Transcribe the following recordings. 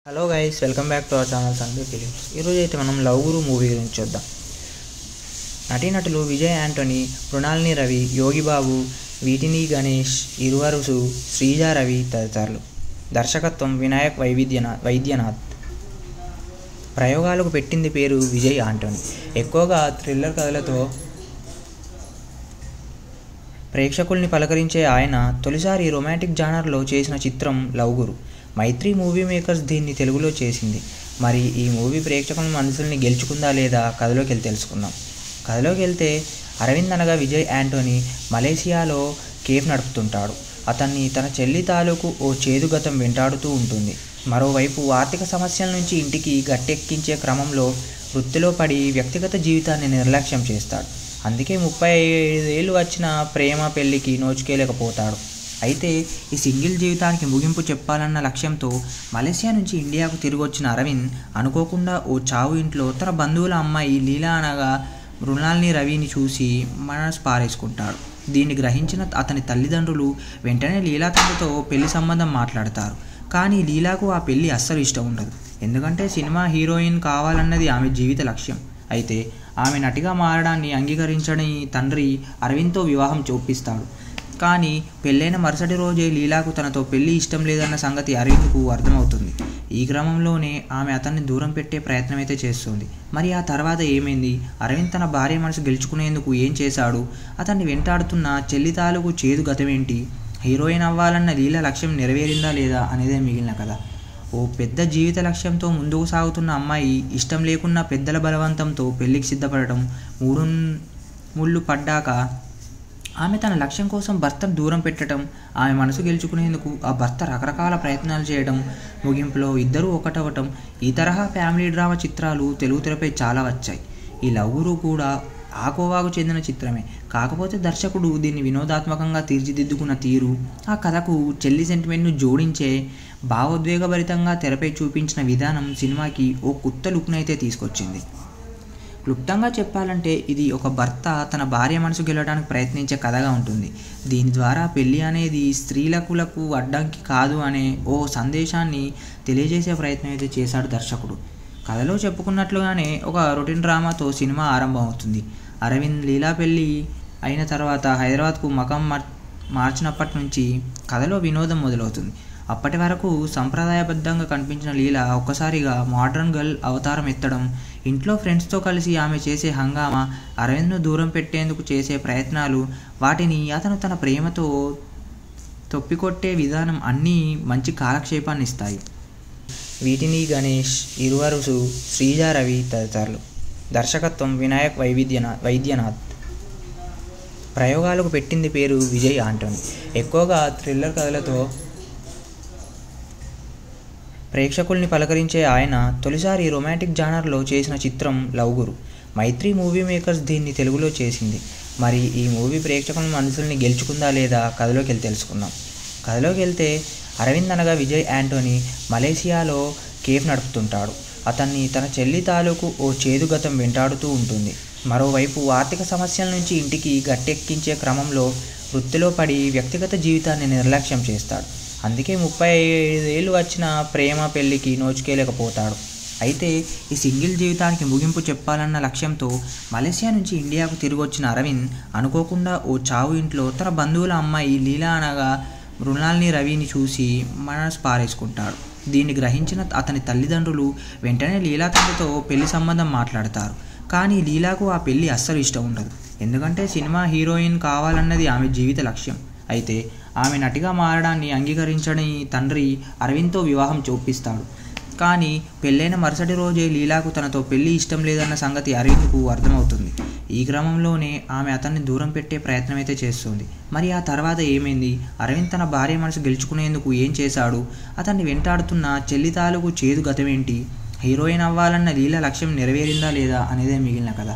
Hello guys, welcome back to our channel Sunday films. ఈరోజు అయితే మనం లవ్ గురు movie గురించి చూద్దాం. నటీనటులు విజయ్ యాంటోనీ, మృణాలిని రవి, యోగి బాబు, వీటిని గణేష్, ఇరువరుసు, శ్రీజా రవి తదితరులు. దర్శకత్వం వినాయక్ వైద్యనాథ్. ప్రయోగాలకు పెట్టింది పేరు విజయ్ యాంటోనీ. ఎక్కువగా థ్రిల్లర్ కథలతో ప్రేక్షకుల్ని పలకరించే ఆయన తొలిసారి రొమాంటిక్ జానర్లో చేసిన చిత్రం లవ్ గురు. మైత్రి మూవీ మేకర్స్ దీన్ని తెలుగులో చేసింది. మరి ఈ మూవీ ప్రేక్షకుల మనసుల్ని గెలుచుకుందా లేదా కథలోకి వెళ్ళి తెలుసుకుందాం. కథలోకి వెళ్తే అరవింద్ అనగా విజయ్ యాంటోనీ మలేసియాలో కేఫ్ నడుపుతుంటాడు. అతన్ని తన చెల్లి తాలూకు ఓ చేదు గతం వెంటాడుతూ ఉంటుంది. మరోవైపు ఆర్థిక సమస్యల నుంచి ఇంటికి గట్టెక్కించే క్రమంలో వృత్తిలో పడి వ్యక్తిగత జీవితాన్ని నిర్లక్ష్యం చేస్తాడు. అందుకే 35 ఏళ్ళు వచ్చిన ప్రేమ పెళ్లికి నోచుకోలేకపోతాడు. అయితే ఈ సింగిల్ జీవితానికి ముగింపు చెప్పాలన్న లక్ష్యంతో మలేసియా నుంచి ఇండియాకు తిరిగి వచ్చిన అరవింద్ అనుకోకుండా ఓ చావు ఇంట్లో తన బంధువుల అమ్మాయి లీలా అనగా మృణాలిని రవిని చూసి మనసు పారేసుకుంటాడు. దీన్ని గ్రహించిన అతని తల్లిదండ్రులు వెంటనే లీలా తండ్రితో పెళ్లి సంబంధం మాట్లాడతారు. కానీ లీలాకు ఆ పెళ్లి అస్సలు ఇష్టం ఉండదు. ఎందుకంటే సినిమా హీరోయిన్ కావాలన్నది ఆమె జీవిత లక్ష్యం. అయితే ఆమె నటిగా మారడాన్ని అంగీకరించని తండ్రి అరవింద్తో వివాహం చూపిస్తాడు. కానీ పెళ్ళైన మరుసటి రోజే లీలాకు తనతో పెళ్లి ఇష్టం లేదన్న సంగతి అరవింద్కు అర్థమవుతుంది. ఈ క్రమంలోనే ఆమె అతన్ని దూరం పెట్టే ప్రయత్నం అయితే చేస్తుంది. మరి ఆ తర్వాత ఏమైంది? అరవింద్ తన భార్య మనసు గెలుచుకునేందుకు ఏం చేశాడు? అతన్ని వెంటాడుతున్న చెల్లి తాలూకు చేదు గతమేంటి? హీరోయిన్ అవ్వాలన్న లీలా లక్ష్యం నెరవేరిందా లేదా అనేదే మిగిలిన కథ. ఓ పెద్ద జీవిత లక్ష్యంతో ముందుకు సాగుతున్న అమ్మాయి ఇష్టం లేకున్నా పెద్దల బలవంతంతో పెళ్లికి సిద్ధపడటం, ముళ్ళు పడ్డాక ఆమె తన లక్ష్యం కోసం భర్తను దూరం పెట్టడం, ఆమె మనసు గెలుచుకునేందుకు ఆ భర్త రకరకాల ప్రయత్నాలు చేయడం, ముగింపులో ఇద్దరూ ఒకటవటం, ఈ తరహా ఫ్యామిలీ డ్రామా చిత్రాలు తెలుగు తెరపై చాలా వచ్చాయి. ఈ లవ్ గురు కూడా ఆ కోవాకు చెందిన చిత్రమే. కాకపోతే దర్శకుడు దీన్ని వినోదాత్మకంగా తీర్చిదిద్దుకున్న తీరు, ఆ కథకు చెల్లి సెంటిమెంట్ను జోడించే భావోద్వేగభరితంగా తెరపై చూపించిన విధానం సినిమాకి ఓ కొత్త లుక్నైతే తీసుకొచ్చింది. క్లుప్తంగా చెప్పాలంటే ఇది ఒక భర్త తన భార్య మనసు గెలవడానికి ప్రయత్నించే కథగా ఉంటుంది. దీని ద్వారా పెళ్లి అనేది స్త్రీలకు అడ్డంకి కాదు అనే ఓ సందేశాన్ని తెలియజేసే ప్రయత్నం అయితే చేశాడు దర్శకుడు. కథలో చెప్పుకున్నట్లుగానే ఒక రొటీన్ డ్రామాతో సినిమా ఆరంభమవుతుంది. అరవింద్ లీలా పెళ్లి అయిన తర్వాత హైదరాబాద్కు మకం మార్చినప్పటి నుంచి కథలో వినోదం మొదలవుతుంది. అప్పటి వరకు సంప్రదాయబద్ధంగా కనిపించిన లీలా ఒక్కసారిగా మోడ్రన్ గర్ల్ అవతారం ఎత్తడం, ఇంట్లో ఫ్రెండ్స్తో కలిసి ఆమె చేసే హంగామా, అరవింద్ను దూరం పెట్టేందుకు చేసే ప్రయత్నాలు, వాటిని అతను తన ప్రేమతో తొప్పికొట్టే విధానం అన్నీ మంచి కాలక్షేపాన్ని ఇస్తాయి. వీటిని గణేష్, ఇరువరుసు, శ్రీజా రవి తదితరులు. దర్శకత్వం వినాయక్ వైద్యనాథ్. ప్రయోగాలకు పెట్టింది పేరు విజయ్ యాంటోనీ. ఎక్కువగా థ్రిల్లర్ కథలతో ప్రేక్షకుల్ని పలకరించే ఆయన తొలిసారి రొమాంటిక్ జానర్లో చేసిన చిత్రం లవ్ గురు. మైత్రి మూవీ మేకర్స్ దీన్ని తెలుగులో చేసింది. మరి ఈ మూవీ ప్రేక్షకుల మనసుల్ని గెలుచుకుందా లేదా కథలోకి వెళ్ళి తెలుసుకుందాం. కథలోకి వెళ్తే అరవింద్ అనగా విజయ్ యాంటోనీ మలేసియాలో కేఫ్ నడుపుతుంటాడు. అతన్ని తన చెల్లి తాలూకు ఓ చేదు గతం వెంటాడుతూ ఉంటుంది. మరోవైపు ఆర్థిక సమస్యల నుంచి ఇంటికి గట్టెక్కించే క్రమంలో వృత్తిలో పడి వ్యక్తిగత జీవితాన్ని నిర్లక్ష్యం చేస్తాడు. అందుకే 35 ఏళ్ళు వచ్చిన ప్రేమ పెళ్లికి నోచుకోలేకపోతాడు. అయితే ఈ సింగిల్ జీవితానికి ముగింపు చెప్పాలన్న లక్ష్యంతో మలేసియా నుంచి ఇండియాకు తిరిగి వచ్చిన అరవింద్ అనుకోకుండా ఓ చావు ఇంట్లో తన బంధువుల అమ్మాయి లీలా అనగా మృణాలిని రవిని చూసి మనసు పారేసుకుంటాడు. దీన్ని గ్రహించిన అతని తల్లిదండ్రులు వెంటనే లీలా తండ్రితో పెళ్లి సంబంధం మాట్లాడతారు. కానీ లీలాకు ఆ పెళ్లి అస్సలు ఇష్టం ఉండదు. ఎందుకంటే సినిమా హీరోయిన్ కావాలన్నది ఆమె జీవిత లక్ష్యం. అయితే ఆమె నటిగా మారడాన్ని అంగీకరించని తండ్రి అరవింద్తో వివాహం చూపిస్తాడు. కానీ పెళ్ళైన మరుసటి రోజే లీలాకు తనతో పెళ్లి ఇష్టం లేదన్న సంగతి అరవింద్కు అర్థమవుతుంది. ఈ క్రమంలోనే ఆమె అతన్ని దూరం పెట్టే ప్రయత్నం అయితే చేస్తుంది. మరి ఆ తర్వాత ఏమైంది? అరవింద్ తన భార్య మనసు గెలుచుకునేందుకు ఏం చేశాడు? అతన్ని వెంటాడుతున్న చెల్లి తాలూకు చేదు గతమేంటి? హీరోయిన్ అవ్వాలన్న లీలా లక్ష్యం నెరవేరిందా లేదా అనేదే మిగిలిన కథ.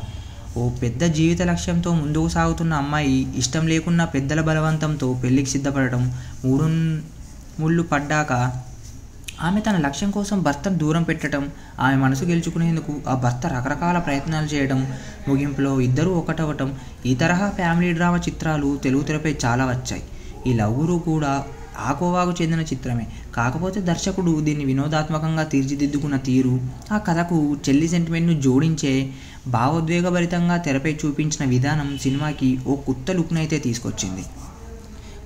ఓ పెద్ద జీవిత లక్ష్యంతో ముందుకు సాగుతున్న అమ్మాయి ఇష్టం లేకున్నా పెద్దల బలవంతంతో పెళ్లికి సిద్ధపడటం, ముళ్ళు పడ్డాక ఆమె తన లక్ష్యం కోసం భర్తను దూరం పెట్టడం, ఆమె మనసు గెలుచుకునేందుకు ఆ భర్త రకరకాల ప్రయత్నాలు చేయడం, ముగింపులో ఇద్దరూ ఒకటవటం, ఈ తరహా ఫ్యామిలీ డ్రామా చిత్రాలు తెలుగు తెరపై చాలా వచ్చాయి. ఈ లవ్ గురు కూడా ఆ కోవాకు చెందిన చిత్రమే. కాకపోతే దర్శకుడు దీన్ని వినోదాత్మకంగా తీర్చిదిద్దుకున్న తీరు, ఆ కథకు చెల్లి సెంటిమెంట్ను జోడించే భావోద్వేగభరితంగా తెరపై చూపించిన విధానం సినిమాకి ఓ కొత్త లుక్నైతే తీసుకొచ్చింది.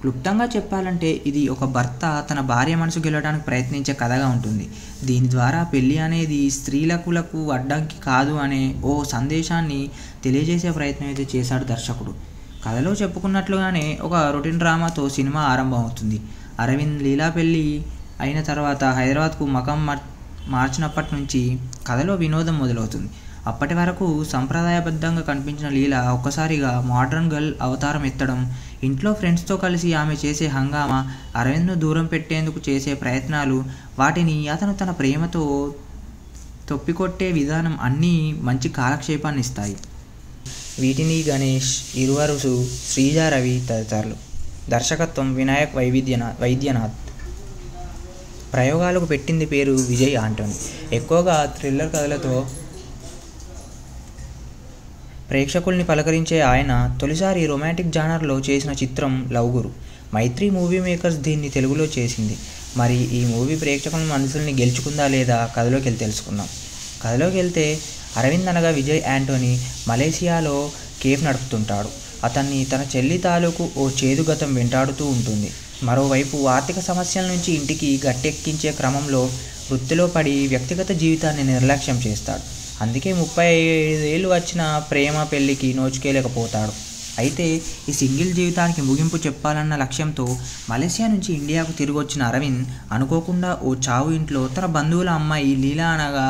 క్లుప్తంగా చెప్పాలంటే ఇది ఒక భర్త తన భార్య మనసు గెలవడానికి ప్రయత్నించే కథగా ఉంటుంది. దీని ద్వారా పెళ్ళి అనేది స్త్రీలకు అడ్డంకి కాదు అనే ఓ సందేశాన్ని తెలియజేసే ప్రయత్నం అయితే చేశాడు దర్శకుడు. కథలో చెప్పుకున్నట్లుగానే ఒక రొటీన్ డ్రామాతో సినిమా ఆరంభం అవుతుంది. అరవింద్ లీలా పెళ్ళి అయిన తర్వాత హైదరాబాద్కు మకం మార్చినప్పటి నుంచి కథలో వినోదం మొదలవుతుంది. అప్పటి వరకు సంప్రదాయబద్ధంగా కనిపించిన లీల ఒక్కసారిగా మోడ్రన్ గర్ల్ అవతారం ఎత్తడం, ఇంట్లో ఫ్రెండ్స్తో కలిసి ఆమె చేసే హంగామా, అరవింద్ను దూరం పెట్టేందుకు చేసే ప్రయత్నాలు, వాటిని అతను తన ప్రేమతో తొప్పికొట్టే విధానం అన్నీ మంచి కాలక్షేపాన్ని ఇస్తాయి. వీటిని గణేష్, ఇరువరుసు, శ్రీజా రవి తదితరులు. దర్శకత్వం వినాయక్ వైద్యనాథ్. ప్రయోగాలకు పెట్టింది పేరు విజయ్ ఆంటోనీ. ఎక్కువగా థ్రిల్లర్ కథలతో ప్రేక్షకుల్ని పలకరించే ఆయన తొలిసారి రొమాంటిక్ జానర్లో చేసిన చిత్రం లవ్ గురు. మైత్రి మూవీ మేకర్స్ దీన్ని తెలుగులో చేసింది. మరి ఈ మూవీ ప్రేక్షకుల మనసుల్ని గెలుచుకుందా లేదా కథలోకి వెళ్ళి తెలుసుకుందాం. కథలోకి వెళ్తే అరవింద్ అనగా విజయ్ ఆంటోనీ మలేసియాలో కేఫ్ నడుపుతుంటాడు. అతన్ని తన చెల్లి తాలూకు ఓ చేదు గతం వెంటాడుతూ ఉంటుంది. మరోవైపు ఆర్థిక సమస్యల నుంచి ఇంటికి గట్టెక్కించే క్రమంలో వృత్తిలో పడి వ్యక్తిగత జీవితాన్ని నిర్లక్ష్యం చేస్తాడు. అందుకే 35 ఏళ్ళు వచ్చిన ప్రేమ పెళ్ళికి నోచుకోలేకపోతాడు. అయితే ఈ సింగిల్ జీవితానికి ముగింపు చెప్పాలన్న లక్ష్యంతో మలేసియా నుంచి ఇండియాకు తిరిగి వచ్చిన అరవింద్ అనుకోకుండా ఓ చావు ఇంట్లో తన బంధువుల అమ్మాయి లీలా అనగా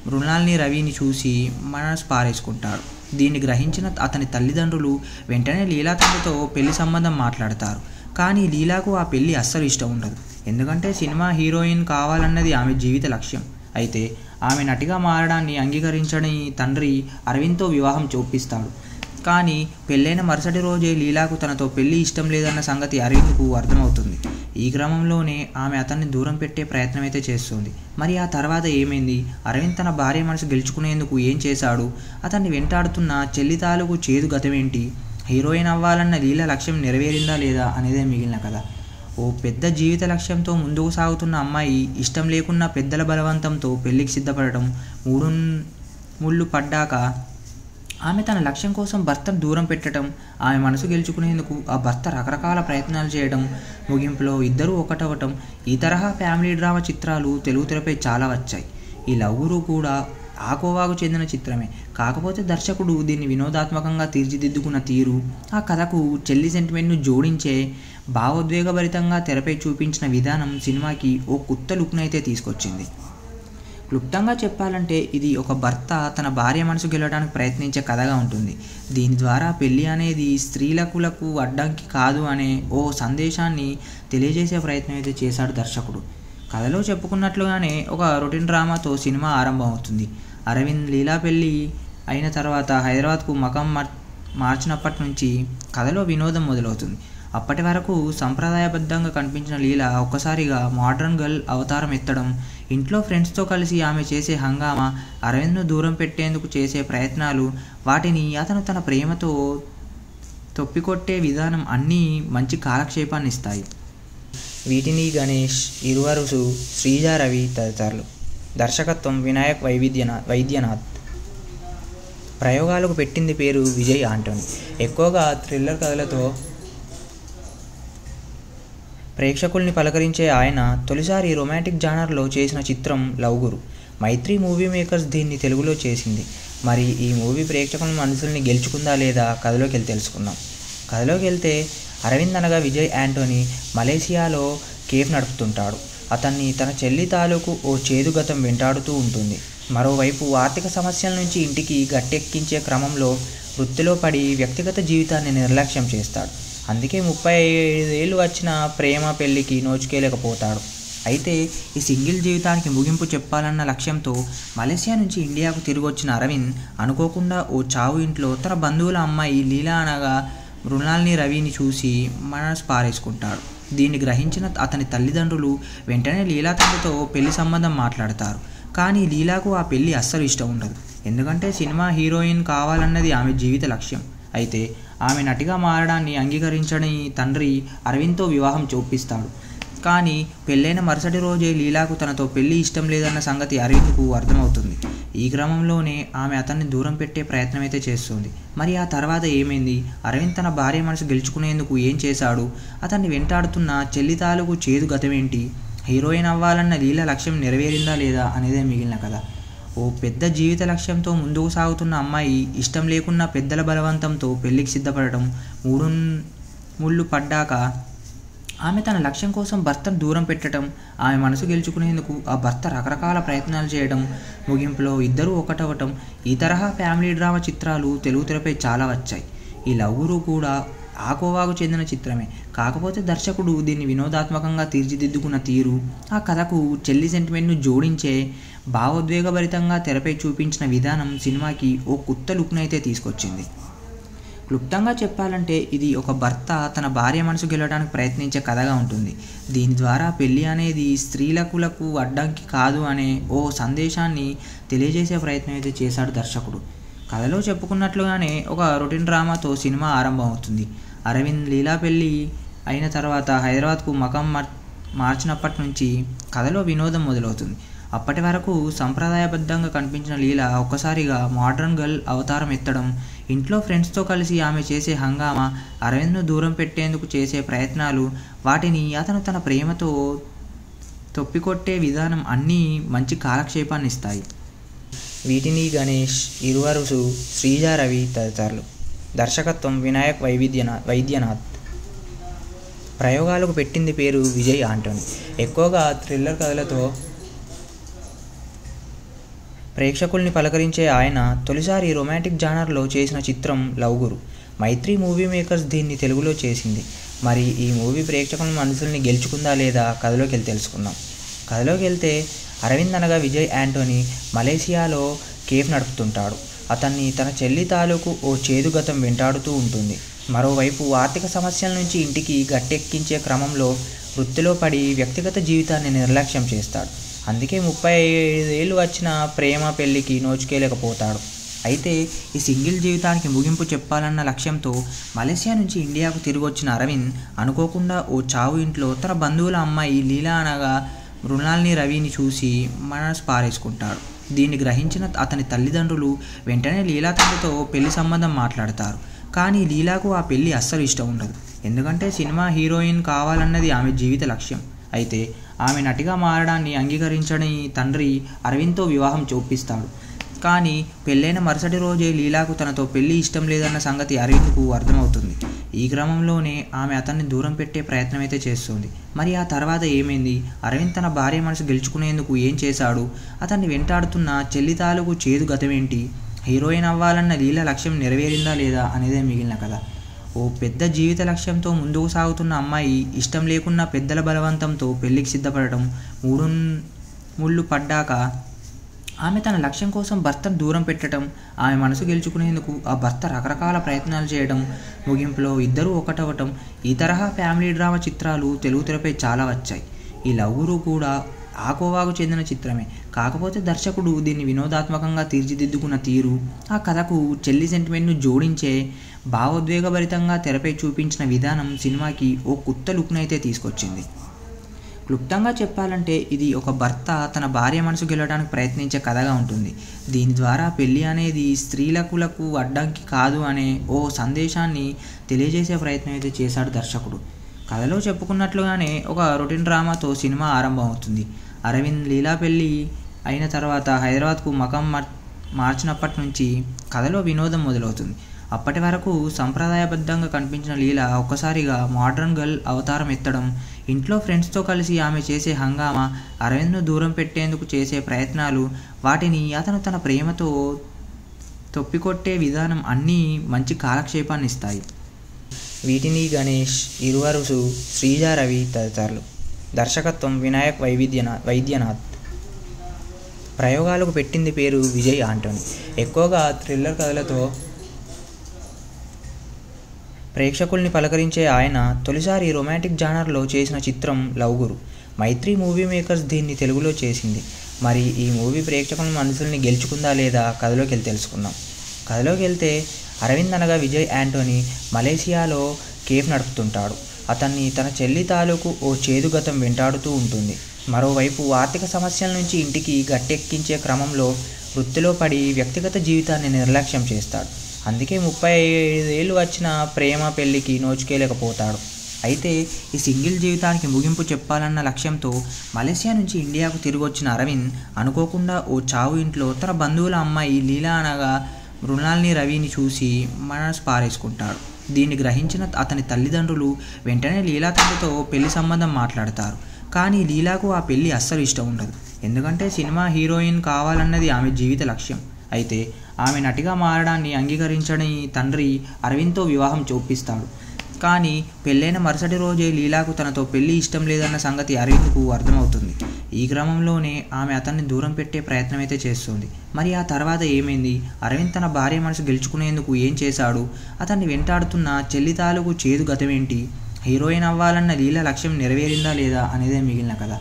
మృణాల్ని రవిని చూసి మనసు పారేసుకుంటాడు. దీన్ని గ్రహించిన అతని తల్లిదండ్రులు వెంటనే లీలా తండ్రితో పెళ్లి సంబంధం మాట్లాడతారు. కానీ లీలాకు ఆ పెళ్ళి అస్సలు ఇష్టం ఉండదు. ఎందుకంటే సినిమా హీరోయిన్ కావాలన్నది ఆమె జీవిత లక్ష్యం. అయితే ఆమె నటిగా మారడాన్ని అంగీకరించని తండ్రి అరవింద్తో వివాహం చూపిస్తాడు. కానీ పెళ్ళైన మరుసటి రోజే లీలాకు తనతో పెళ్ళి ఇష్టం లేదన్న సంగతి అరవింద్కు అర్థమవుతుంది. ఈ క్రమంలోనే ఆమె అతన్ని దూరం పెట్టే ప్రయత్నం అయితే చేస్తుంది. మరి ఆ తర్వాత ఏమైంది? అరవింద్ తన భార్య మనసు గెలుచుకునేందుకు ఏం చేశాడు? అతన్ని వెంటాడుతున్న చెల్లి తాలూకు చేదు గతమేంటి? హీరోయిన్ అవ్వాలన్న లీల లక్ష్యం నెరవేరిందా లేదా అనేదే మిగిలిన కథ. ఓ పెద్ద జీవిత లక్ష్యంతో ముందుకు సాగుతున్న అమ్మాయి ఇష్టం లేకున్నా పెద్దల బలవంతంతో పెళ్లికి సిద్ధపడటం, ముళ్ళు పడ్డాక ఆమె తన లక్ష్యం కోసం భర్తను దూరం పెట్టడం, ఆమె మనసు గెలుచుకునేందుకు ఆ భర్త రకరకాల ప్రయత్నాలు చేయడం, ముగింపులో ఇద్దరూ ఒకటవటం, ఈ తరహా ఫ్యామిలీ డ్రామా చిత్రాలు తెలుగు తెరపై చాలా వచ్చాయి. ఈ లవ్ గురు కూడా ఆ కోవాకు చెందిన చిత్రమే. కాకపోతే దర్శకుడు దీన్ని వినోదాత్మకంగా తీర్చిదిద్దుకున్న తీరు, ఆ కథకు చెల్లి సెంటిమెంట్ను జోడించే భావోద్వేగభరితంగా తెరపై చూపించిన విధానం సినిమాకి ఓ కొత్త లుక్నైతే తీసుకొచ్చింది. క్లుప్తంగా చెప్పాలంటే ఇది ఒక భర్త తన భార్య మనసు గెలవడానికి ప్రయత్నించే కథగా ఉంటుంది. దీని ద్వారా పెళ్ళి అనేది స్త్రీలకు అడ్డంకి కాదు అనే ఓ సందేశాన్ని తెలియజేసే ప్రయత్నం అయితే చేశాడు దర్శకుడు. కథలో చెప్పుకున్నట్లుగానే ఒక రొటీన్ డ్రామాతో సినిమా ఆరంభం అవుతుంది. అరవింద్ లీలా పెళ్ళి అయిన తర్వాత హైదరాబాద్కు మకం మార్చినప్పటి నుంచి కథలో వినోదం మొదలవుతుంది. అప్పటి వరకు సంప్రదాయబద్ధంగా కనిపించిన లీల ఒక్కసారిగా మోడ్రన్ గర్ల్ అవతారం ఎత్తడం, ఇంట్లో ఫ్రెండ్స్తో కలిసి ఆమె చేసే హంగామా, అరవింద్ను దూరం పెట్టేందుకు చేసే ప్రయత్నాలు, వాటిని అతను తన ప్రేమతో తొప్పికొట్టే విధానం అన్నీ మంచి కాలక్షేపాన్ని ఇస్తాయి. వీటిని గణేష్, ఇరువరుసు, శ్రీజా రవి తదితరులు. దర్శకత్వం వినాయక్ వైద్యనాథ్. ప్రయోగాలకు పెట్టింది పేరు విజయ్ ఆంటోనీ. ఎక్కువగా థ్రిల్లర్ కథలతో ప్రేక్షకుల్ని పలకరించే ఆయన తొలిసారి రొమాంటిక్ జానర్లో చేసిన చిత్రం లవ్ గురు. మైత్రి మూవీ మేకర్స్ దీన్ని తెలుగులో చేసింది. మరి ఈ మూవీ ప్రేక్షకుల మనసుల్ని గెలుచుకుందా లేదా కథలోకి వెళ్ళి తెలుసుకుందాం. కథలోకి వెళ్తే అరవింద్ అనగా విజయ్ ఆంటోనీ మలేసియాలో కేఫ్ నడుపుతుంటాడు. అతన్ని తన చెల్లి తాలూకు ఓ చేదు గతం వెంటాడుతూ ఉంటుంది. మరోవైపు ఆర్థిక సమస్యల నుంచి ఇంటికి గట్టెక్కించే క్రమంలో వృత్తిలో పడి వ్యక్తిగత జీవితాన్ని నిర్లక్ష్యం చేస్తాడు. అందుకే 35 ఏళ్ళు వచ్చిన ప్రేమ పెళ్ళికి నోచుకోలేకపోతాడు. అయితే ఈ సింగిల్ జీవితానికి ముగింపు చెప్పాలన్న లక్ష్యంతో మలేసియా నుంచి ఇండియాకు తిరిగి వచ్చిన అరవింద్ అనుకోకుండా ఓ చావు ఇంట్లో తన బంధువుల అమ్మాయి లీలా అనగా మృణాల్ని రవిని చూసి మనసు పారేసుకుంటాడు. దీన్ని గ్రహించిన అతని తల్లిదండ్రులు వెంటనే లీలా తండ్రితో పెళ్లి సంబంధం మాట్లాడతారు. కానీ లీలాకు ఆ పెళ్ళి అస్సలు ఇష్టం ఉండదు. ఎందుకంటే సినిమా హీరోయిన్ కావాలన్నది ఆమె జీవిత లక్ష్యం. అయితే ఆమె నటిగా మారడాన్ని అంగీకరించని తండ్రి అరవింద్తో వివాహం చూపిస్తాడు. కానీ పెళ్ళైన మరుసటి రోజే లీలాకు తనతో పెళ్లి ఇష్టం లేదన్న సంగతి అరవింద్కు అర్థమవుతుంది. ఈ క్రమంలోనే ఆమె అతన్ని దూరం పెట్టే ప్రయత్నం అయితే చేస్తుంది. మరి ఆ తర్వాత ఏమైంది? అరవింద్ తన భార్య మనసు గెలుచుకునేందుకు ఏం చేశాడు? అతన్ని వెంటాడుతున్న చెల్లి తాలూకు చేదు గతమేంటి? హీరోయిన్ అవ్వాలన్న లీల లక్ష్యం నెరవేరిందా లేదా అనేదే మిగిలిన కథ. ఓ పెద్ద జీవిత లక్ష్యంతో ముందుకు సాగుతున్న అమ్మాయి ఇష్టం లేకున్నా పెద్దల బలవంతంతో పెళ్లికి సిద్ధపడటం, మూడు ముళ్ళు పడ్డాక ఆమె తన లక్ష్యం కోసం భర్తను దూరం పెట్టడం, ఆమె మనసు గెలుచుకునేందుకు ఆ భర్త రకరకాల ప్రయత్నాలు చేయడం, ముగింపులో ఇద్దరూ ఒకటవటం, ఈ తరహా ఫ్యామిలీ డ్రామా చిత్రాలు తెలుగు తెరపై చాలా వచ్చాయి. ఈ లవ్ గురు కూడా ఆ కోవాకు చెందిన చిత్రమే. కాకపోతే దర్శకుడు దీన్ని వినోదాత్మకంగా తీర్చిదిద్దుకున్న తీరు, ఆ కథకు చెల్లి సెంటిమెంట్ను జోడించే భావోద్వేగభరితంగా తెరపై చూపించిన విధానం సినిమాకి ఓ కొత్త లుక్నైతే తీసుకొచ్చింది. క్లుప్తంగా చెప్పాలంటే ఇది ఒక భర్త తన భార్య మనసు గెలవడానికి ప్రయత్నించే కథగా ఉంటుంది. దీని ద్వారా పెళ్ళి అనేది స్త్రీలకు అడ్డంకి కాదు అనే ఓ సందేశాన్ని తెలియజేసే ప్రయత్నం అయితే చేశాడు దర్శకుడు. కథలో చెప్పుకున్నట్లుగానే ఒక రొటీన్ డ్రామాతో సినిమా ఆరంభం అవుతుంది. అరవింద్ లీలా పెళ్ళి అయిన తర్వాత హైదరాబాద్కు మకం మార్చినప్పటి నుంచి కథలో వినోదం మొదలవుతుంది. అప్పటి వరకు సంప్రదాయబద్ధంగా కనిపించిన లీల ఒక్కసారిగా మోడ్రన్ గర్ల్ అవతారం ఎత్తడం, ఇంట్లో ఫ్రెండ్స్తో కలిసి ఆమె చేసే హంగామా, అరవింద్ను దూరం పెట్టేందుకు చేసే ప్రయత్నాలు, వాటిని అతను తన ప్రేమతో తొప్పికొట్టే విధానం అన్నీ మంచి కాలక్షేపాన్ని ఇస్తాయి. వీటిని గణేష్, ఇరువరుసు, శ్రీజా రవి తదితరులు. దర్శకత్వం వినాయక్ వైద్యనాథ్. ప్రయోగాలకు పెట్టింది పేరు విజయ్ ఆంటోనీ. ఎక్కువగా థ్రిల్లర్ కథలతో ప్రేక్షకుల్ని పలకరించే ఆయన తొలిసారి రొమాంటిక్ జానర్లో చేసిన చిత్రం లవ్ గురు. మైత్రి మూవీ మేకర్స్ దీన్ని తెలుగులో చేసింది. మరి ఈ మూవీ ప్రేక్షకుల మనసుల్ని గెలుచుకుందా లేదా కథలోకి వెళ్ళి తెలుసుకుందాం. కథలోకి వెళ్తే అరవింద్ అనగా విజయ్ ఆంటోనీ మలేసియాలో కేఫ్ నడుపుతుంటాడు. అతన్ని తన చెల్లి తాలూకు ఓ చేదు గతం వెంటాడుతూ ఉంటుంది. మరోవైపు ఆర్థిక సమస్యల నుంచి ఇంటికి గట్టెక్కించే క్రమంలో వృత్తిలో పడి వ్యక్తిగత జీవితాన్ని నిర్లక్ష్యం చేస్తాడు. అందుకే 35 ఏళ్ళు వచ్చిన ప్రేమ పెళ్లికి నోచుకోలేకపోతాడు. అయితే ఈ సింగిల్ జీవితానికి ముగింపు చెప్పాలన్న లక్ష్యంతో మలేసియా నుంచి ఇండియాకు తిరిగి వచ్చిన అరవింద్ అనుకోకుండా ఓ చావు ఇంట్లో తన బంధువుల అమ్మాయి లీలా అనగా మృణాల్ని రవిని చూసి మనసు పారేసుకుంటాడు. దీన్ని గ్రహించిన అతని తల్లిదండ్రులు వెంటనే లీలా తండ్రితో పెళ్లి సంబంధం మాట్లాడతారు. కానీ లీలాకు ఆ పెళ్లి అస్సలు ఇష్టం ఉండదు. ఎందుకంటే సినిమా హీరోయిన్ కావాలన్నది ఆమె జీవిత లక్ష్యం. అయితే ఆమె నటిగా మారడాన్ని అంగీకరించని తండ్రి అరవింద్తో వివాహం చూపిస్తాడు. కానీ పెళ్ళైన మరుసటి రోజే లీలాకు తనతో పెళ్లి ఇష్టం లేదన్న సంగతి అరవింద్కు అర్థమవుతుంది. ఈ క్రమంలోనే ఆమె అతన్ని దూరం పెట్టే ప్రయత్నం అయితే చేస్తుంది. మరి ఆ తర్వాత ఏమైంది? అరవింద్ తన భార్య మనసు గెలుచుకునేందుకు ఏం చేశాడు? అతన్ని వెంటాడుతున్న చెల్లి తాలూకు చేదు గతమేంటి? హీరోయిన్ అవ్వాలన్న లీల లక్ష్యం నెరవేరిందా లేదా అనేదే మిగిలిన కథ. ఓ పెద్ద జీవిత లక్ష్యంతో ముందుకు సాగుతున్న అమ్మాయి ఇష్టం లేకున్నా పెద్దల బలవంతంతో పెళ్లికి సిద్ధపడటం, మూడు ముళ్ళు పడ్డాక ఆమె తన లక్ష్యం కోసం భర్తను దూరం పెట్టడం, ఆమె మనసు గెలుచుకునేందుకు ఆ భర్త రకరకాల ప్రయత్నాలు చేయడం, ముగింపులో ఇద్దరూ ఒకటవటం, ఈ తరహా ఫ్యామిలీ డ్రామా చిత్రాలు తెలుగు తెరపై చాలా వచ్చాయి. ఈ లవ్ గురు కూడా ఆ కోవాకు చెందిన చిత్రమే. కాకపోతే దర్శకుడు దీన్ని వినోదాత్మకంగా తీర్చిదిద్దుకున్న తీరు, ఆ కథకు చెల్లి సెంటిమెంట్ను జోడించే భావోద్వేగభరితంగా తెరపై చూపించిన విధానం సినిమాకి ఓ కొత్త లుక్నైతే తీసుకొచ్చింది. క్లుప్తంగా చెప్పాలంటే ఇది ఒక భర్త తన భార్య మనసు గెలవడానికి ప్రయత్నించే కథగా ఉంటుంది. దీని ద్వారా పెళ్ళి అనేది స్త్రీలకు అడ్డంకి కాదు అనే ఓ సందేశాన్ని తెలియజేసే ప్రయత్నం అయితే చేశాడు దర్శకుడు. కథలో చెప్పుకున్నట్లుగానే ఒక రొటీన్ డ్రామాతో సినిమా ఆరంభం అవుతుంది. అరవింద్ లీలా పెళ్ళి అయిన తర్వాత హైదరాబాద్కు మకం మార్చినప్పటి నుంచి కథలో వినోదం మొదలవుతుంది. అప్పటి వరకు సంప్రదాయబద్ధంగా కనిపించిన లీల ఒక్కసారిగా మోడ్రన్ గర్ల్ అవతారం ఎత్తడం, ఇంట్లో ఫ్రెండ్స్తో కలిసి ఆమె చేసే హంగామా, అరవింద్ను దూరం పెట్టేందుకు చేసే ప్రయత్నాలు, వాటిని అతను తన ప్రేమతో తొప్పికొట్టే విధానం అన్నీ మంచి కాలక్షేపాన్ని ఇస్తాయి. వీటిని గణేష్, ఇరువరుసు, శ్రీజా రవి తదితరులు. దర్శకత్వం వినాయక్ వైద్యనాథ్. ప్రయోగాలకు పెట్టింది పేరు విజయ్ ఆంటోనీ. ఎక్కువగా థ్రిల్లర్ కథలతో ప్రేక్షకుల్ని పలకరించే ఆయన తొలిసారి రొమాంటిక్ జానర్లో చేసిన చిత్రం లవ్ గురు. మైత్రి మూవీ మేకర్స్ దీన్ని తెలుగులో చేసింది. మరి ఈ మూవీ ప్రేక్షకుల మనసుల్ని గెలుచుకుందా లేదా కథలోకి వెళ్ళి తెలుసుకుందాం. కథలోకి వెళ్తే అరవింద్ అనగా విజయ్ ఆంటోనీ మలేసియాలో కేఫ్ నడుపుతుంటాడు. అతన్ని తన చెల్లి తాలూకు ఓ చేదు గతం వెంటాడుతూ ఉంటుంది. మరోవైపు ఆర్థిక సమస్యల నుంచి ఇంటికి గట్టెక్కించే క్రమంలో వృత్తిలో పడి వ్యక్తిగత జీవితాన్ని నిర్లక్ష్యం చేస్తాడు. అందుకే 35 ఏళ్ళు వచ్చిన ప్రేమ పెళ్లికి నోచుకోలేకపోతాడు. అయితే ఈ సింగిల్ జీవితానికి ముగింపు చెప్పాలన్న లక్ష్యంతో మలేసియా నుంచి ఇండియాకు తిరిగి వచ్చిన అరవింద్ అనుకోకుండా ఓ చావు ఇంట్లో తన బంధువుల అమ్మాయి లీలా అనగా మృణాల్ని రవిని చూసి మనసు పారేసుకుంటాడు. దీన్ని గ్రహించిన అతని తల్లిదండ్రులు వెంటనే లీలా తండ్రితో పెళ్లి సంబంధం మాట్లాడతారు. కానీ లీలాకు ఆ పెళ్లి అస్సలు ఇష్టం ఉండదు. ఎందుకంటే సినిమా హీరోయిన్ కావాలన్నది ఆమె జీవిత లక్ష్యం. అయితే ఆమె నటిగా మారడాన్ని అంగీకరించని తండ్రి అరవింద్తో వివాహం చూపిస్తాడు. కానీ పెళ్ళైన మరుసటి రోజే లీలాకు తనతో పెళ్లి ఇష్టం లేదన్న సంగతి అరవింద్కు అర్థమవుతుంది. ఈ క్రమంలోనే ఆమె అతన్ని దూరం పెట్టే ప్రయత్నం అయితే చేస్తుంది. మరి ఆ తర్వాత ఏమైంది? అరవింద్ తన భార్య మనసు గెలుచుకునేందుకు ఏం చేశాడు? అతన్ని వెంటాడుతున్న చెల్లి తాలూకు చేదు గతమేంటి? హీరోయిన్ అవ్వాలన్న లీల లక్ష్యం నెరవేరిందా లేదా అనేదే మిగిలిన కథ.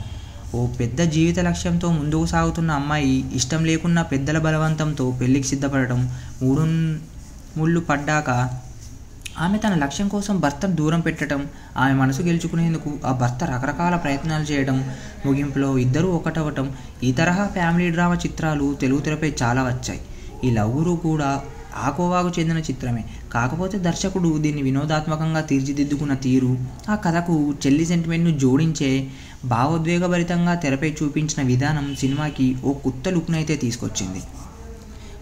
ఓ పెద్ద జీవిత లక్ష్యంతో ముందుకు సాగుతున్న అమ్మాయి ఇష్టం లేకున్నా పెద్దల బలవంతంతో పెళ్లికి సిద్ధపడటం, ముళ్ళు పడ్డాక ఆమె తన లక్ష్యం కోసం భర్తను దూరం పెట్టడం, ఆమె మనసు గెలుచుకునేందుకు ఆ భర్త రకరకాల ప్రయత్నాలు చేయడం, ముగింపులో ఇద్దరూ ఒకటవటం, ఈ తరహా ఫ్యామిలీ డ్రామా చిత్రాలు తెలుగు తెరపై చాలా వచ్చాయి. ఈ లవ్ గురు కూడా ఆ కోవాకు చెందిన చిత్రమే. కాకపోతే దర్శకుడు దీన్ని వినోదాత్మకంగా తీర్చిదిద్దుకున్న తీరు, ఆ కథకు చెల్లి సెంటిమెంట్ను జోడించే భావోద్వేగభరితంగా తెరపై చూపించిన విధానం సినిమాకి ఓ కొత్త లుక్నైతే తీసుకొచ్చింది.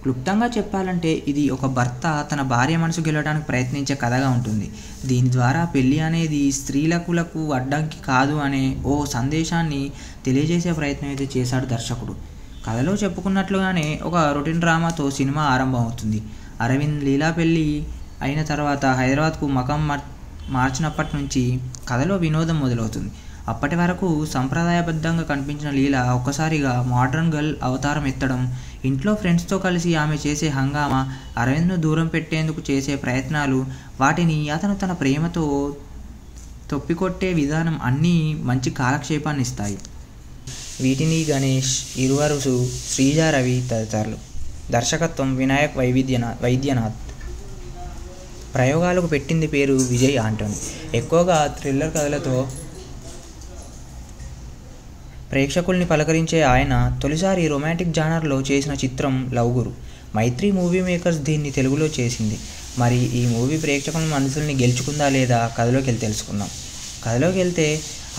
క్లుప్తంగా చెప్పాలంటే ఇది ఒక భర్త తన భార్య మనసు గెలవడానికి ప్రయత్నించే కథగా ఉంటుంది. దీని ద్వారా పెళ్లి అనేది స్త్రీలకు అడ్డంకి కాదు అనే ఓ సందేశాన్ని తెలియజేసే ప్రయత్నం అయితే చేశాడు దర్శకుడు. కథలో చెప్పుకున్నట్లుగానే ఒక రొటీన్ డ్రామాతో సినిమా ఆరంభం అవుతుంది. అరవింద్ లీలా పెళ్లి అయిన తర్వాత హైదరాబాద్కు మకం మార్చినప్పటి నుంచి కథలో వినోదం మొదలవుతుంది. అప్పటి వరకు సంప్రదాయబద్ధంగా కనిపించిన లీలా ఒక్కసారిగా మోడ్రన్ గర్ల్ అవతారం ఎత్తడం, ఇంట్లో ఫ్రెండ్స్తో కలిసి ఆమె చేసే హంగామా, అరవింద్ను దూరం పెట్టేందుకు చేసే ప్రయత్నాలు, వాటిని అతను తన ప్రేమతో తొప్పికొట్టే విధానం అన్నీ మంచి కాలక్షేపాన్ని ఇస్తాయి. వీటిని గణేష్, ఇరువరుసు, శ్రీజా రవి తదితరులు. దర్శకత్వం వినాయక్ వైద్యనాథ్. ప్రయోగాలకు పెట్టింది పేరు విజయ్ ఆంటోనీ. ఎక్కువగా థ్రిల్లర్ కథలతో ప్రేక్షకుల్ని పలకరించే ఆయన తొలిసారి రొమాంటిక్ జానర్లో చేసిన చిత్రం లవ్ గురు. మైత్రి మూవీ మేకర్స్ దీన్ని తెలుగులో చేసింది. మరి ఈ మూవీ ప్రేక్షకుల మనసుల్ని గెలుచుకుందా లేదా కథలోకి వెళ్ళి తెలుసుకుందాం. కథలోకి వెళ్తే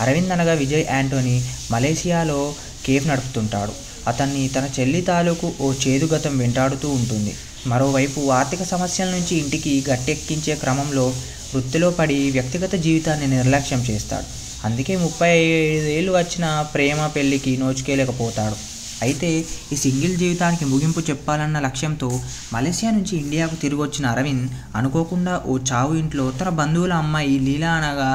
అరవింద్ అనగా విజయ్ ఆంటోనీ మలేసియాలో కేఫ్ నడుపుతుంటాడు. అతన్ని తన చెల్లి తాలూకు ఓ చేదు గతం వెంటాడుతూ ఉంటుంది. మరోవైపు ఆర్థిక సమస్యల నుంచి ఇంటికి గట్టెక్కించే క్రమంలో వృత్తిలో పడి వ్యక్తిగత జీవితాన్ని నిర్లక్ష్యం చేస్తాడు. అందుకే 35 ఏళ్ళు వచ్చిన ప్రేమ పెళ్లికి నోచుకోలేకపోతాడు. అయితే ఈ సింగిల్ జీవితానికి ముగింపు చెప్పాలన్న లక్ష్యంతో మలేసియా నుంచి ఇండియాకు తిరిగి వచ్చిన అరవింద్ అనుకోకుండా ఓ చావు ఇంట్లో తన బంధువుల అమ్మాయి లీలా అనగా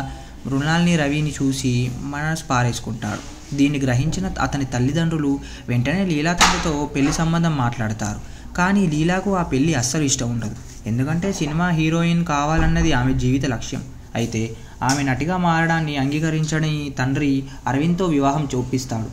మృణాల్ని రవిని చూసి మనసు పారేసుకుంటాడు. దీన్ని గ్రహించిన అతని తల్లిదండ్రులు వెంటనే లీలా తండ్రితో పెళ్లి సంబంధం మాట్లాడతారు. కానీ లీలాకు ఆ పెళ్లి అస్సలు ఇష్టం ఉండదు. ఎందుకంటే సినిమా హీరోయిన్ కావాలన్నది ఆమె జీవిత లక్ష్యం. అయితే ఆమె నటిగా మారడాన్ని అంగీకరించని తండ్రి అరవింద్తో వివాహం చూపిస్తాడు.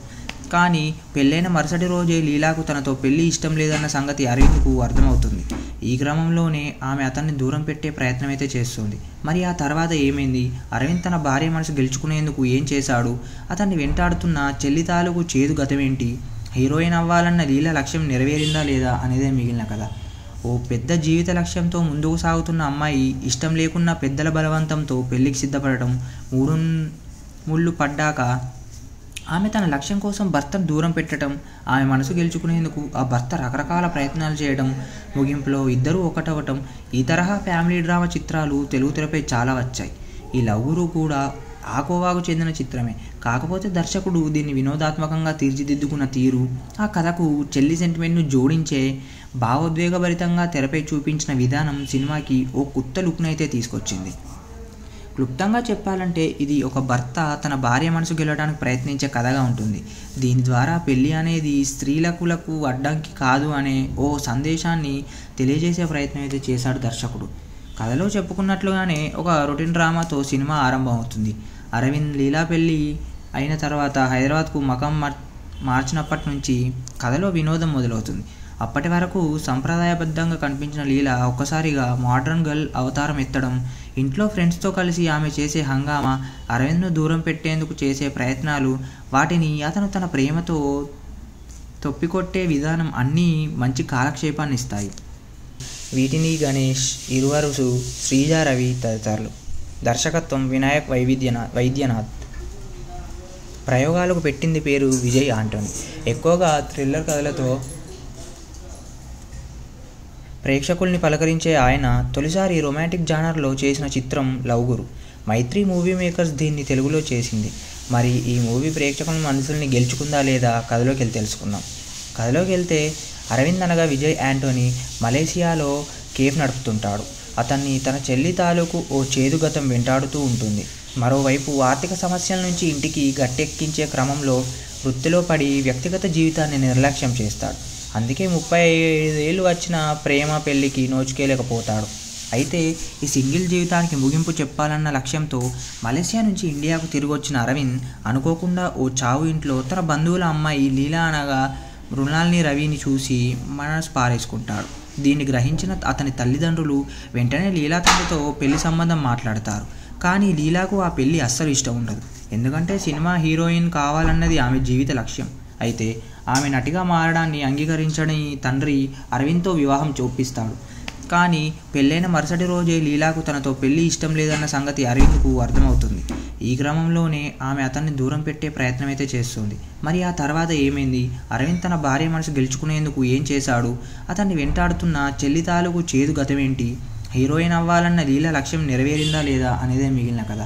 కానీ పెళ్ళైన మరుసటి రోజే లీలాకు తనతో పెళ్లి ఇష్టం లేదన్న సంగతి అరవింద్కు అర్థమవుతుంది. ఈ క్రమంలోనే ఆమె అతన్ని దూరం పెట్టే ప్రయత్నం అయితే చేస్తుంది. మరి ఆ తర్వాత ఏమైంది? అరవింద్ తన భార్య మనసు గెలుచుకునేందుకు ఏం చేశాడు? అతన్ని వెంటాడుతున్న చెల్లి తాలూకు చేదు గతమేంటి? హీరోయిన్ అవ్వాలన్న లీల లక్ష్యం నెరవేరిందా లేదా అనేదే మిగిలిన కథ. ఓ పెద్ద జీవిత లక్ష్యంతో ముందుకు సాగుతున్న అమ్మాయి ఇష్టం లేకున్నా పెద్దల బలవంతంతో పెళ్లికి సిద్ధపడటం, ముళ్ళు పడ్డాక ఆమె తన లక్ష్యం కోసం భర్తను దూరం పెట్టడం, ఆమె మనసు గెలుచుకునేందుకు ఆ భర్త రకరకాల ప్రయత్నాలు చేయడం, ముగింపులో ఇద్దరూ ఒకటవటం, ఈ తరహా ఫ్యామిలీ డ్రామా చిత్రాలు తెలుగు తెరపై చాలా వచ్చాయి. ఈ లవ్ గురు కూడా ఆ కోవాకు చెందిన చిత్రమే. కాకపోతే దర్శకుడు దీన్ని వినోదాత్మకంగా తీర్చిదిద్దుకున్న తీరు, ఆ కథకు చెల్లి సెంటిమెంట్ను జోడించే భావోద్వేగభరితంగా తెరపై చూపించిన విధానం సినిమాకి ఓ కొత్త లుక్నైతే తీసుకొచ్చింది. క్లుప్తంగా చెప్పాలంటే ఇది ఒక భర్త తన భార్య మనసు గెలవడానికి ప్రయత్నించే కథగా ఉంటుంది. దీని ద్వారా పెళ్లి అనేది స్త్రీలకు అడ్డంకి కాదు అనే ఓ సందేశాన్ని తెలియజేసే ప్రయత్నం అయితే చేశాడు దర్శకుడు. కథలో చెప్పుకున్నట్లుగానే ఒక రొటీన్ డ్రామాతో సినిమా ఆరంభం అవుతుంది. అరవింద్ లీలా పెళ్లి అయిన తర్వాత హైదరాబాద్కు మకం మార్చినప్పటి నుంచి కథలో వినోదం మొదలవుతుంది. అప్పటి వరకు సంప్రదాయబద్ధంగా కనిపించిన లీల ఒక్కసారిగా మోడ్రన్ గర్ల్ అవతారం ఎత్తడం, ఇంట్లో ఫ్రెండ్స్తో కలిసి ఆమె చేసే హంగామా, అరవింద్ను దూరం పెట్టేందుకు చేసే ప్రయత్నాలు, వాటిని అతను తన ప్రేమతో తొప్పికొట్టే విధానం అన్నీ మంచి కాలక్షేపాన్ని ఇస్తాయి. వీటిని గణేష్, ఇరువరుసు, శ్రీజా రవి తదితరులు. దర్శకత్వం వినాయక్ వైద్యనాథ్. ప్రయోగాలకు పెట్టింది పేరు విజయ్ ఆంటోనీ. ఎక్కువగా థ్రిల్లర్ కథలతో ప్రేక్షకుల్ని పలకరించే ఆయన తొలిసారి రొమాంటిక్ జానర్లో చేసిన చిత్రం లవ్ గురు. మైత్రి మూవీ మేకర్స్ దీన్ని తెలుగులో చేసింది. మరి ఈ మూవీ ప్రేక్షకుల మనసుల్ని గెలుచుకుందా లేదా కథలోకి వెళ్ళి తెలుసుకుందాం. కథలోకి వెళ్తే అరవింద్ అనగా విజయ్ ఆంటోనీ మలేసియాలో కేఫ్ నడుపుతుంటాడు. అతన్ని తన చెల్లి తాలూకు ఓ చేదు గతం వెంటాడుతూ ఉంటుంది. మరోవైపు ఆర్థిక సమస్యల నుంచి ఇంటికి గట్టెక్కించే క్రమంలో వృత్తిలో పడి వ్యక్తిగత జీవితాన్ని నిర్లక్ష్యం చేస్తాడు. అందుకే 35 ఏళ్ళు వచ్చిన ప్రేమ పెళ్లికి నోచుకోలేకపోతాడు. అయితే ఈ సింగిల్ జీవితానికి ముగింపు చెప్పాలన్న లక్ష్యంతో మలేసియా నుంచి ఇండియాకు తిరిగి వచ్చిన అరవింద్ అనుకోకుండా ఓ చావు ఇంట్లో తన బంధువుల అమ్మాయి లీలా అనగా మృణాల్ని రవిని చూసి మనసు పారేసుకుంటాడు. దీన్ని గ్రహించిన అతని తల్లిదండ్రులు వెంటనే లీలా తండ్రితో పెళ్లి సంబంధం మాట్లాడతారు. కానీ లీలాకు ఆ పెళ్లి అస్సలు ఇష్టం ఉండదు. ఎందుకంటే సినిమా హీరోయిన్ కావాలన్నది ఆమె జీవిత లక్ష్యం. అయితే ఆమె నటిగా మారడాన్ని అంగీకరించని తండ్రి అరవింద్తో వివాహం చూపిస్తాడు. కానీ పెళ్ళైన మరుసటి రోజే లీలాకు తనతో పెళ్లి ఇష్టం లేదన్న సంగతి అరవింద్కు అర్థమవుతుంది. ఈ క్రమంలోనే ఆమె అతన్ని దూరం పెట్టే ప్రయత్నం అయితే చేస్తుంది. మరి ఆ తర్వాత ఏమైంది? అరవింద్ తన భార్య మనసు గెలుచుకునేందుకు ఏం చేశాడు? అతన్ని వెంటాడుతున్న చెల్లి తాలూకు చేదు గతమేంటి? హీరోయిన్ అవ్వాలన్న లీల లక్ష్యం నెరవేరిందా లేదా అనేదే మిగిలిన కథ.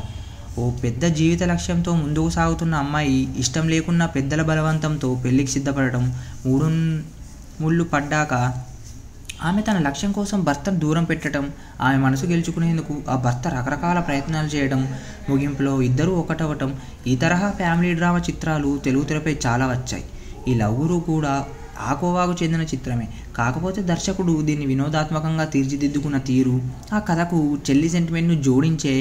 ఓ పెద్ద జీవిత లక్ష్యంతో ముందుకు సాగుతున్న అమ్మాయి ఇష్టం లేకున్నా పెద్దల బలవంతంతో పెళ్లికి సిద్ధపడటం, ముళ్ళు పడ్డాక ఆమె తన లక్ష్యం కోసం భర్తను దూరం పెట్టడం, ఆమె మనసు గెలుచుకునేందుకు ఆ భర్త రకరకాల ప్రయత్నాలు చేయడం, ముగింపులో ఇద్దరూ ఒకటవటం, ఈ తరహా ఫ్యామిలీ డ్రామా చిత్రాలు తెలుగు తెరపై చాలా వచ్చాయి. ఈ లవ్ గురు కూడా ఆ కోవాకు చెందిన చిత్రమే. కాకపోతే దర్శకుడు దీన్ని వినోదాత్మకంగా తీర్చిదిద్దుకున్న తీరు, ఆ కథకు చెల్లి సెంటిమెంట్ను జోడించే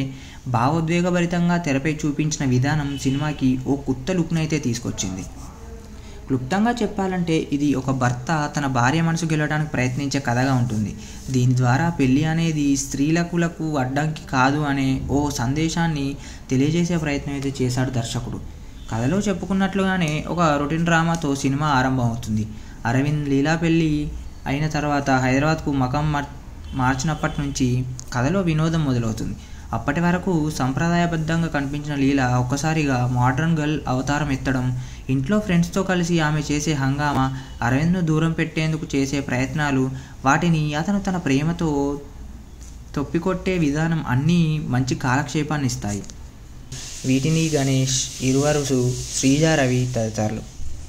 భావోద్వేగభరితంగా తెరపై చూపించిన విధానం సినిమాకి ఓ కొత్త లుక్నైతే తీసుకొచ్చింది. క్లుప్తంగా చెప్పాలంటే ఇది ఒక భర్త తన భార్య మనసు గెలవడానికి ప్రయత్నించే కథగా ఉంటుంది. దీని ద్వారా పెళ్ళి అనేది స్త్రీలకు అడ్డంకి కాదు అనే ఓ సందేశాన్ని తెలియజేసే ప్రయత్నం అయితే చేశాడు దర్శకుడు. కథలో చెప్పుకున్నట్లుగానే ఒక రొటీన్ డ్రామాతో సినిమా ఆరంభం అవుతుంది. అరవింద్ లీలా పెళ్ళి అయిన తర్వాత హైదరాబాద్కు మకం మార్చినప్పటి నుంచి కథలో వినోదం మొదలవుతుంది. అప్పటి వరకు సంప్రదాయబద్ధంగా కనిపించిన లీల ఒక్కసారిగా మోడ్రన్ గర్ల్ అవతారం ఎత్తడం, ఇంట్లో ఫ్రెండ్స్తో కలిసి ఆమె చేసే హంగామా, అరవింద్ను దూరం పెట్టేందుకు చేసే ప్రయత్నాలు, వాటిని అతను తన ప్రేమతో తొప్పికొట్టే విధానం అన్నీ మంచి కాలక్షేపాన్ని ఇస్తాయి. వీటిని గణేష్, ఇరువరుసు, శ్రీజా రవి తదితరులు.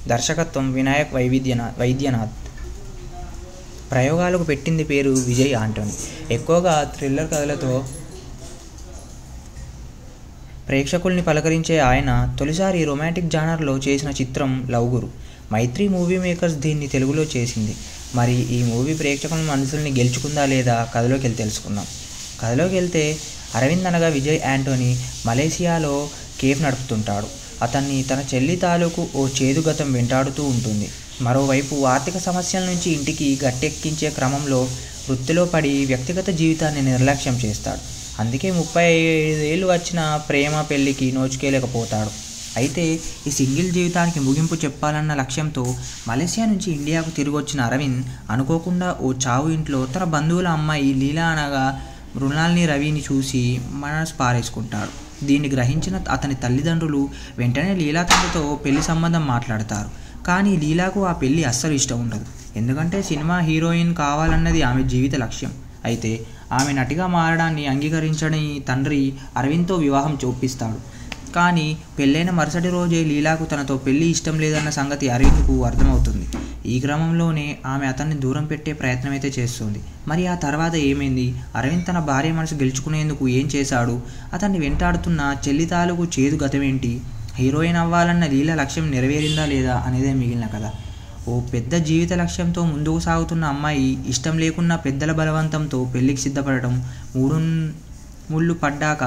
దర్శకత్వం వినాయక్ వైద్యనాథ్. ప్రయోగాలకు పెట్టింది పేరు విజయ్ ఆంటోనీ. ఎక్కువగా థ్రిల్లర్ కథలతో ప్రేక్షకుల్ని పలకరించే ఆయన తొలిసారి రొమాంటిక్ జానర్లో చేసిన చిత్రం లవ్ గురు. మైత్రి మూవీ మేకర్స్ దీన్ని తెలుగులో చేసింది. మరి ఈ మూవీ ప్రేక్షకుల మనసుల్ని గెలుచుకుందా లేదా కథలోకి వెళ్ళి తెలుసుకుందాం. కథలోకి వెళ్తే అరవింద్ అనగా విజయ్ ఆంటోనీ మలేసియాలో కేఫ్ నడుపుతుంటాడు. అతన్ని తన చెల్లి తాలూకు ఓ చేదు గతం వెంటాడుతూ ఉంటుంది. మరోవైపు ఆర్థిక సమస్యల నుంచి ఇంటికి గట్టెక్కించే క్రమంలో వృత్తిలో పడి వ్యక్తిగత జీవితాన్ని నిర్లక్ష్యం చేస్తాడు. అందుకే 35 ఏళ్ళు వచ్చిన ప్రేమ పెళ్లికి నోచుకోలేకపోతాడు. అయితే ఈ సింగిల్ జీవితానికి ముగింపు చెప్పాలన్న లక్ష్యంతో మలేసియా నుంచి ఇండియాకు తిరిగి వచ్చిన అరవింద్ అనుకోకుండా ఓ చావు ఇంట్లో తన బంధువుల అమ్మాయి లీలా అనగా మృణాల్ని రవిని చూసి మనసు పారేసుకుంటాడు. దీన్ని గ్రహించిన అతని తల్లిదండ్రులు వెంటనే లీలా తండ్రితో పెళ్లి సంబంధం మాట్లాడతారు. కానీ లీలాకు ఆ పెళ్లి అస్సలు ఇష్టం ఉండదు. ఎందుకంటే సినిమా హీరోయిన్ కావాలన్నది ఆమె జీవిత లక్ష్యం. అయితే ఆమె నటిగా మారడాన్ని అంగీకరించని తండ్రి అరవింద్తో వివాహం చూపిస్తాడు. కానీ పెళ్ళైన మరుసటి రోజే లీలాకు తనతో పెళ్లి ఇష్టం లేదన్న సంగతి అరవింద్కు అర్థమవుతుంది. ఈ క్రమంలోనే ఆమె అతన్ని దూరం పెట్టే ప్రయత్నం అయితే చేస్తుంది. మరి ఆ తర్వాత ఏమైంది? అరవింద్ తన భార్య మనసు గెలుచుకునేందుకు ఏం చేశాడు? అతన్ని వెంటాడుతున్న చెల్లి తాలూకు చేదు గతమేంటి? హీరోయిన్ అవ్వాలన్న లీల లక్ష్యం నెరవేరిందా లేదా అనేదే మిగిలిన కథ. ఓ పెద్ద జీవిత లక్ష్యంతో ముందుకు సాగుతున్న అమ్మాయి ఇష్టం లేకున్నా పెద్దల బలవంతంతో పెళ్లికి సిద్ధపడటం, ముళ్ళు పడ్డాక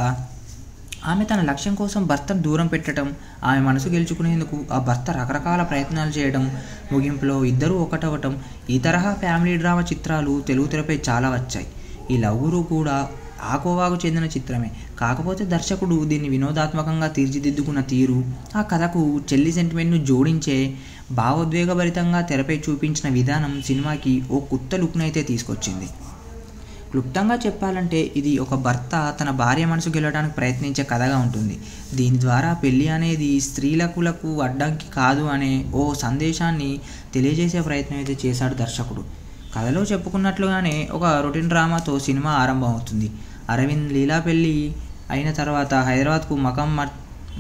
ఆమె తన లక్ష్యం కోసం భర్తను దూరం పెట్టడం, ఆమె మనసు గెలుచుకునేందుకు ఆ భర్త రకరకాల ప్రయత్నాలు చేయడం, ముగింపులో ఇద్దరూ ఒకటవటం, ఈ తరహా ఫ్యామిలీ డ్రామా చిత్రాలు తెలుగు తెరపై చాలా వచ్చాయి. ఈ లవ్ గురు కూడా ఆ కోవాకు చెందిన చిత్రమే. కాకపోతే దర్శకుడు దీన్ని వినోదాత్మకంగా తీర్చిదిద్దుకున్న తీరు, ఆ కథకు చెల్లి సెంటిమెంట్ను జోడించే భావోద్వేగభరితంగా తెరపై చూపించిన విధానం సినిమాకి ఓ కొత్త లుక్నైతే తీసుకొచ్చింది. క్లుప్తంగా చెప్పాలంటే ఇది ఒక భర్త తన భార్య మనసు గెలవడానికి ప్రయత్నించే కథగా ఉంటుంది. దీని ద్వారా పెళ్ళి అనేది స్త్రీలకు అడ్డంకి కాదు అనే ఓ సందేశాన్ని తెలియజేసే ప్రయత్నం అయితే చేశాడు దర్శకుడు. కథలో చెప్పుకున్నట్లుగానే ఒక రొటీన్ డ్రామాతో సినిమా ఆరంభం అవుతుంది. అరవింద్ లీలా పెళ్ళి అయిన తర్వాత హైదరాబాద్కు మకం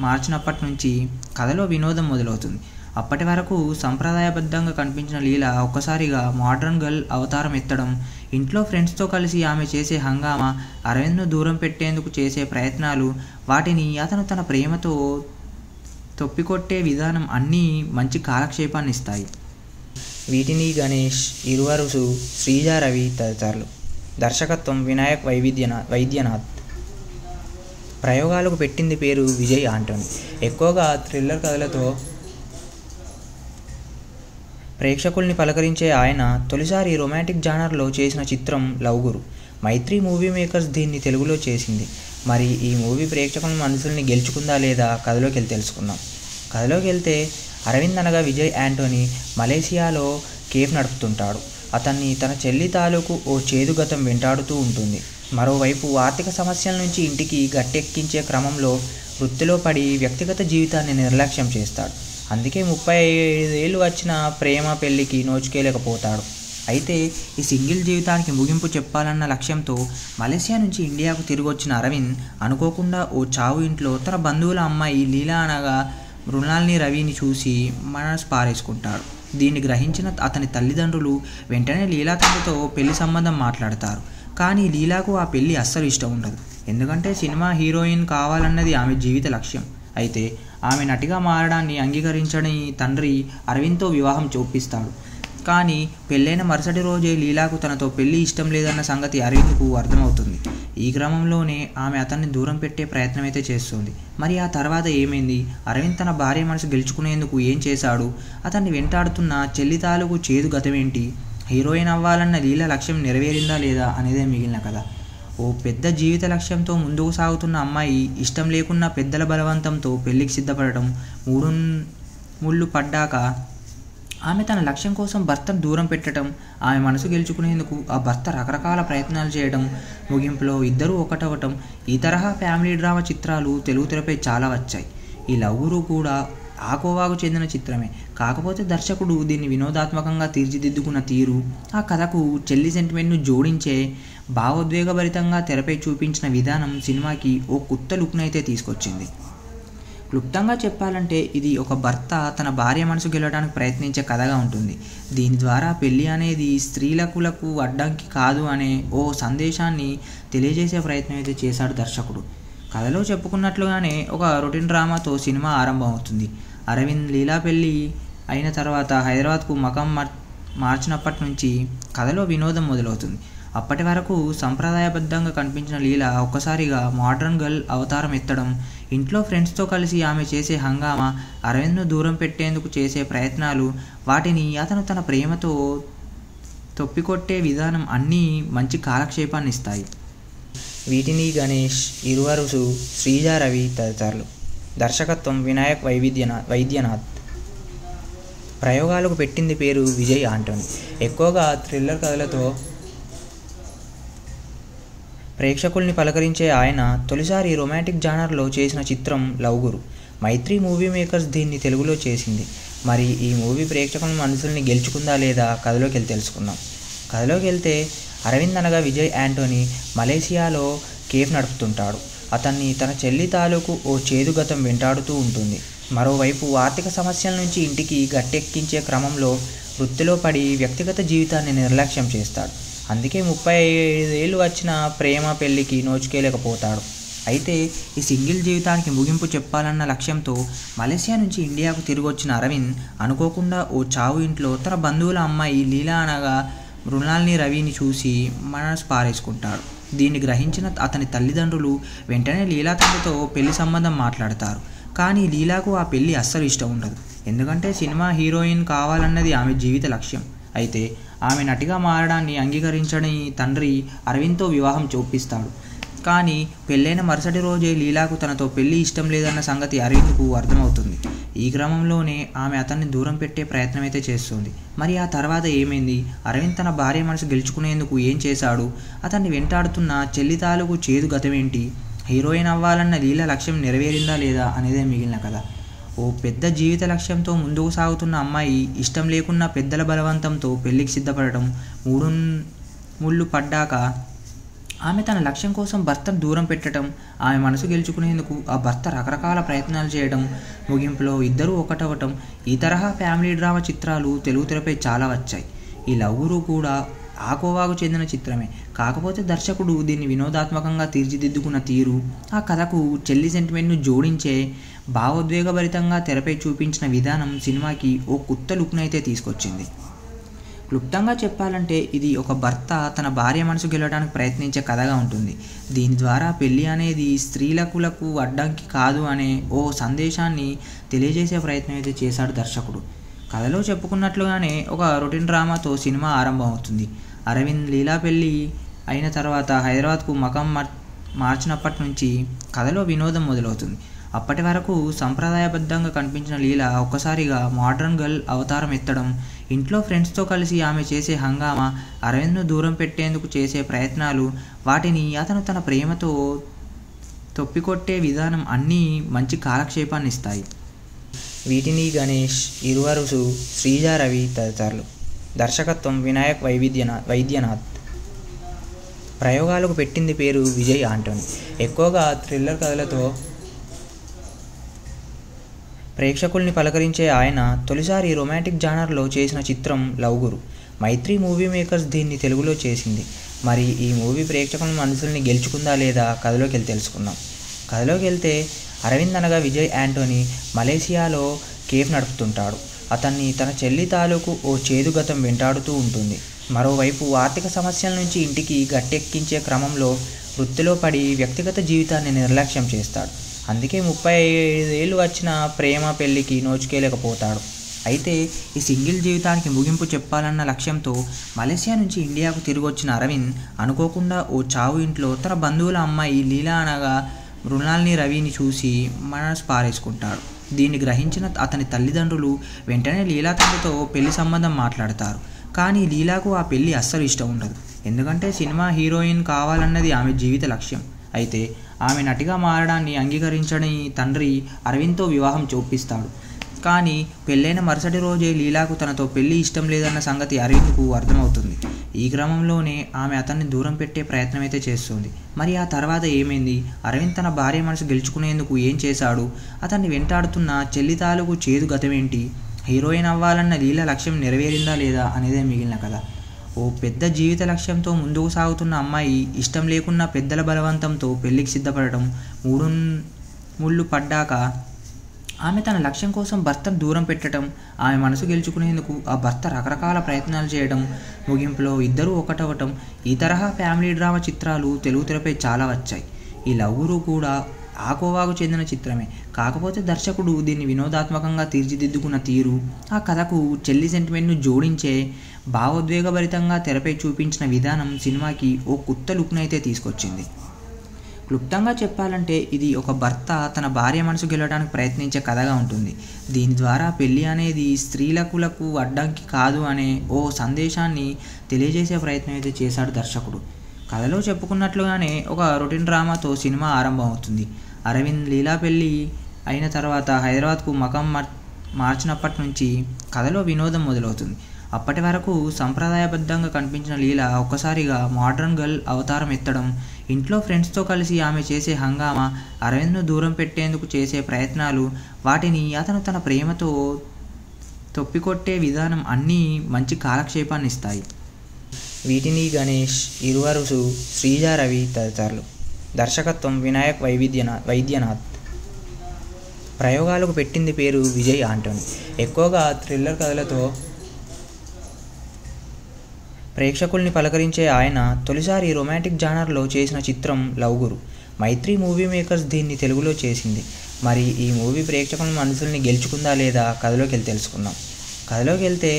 మార్చినప్పటి నుంచి కథలో వినోదం మొదలవుతుంది. అప్పటి వరకు సంప్రదాయబద్ధంగా కనిపించిన లీల ఒక్కసారిగా మోడ్రన్ గర్ల్ అవతారం ఎత్తడం, ఇంట్లో ఫ్రెండ్స్తో కలిసి ఆమె చేసే హంగామా, అరవింద్ను దూరం పెట్టేందుకు చేసే ప్రయత్నాలు, వాటిని అతను తన ప్రేమతో తొప్పికొట్టే విధానం అన్నీ మంచి కాలక్షేపాన్ని ఇస్తాయి. వీటిని గణేష్, ఇరువరుసు, శ్రీజా రవి తదితరులు. దర్శకత్వం వినాయక్ వైద్యనాథ్. ప్రయోగాలకు పెట్టింది పేరు విజయ్ ఆంటోనీ. ఎక్కువగా థ్రిల్లర్ కథలతో ప్రేక్షకుల్ని పలకరించే ఆయన తొలిసారి రొమాంటిక్ జానర్లో చేసిన చిత్రం లవ్ గురు. మైత్రి మూవీ మేకర్స్ దీన్ని తెలుగులో చేసింది. మరి ఈ మూవీ ప్రేక్షకుల మనసుల్ని గెలుచుకుందా లేదా కథలోకి వెళ్ళి తెలుసుకుందాం. కథలోకి వెళ్తే అరవింద్ అనగా విజయ్ ఆంటోనీ మలేసియాలో కేఫ్ నడుపుతుంటాడు. అతన్ని తన చెల్లి తాలూకు ఓ చేదు గతం వెంటాడుతూ ఉంటుంది. మరోవైపు ఆర్థిక సమస్యల నుంచి ఇంటికి గట్టెక్కించే క్రమంలో వృత్తిలో పడి వ్యక్తిగత జీవితాన్ని నిర్లక్ష్యం చేస్తాడు. అందుకే 35 ఏళ్ళు వచ్చిన ప్రేమ పెళ్ళికి నోచుకోలేకపోతాడు. అయితే ఈ సింగిల్ జీవితానికి ముగింపు చెప్పాలన్న లక్ష్యంతో మలేసియా నుంచి ఇండియాకు తిరిగి వచ్చిన అరవింద్ అనుకోకుండా ఓ చావు ఇంట్లో తన బంధువుల అమ్మాయి లీలా అనగా మృణాల్ని రవిని చూసి మనసు పారేసుకుంటాడు. దీన్ని గ్రహించిన అతని తల్లిదండ్రులు వెంటనే లీలా తండ్రితో పెళ్లి సంబంధం మాట్లాడతారు. కానీ లీలాకు ఆ పెళ్ళి అస్సలు ఇష్టం ఉండదు. ఎందుకంటే సినిమా హీరోయిన్ కావాలన్నది ఆమె జీవిత లక్ష్యం. అయితే ఆమె నటిగా మారడాన్ని అంగీకరించని తండ్రి అరవింద్తో వివాహం చూపిస్తాడు. కానీ పెళ్ళైన మరుసటి రోజే లీలాకు తనతో పెళ్ళి ఇష్టం లేదన్న సంగతి అరవింద్కు అర్థమవుతుంది. ఈ క్రమంలోనే ఆమె అతన్ని దూరం పెట్టే ప్రయత్నం అయితే చేస్తుంది. మరి ఆ తర్వాత ఏమైంది? అరవింద్ తన భార్య మనసు గెలుచుకునేందుకు ఏం చేశాడు? అతన్ని వెంటాడుతున్న చెల్లి తాలూకు చేదు గతమేంటి? హీరోయిన్ అవ్వాలన్న లీల లక్ష్యం నెరవేరిందా లేదా అనేదే మిగిలిన కథ. ఓ పెద్ద జీవిత లక్ష్యంతో ముందుకు సాగుతున్న అమ్మాయి ఇష్టం లేకున్నా పెద్దల బలవంతంతో పెళ్లికి సిద్ధపడటం, ముళ్ళు పడ్డాక ఆమె తన లక్ష్యం కోసం భర్తను దూరం పెట్టడం, ఆమె మనసు గెలుచుకునేందుకు ఆ భర్త రకరకాల ప్రయత్నాలు చేయడం, ముగింపులో ఇద్దరూ ఒకటవటం, ఈ తరహా ఫ్యామిలీ డ్రామా చిత్రాలు తెలుగు తెరపై చాలా వచ్చాయి. ఈ లవ్ గురు కూడా ఆ కోవాకు చెందిన చిత్రమే. కాకపోతే దర్శకుడు దీన్ని వినోదాత్మకంగా తీర్చిదిద్దుకున్న తీరు, ఆ కథకు చెల్లి సెంటిమెంట్ను జోడించే భావోద్వేగభరితంగా తెరపై చూపించిన విధానం సినిమాకి ఓ కొత్త లుక్నైతే తీసుకొచ్చింది. క్లుప్తంగా చెప్పాలంటే ఇది ఒక భర్త తన భార్య మనసు గెలవడానికి ప్రయత్నించే కథగా ఉంటుంది. దీని ద్వారా పెళ్ళి అనేది స్త్రీలకు అడ్డంకి కాదు అనే ఓ సందేశాన్ని తెలియజేసే ప్రయత్నం అయితే చేశాడు దర్శకుడు. కథలో చెప్పుకున్నట్లుగానే ఒక రొటీన్ డ్రామాతో సినిమా ఆరంభం అవుతుంది. అరవింద్ లీలా పెళ్ళి అయిన తర్వాత హైదరాబాద్కు మకం మార్చినప్పటి నుంచి కథలో వినోదం మొదలవుతుంది. అప్పటి వరకు సంప్రదాయబద్ధంగా కనిపించిన లీల ఒక్కసారిగా మోడ్రన్ గర్ల్ అవతారం ఎత్తడం, ఇంట్లో ఫ్రెండ్స్తో కలిసి ఆమె చేసే హంగామా, అరవింద్ను దూరం పెట్టేందుకు చేసే ప్రయత్నాలు, వాటిని అతను తన ప్రేమతో తొప్పికొట్టే విధానం అన్నీ మంచి కాలక్షేపాన్ని ఇస్తాయి. వీటిని గణేష్, ఇరువరుసు, శ్రీజా రవి తదితరులు. దర్శకత్వం వినాయక్ వైద్యనాథ్. ప్రయోగాలకు పెట్టింది పేరు విజయ్ ఆంటోనీ. ఎక్కువగా థ్రిల్లర్ కథలతో ప్రేక్షకుల్ని పలకరించే ఆయన తొలిసారి రొమాంటిక్ జానర్లో చేసిన చిత్రం లవ్ గురు. మైత్రి మూవీ మేకర్స్ దీన్ని తెలుగులో చేసింది. మరి ఈ మూవీ ప్రేక్షకుల మనసుల్ని గెలుచుకుందా లేదా కథలోకి వెళ్ళి తెలుసుకుందాం. కథలోకి వెళ్తే అరవింద్ అనగా విజయ్ ఆంటోనీ మలేసియాలో కేఫ్ నడుపుతుంటాడు. అతన్ని తన చెల్లి తాలూకు ఓ చేదు గతం వెంటాడుతూ ఉంటుంది. మరోవైపు ఆర్థిక సమస్యల నుంచి ఇంటికి గట్టెక్కించే క్రమంలో వృత్తిలో పడి వ్యక్తిగత జీవితాన్ని నిర్లక్ష్యం చేస్తాడు. అందుకే 35 ఏళ్ళు వచ్చిన ప్రేమ పెళ్ళికి నోచుకోలేకపోతాడు. అయితే ఈ సింగిల్ జీవితానికి ముగింపు చెప్పాలన్న లక్ష్యంతో మలేసియా నుంచి ఇండియాకు తిరిగి వచ్చిన అరవింద్ అనుకోకుండా ఓ చావు ఇంట్లో తన బంధువుల అమ్మాయి లీలా అనగా మృణాల్ని రవిని చూసి మనసు పారేసుకుంటాడు. దీన్ని గ్రహించిన అతని తల్లిదండ్రులు వెంటనే లీలా తండ్రితో పెళ్లి సంబంధం మాట్లాడతారు. కానీ లీలాకు ఆ పెళ్లి అస్సలు ఇష్టం ఉండదు. ఎందుకంటే సినిమా హీరోయిన్ కావాలన్నది ఆమె జీవిత లక్ష్యం. అయితే ఆమె నటిగా మారడాన్ని అంగీకరించని తండ్రి అరవింద్తో వివాహం చూపిస్తాడు. కానీ పెళ్ళైన మరుసటి రోజే లీలాకు తనతో పెళ్లి ఇష్టం లేదన్న సంగతి అరవింద్కు అర్థమవుతుంది. ఈ క్రమంలోనే ఆమె అతన్ని దూరం పెట్టే ప్రయత్నం అయితే చేస్తుంది. మరి ఆ తర్వాత ఏమైంది? అరవింద్ తన భార్య మనసు గెలుచుకునేందుకు ఏం చేశాడు? అతన్ని వెంటాడుతున్న చెల్లి తాలూకు చేదు గతమేంటి? హీరోయిన్ అవ్వాలన్న లీలా లక్ష్యం నెరవేరిందా లేదా అనేదే మిగిలిన కథ. ఓ పెద్ద జీవిత లక్ష్యంతో ముందుకు సాగుతున్న అమ్మాయి ఇష్టం లేకున్నా పెద్దల బలవంతంతో పెళ్లికి సిద్ధపడటం, మూడు ముళ్ళు పడ్డాక ఆమె తన లక్ష్యం కోసం భర్తను దూరం పెట్టడం, ఆమె మనసు గెలుచుకునేందుకు ఆ భర్త రకరకాల ప్రయత్నాలు చేయడం, ముగింపులో ఇద్దరూ ఒకటవటం, ఈ తరహా ఫ్యామిలీ డ్రామా చిత్రాలు తెలుగు తెరపై చాలా వచ్చాయి. ఈ లవ్ గురు కూడా ఆ కోవాకు చెందిన చిత్రమే. కాకపోతే దర్శకుడు దీన్ని వినోదాత్మకంగా తీర్చిదిద్దుకున్న తీరు, ఆ కథకు చెల్లి సెంటిమెంట్ను జోడించే భావోద్వేగభరితంగా తెరపై చూపించిన విధానం సినిమాకి ఓ కొత్త లుక్నైతే తీసుకొచ్చింది. క్లుప్తంగా చెప్పాలంటే ఇది ఒక భర్త తన భార్య మనసు గెలవడానికి ప్రయత్నించే కథగా ఉంటుంది. దీని ద్వారా పెళ్ళి అనేది స్త్రీలకు అడ్డంకి కాదు అనే ఓ సందేశాన్ని తెలియజేసే ప్రయత్నం అయితే చేశాడు దర్శకుడు. కథలో చెప్పుకున్నట్లుగానే ఒక రొటీన్ డ్రామాతో సినిమా ఆరంభం అవుతుంది. అరవింద్ లీలా పెళ్ళి అయిన తర్వాత హైదరాబాద్కు మకం మార్చినప్పటి నుంచి కథలో వినోదం మొదలవుతుంది. అప్పటి వరకు సంప్రదాయబద్ధంగా కనిపించిన లీలా ఒక్కసారిగా మోడ్రన్ గర్ల్ అవతారం ఎత్తడం, ఇంట్లో ఫ్రెండ్స్తో కలిసి ఆమె చేసే హంగామా, అరవింద్ను దూరం పెట్టేందుకు చేసే ప్రయత్నాలు, వాటిని అతను తన ప్రేమతో తొప్పికొట్టే విధానం అన్నీ మంచి కాలక్షేపాన్ని ఇస్తాయి. వీటిని గణేష్, ఇరువరుసు, శ్రీజా రవి తదితరులు. దర్శకత్వం వినాయక్ వైద్యనాథ్. ప్రయోగాలకు పెట్టింది పేరు విజయ్ ఆంటోనీ. ఎక్కువగా థ్రిల్లర్ కథలతో ప్రేక్షకుల్ని పలకరించే ఆయన తొలిసారి రొమాంటిక్ జానర్లో చేసిన చిత్రం లవ్ గురు. మైత్రి మూవీ మేకర్స్ దీన్ని తెలుగులో చేసింది. మరి ఈ మూవీ ప్రేక్షకుల మనసుల్ని గెలుచుకుందా లేదా కథలోకి వెళ్ళి తెలుసుకుందాం. కథలోకి వెళ్తే అరవింద్ అనగా విజయ్ ఆంటోనీ మలేసియాలో కేఫ్ నడుపుతుంటాడు. అతన్ని తన చెల్లి తాలూకు ఓ చేదు గతం వెంటాడుతూ ఉంటుంది. మరోవైపు ఆర్థిక సమస్యల నుంచి ఇంటికి గట్టెక్కించే క్రమంలో వృత్తిలో పడి వ్యక్తిగత జీవితాన్ని నిర్లక్ష్యం చేస్తాడు. అందుకే 35 ఏళ్ళు వచ్చిన ప్రేమ పెళ్లికి నోచుకోలేకపోతాడు. అయితే ఈ సింగిల్ జీవితానికి ముగింపు చెప్పాలన్న లక్ష్యంతో మలేసియా నుంచి ఇండియాకు తిరిగి వచ్చిన అరవింద్ అనుకోకుండా ఓ చావు ఇంట్లో తన బంధువుల అమ్మాయి లీలా అనగా మృణాల్ని రవిని చూసి మనసు పారేసుకుంటాడు. దీన్ని గ్రహించిన అతని తల్లిదండ్రులు వెంటనే లీలా తండ్రితో పెళ్లి సంబంధం మాట్లాడతారు. కానీ లీలాకు ఆ పెళ్లి అస్సలు ఇష్టం ఉండదు. ఎందుకంటే సినిమా హీరోయిన్ కావాలన్నది ఆమె జీవిత లక్ష్యం. అయితే ఆమె నటిగా మారడాన్ని అంగీకరించని తండ్రి అరవింద్తో వివాహం చూపిస్తాడు. కానీ పెళ్ళైన మరుసటి రోజే లీలాకు తనతో పెళ్లి ఇష్టం లేదన్న సంగతి అరవింద్కు అర్థమవుతుంది. ఈ క్రమంలోనే ఆమె అతన్ని దూరం పెట్టే ప్రయత్నం అయితే చేస్తుంది. మరి ఆ తర్వాత ఏమైంది? అరవింద్ తన భార్య మనసు గెలుచుకునేందుకు ఏం చేశాడు? అతన్ని వెంటాడుతున్న చెల్లి తాలూకు చేదు గతమేంటి? హీరోయిన్ అవ్వాలన్న లీలా లక్ష్యం నెరవేరిందా లేదా అనేదే మిగిలిన కథ. ఓ పెద్ద జీవిత లక్ష్యంతో ముందుకు సాగుతున్న అమ్మాయి ఇష్టం లేకున్నా పెద్దల బలవంతంతో పెళ్లికి సిద్ధపడటం, మూడు ముళ్ళు పడ్డాక ఆమె తన లక్ష్యం కోసం భర్తను దూరం పెట్టడం, ఆమె మనసు గెలుచుకునేందుకు ఆ భర్త రకరకాల ప్రయత్నాలు చేయడం, ముగింపులో ఇద్దరూ ఒకటవటం, ఈ తరహా ఫ్యామిలీ డ్రామా చిత్రాలు తెలుగు తెరపై చాలా వచ్చాయి. ఈ లవ్ గురు కూడా ఆ కోవాకు చెందిన చిత్రమే. కాకపోతే దర్శకుడు దీన్ని వినోదాత్మకంగా తీర్చిదిద్దుకున్న తీరు, ఆ కథకు చెల్లి సెంటిమెంట్ను జోడించే భావోద్వేగభరితంగా తెరపై చూపించిన విధానం సినిమాకి ఓ కొత్త లుక్నైతే తీసుకొచ్చింది. క్లుప్తంగా చెప్పాలంటే ఇది ఒక భర్త తన భార్య మనసు గెలవడానికి ప్రయత్నించే కథగా ఉంటుంది. దీని ద్వారా పెళ్ళి అనేది స్త్రీలకు అడ్డంకి కాదు అనే ఓ సందేశాన్ని తెలియజేసే ప్రయత్నం అయితే చేశాడు దర్శకుడు. కథలో చెప్పుకున్నట్లుగానే ఒక రొటీన్ డ్రామాతో సినిమా ఆరంభం అవుతుంది. అరవింద్ లీలా పెళ్ళి అయిన తర్వాత హైదరాబాద్కు మకం మార్చినప్పటి నుంచి కథలో వినోదం మొదలవుతుంది. అప్పటి వరకు సంప్రదాయబద్ధంగా కనిపించిన లీలా ఒక్కసారిగా మోడ్రన్ గర్ల్ అవతారం ఎత్తడం, ఇంట్లో ఫ్రెండ్స్తో కలిసి ఆమె చేసే హంగామా, అరవింద్ను దూరం పెట్టేందుకు చేసే ప్రయత్నాలు, వాటిని అతను తన ప్రేమతో తొప్పికొట్టే విధానం అన్నీ మంచి కాలక్షేపాన్ని ఇస్తాయి. వీటిని గణేష్, ఇరువరుసు, శ్రీజా రవి తదితరులు. దర్శకత్వం వినాయక్ వైద్యనాథ్. ప్రయోగాలకు పెట్టింది పేరు విజయ్ ఆంటోనీ. ఎక్కువగా థ్రిల్లర్ కథలతో ప్రేక్షకుల్ని పలకరించే ఆయన తొలిసారి రొమాంటిక్ జానర్లో చేసిన చిత్రం లవ్ గురు. మైత్రి మూవీ మేకర్స్ దీన్ని తెలుగులో చేసింది. మరి ఈ మూవీ ప్రేక్షకుల మనసుల్ని గెలుచుకుందా లేదా కథలోకి వెళ్ళి తెలుసుకుందాం. కథలోకి వెళ్తే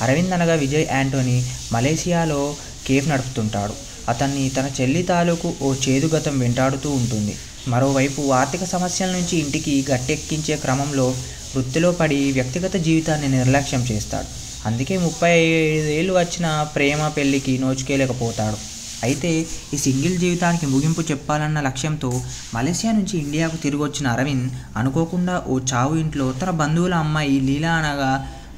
అరవింద్ అనగా విజయ్ యాంటోనీ మలేసియాలో కేఫ్ నడుపుతుంటాడు. అతన్ని తన చెల్లి తాలూకు ఓ చేదు గతం వెంటాడుతూ ఉంటుంది. మరోవైపు ఆర్థిక సమస్యల నుంచి ఇంటికి గట్టెక్కించే క్రమంలో వృత్తిలో పడి వ్యక్తిగత జీవితాన్ని నిర్లక్ష్యం చేస్తాడు. అందుకే 35 ఏళ్ళు వచ్చిన ప్రేమ పెళ్లికి నోచుకోలేకపోతాడు. అయితే ఈ సింగిల్ జీవితానికి ముగింపు చెప్పాలన్న లక్ష్యంతో మలేసియా నుంచి ఇండియాకు తిరిగి వచ్చిన అరవింద్ అనుకోకుండా ఓ చావు ఇంట్లో తన బంధువుల అమ్మాయి లీలా అనగా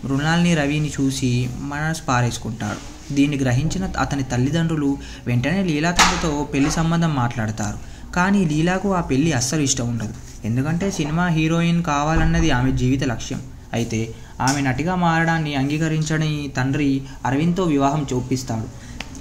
మృణాల్ని రవిని చూసి మనసు పారేసుకుంటాడు. దీన్ని గ్రహించిన అతని తల్లిదండ్రులు వెంటనే లీలా తండ్రితో పెళ్లి సంబంధం మాట్లాడతారు. కానీ లీలాకు ఆ పెళ్లి అస్సలు ఇష్టం ఉండదు. ఎందుకంటే సినిమా హీరోయిన్ కావాలన్నది ఆమె జీవిత లక్ష్యం. అయితే ఆమె నటిగా మారడాన్ని అంగీకరించని తండ్రి అరవింద్తో వివాహం చూపిస్తాడు.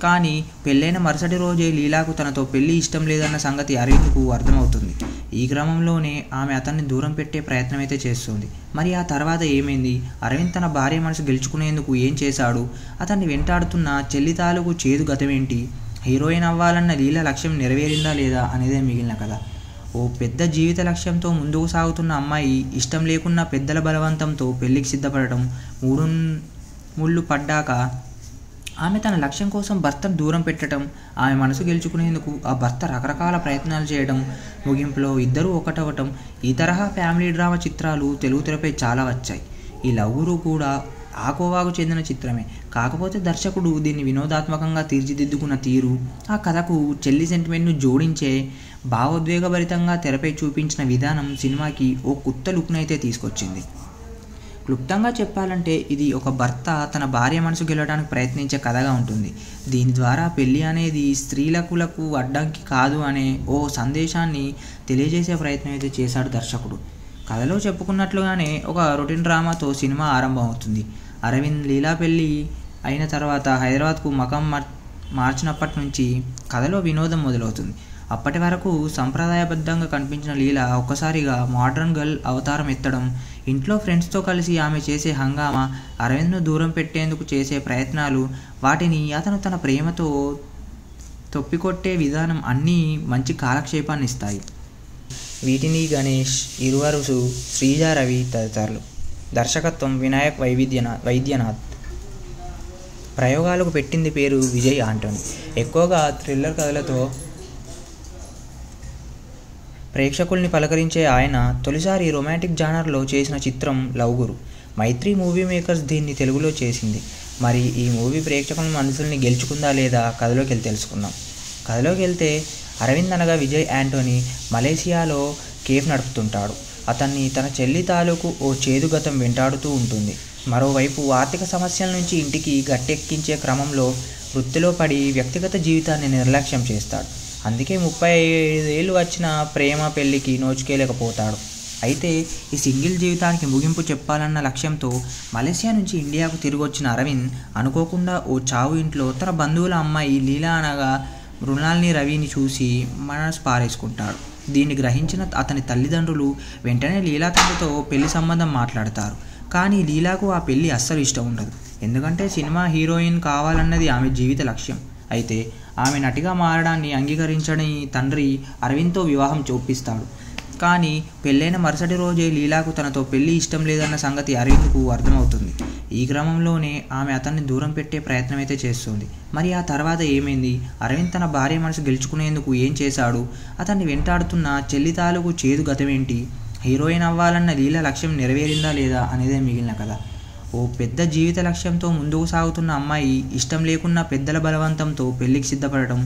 కానీ పెళ్ళైన మరుసటి రోజే లీలాకు తనతో పెళ్లి ఇష్టం లేదన్న సంగతి అరవింద్కు అర్థమవుతుంది. ఈ క్రమంలోనే ఆమె అతన్ని దూరం పెట్టే ప్రయత్నం అయితే చేస్తుంది. మరి ఆ తర్వాత ఏమైంది? అరవింద్ తన భార్య మనసు గెలుచుకునేందుకు ఏం చేశాడు? అతన్ని వెంటాడుతున్న చెల్లి తాలూకు చేదు గతమేంటి? హీరోయిన్ అవ్వాలన్న లీలా లక్ష్యం నెరవేరిందా లేదా అనేదే మిగిలిన కథ. ఓ పెద్ద జీవిత లక్ష్యంతో ముందుకు సాగుతున్న అమ్మాయి ఇష్టం లేకున్నా పెద్దల బలవంతంతో పెళ్లికి సిద్ధపడటం, ముళ్ళు పడ్డాక ఆమె తన లక్ష్యం కోసం భర్తను దూరం పెట్టడం, ఆమె మనసు గెలుచుకునేందుకు ఆ భర్త రకరకాల ప్రయత్నాలు చేయడం, ముగింపులో ఇద్దరూ ఒకటవటం, ఈ తరహా ఫ్యామిలీ డ్రామా చిత్రాలు తెలుగు తెరపై చాలా వచ్చాయి. ఈ లవ్ గురు కూడా ఆ కోవాకు చెందిన చిత్రమే. కాకపోతే దర్శకుడు దీన్ని వినోదాత్మకంగా తీర్చిదిద్దుకున్న తీరు, ఆ కథకు చెల్లి సెంటిమెంట్ను జోడించే భావోద్వేగభరితంగా తెరపై చూపించిన విధానం సినిమాకి ఓ కొత్త లుక్నైతే తీసుకొచ్చింది. క్లుప్తంగా చెప్పాలంటే ఇది ఒక భర్త తన భార్య మనసు గెలవడానికి ప్రయత్నించే కథగా ఉంటుంది. దీని ద్వారా పెళ్లి అనేది స్త్రీలకు అడ్డంకి కాదు అనే ఓ సందేశాన్ని తెలియజేసే ప్రయత్నం అయితే చేశాడు దర్శకుడు. కథలో చెప్పుకున్నట్లుగానే ఒక రొటీన్ డ్రామాతో సినిమా ఆరంభం అవుతుంది. అరవింద్ లీలా పెళ్లి అయిన తర్వాత హైదరాబాద్కు మకం మార్చినప్పటి నుంచి కథలో వినోదం మొదలవుతుంది. అప్పటి వరకు సంప్రదాయబద్ధంగా కనిపించిన లీలా ఒక్కసారిగా మోడ్రన్ గర్ల్ అవతారం ఎత్తడం, ఇంట్లో ఫ్రెండ్స్తో కలిసి ఆమె చేసే హంగామా, అరవింద్ను దూరం పెట్టేందుకు చేసే ప్రయత్నాలు, వాటిని అతను తన ప్రేమతో తొప్పికొట్టే విధానం అన్నీ మంచి కాలక్షేపాన్ని ఇస్తాయి. వీటిని గణేష్, ఇరువరుసు, శ్రీజా రవి తదితరులు. దర్శకత్వం వినాయక్ వైద్యనాథ్. ప్రయోగాలకు పెట్టింది పేరు విజయ్ ఆంటోనీ. ఎక్కువగా థ్రిల్లర్ కథలతో ప్రేక్షకుల్ని పలకరించే ఆయన తొలిసారి రొమాంటిక్ జానర్లో చేసిన చిత్రం లవ్ గురు. మైత్రి మూవీ మేకర్స్ దీన్ని తెలుగులో చేసింది. మరి ఈ మూవీ ప్రేక్షకుల మనసుల్ని గెలుచుకుందా లేదా కథలోకి వెళ్ళి తెలుసుకుందాం. కథలోకి వెళ్తే అరవింద్ అనగా విజయ్ యాంటోనీ మలేసియాలో కేఫ్ నడుపుతుంటాడు. అతన్ని తన చెల్లి తాలూకు ఓ చేదు గతం వెంటాడుతూ ఉంటుంది. మరోవైపు ఆర్థిక సమస్యల నుంచి ఇంటికి గట్టెక్కించే క్రమంలో వృత్తిలో పడి వ్యక్తిగత జీవితాన్ని నిర్లక్ష్యం చేస్తాడు. అందుకే 35 ఏళ్ళు వచ్చిన ప్రేమ పెళ్లికి నోచుకోలేకపోతాడు. అయితే ఈ సింగిల్ జీవితానికి ముగింపు చెప్పాలన్న లక్ష్యంతో మలేసియా నుంచి ఇండియాకు తిరిగి వచ్చిన అరవింద్ అనుకోకుండా ఓ చావు ఇంట్లో తన బంధువుల అమ్మాయి లీలా అనగా మృణాల్ని రవిని చూసి మనసు పారేసుకుంటాడు. దీన్ని గ్రహించిన అతని తల్లిదండ్రులు వెంటనే లీలా తండ్రితో పెళ్లి సంబంధం మాట్లాడతారు. కానీ లీలాకు ఆ పెళ్లి అస్సలు ఇష్టం ఉండదు. ఎందుకంటే సినిమా హీరోయిన్ కావాలన్నది ఆమె జీవిత లక్ష్యం. అయితే ఆమె నటిగా మారడాన్ని అంగీకరించని తండ్రి అరవింద్తో వివాహం చూపిస్తాడు. కానీ పెళ్ళైన మరుసటి రోజే లీలాకు తనతో పెళ్లి ఇష్టం లేదన్న సంగతి అరవింద్కు అర్థమవుతుంది. ఈ క్రమంలోనే ఆమె అతన్ని దూరం పెట్టే ప్రయత్నం అయితే చేస్తుంది. మరి ఆ తర్వాత ఏమైంది? అరవింద్ తన భార్య మనసు గెలుచుకునేందుకు ఏం చేశాడు? అతన్ని వెంటాడుతున్న చెల్లి తాలూకు చేదు గతమేంటి? హీరోయిన్ అవ్వాలన్న లీలా లక్ష్యం నెరవేరిందా లేదా అనేదే మిగిలిన కథ. ఓ పెద్ద జీవిత లక్ష్యంతో ముందుకు సాగుతున్న అమ్మాయి ఇష్టం లేకున్నా పెద్దల బలవంతంతో పెళ్లికి సిద్ధపడటం,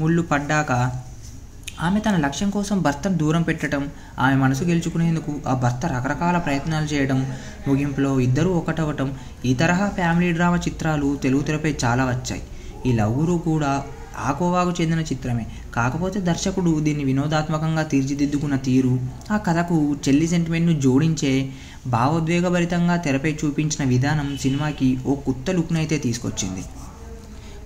ముళ్ళు పడ్డాక ఆమె తన లక్ష్యం కోసం భర్తను దూరం పెట్టడం, ఆమె మనసు గెలుచుకునేందుకు ఆ భర్త రకరకాల ప్రయత్నాలు చేయడం, ముగింపులో ఇద్దరూ ఒకటవటం, ఈ తరహా ఫ్యామిలీ డ్రామా చిత్రాలు తెలుగు తెరపై చాలా వచ్చాయి. ఈ లవ్ గురు కూడా ఆ కోవాకు చెందిన చిత్రమే. కాకపోతే దర్శకుడు దీన్ని వినోదాత్మకంగా తీర్చిదిద్దుకున్న తీరు, ఆ కథకు చెల్లి సెంటిమెంట్ను జోడించే భావోద్వేగభరితంగా తెరపై చూపించిన విధానం సినిమాకి ఓ కొత్త లుక్నైతే తీసుకొచ్చింది.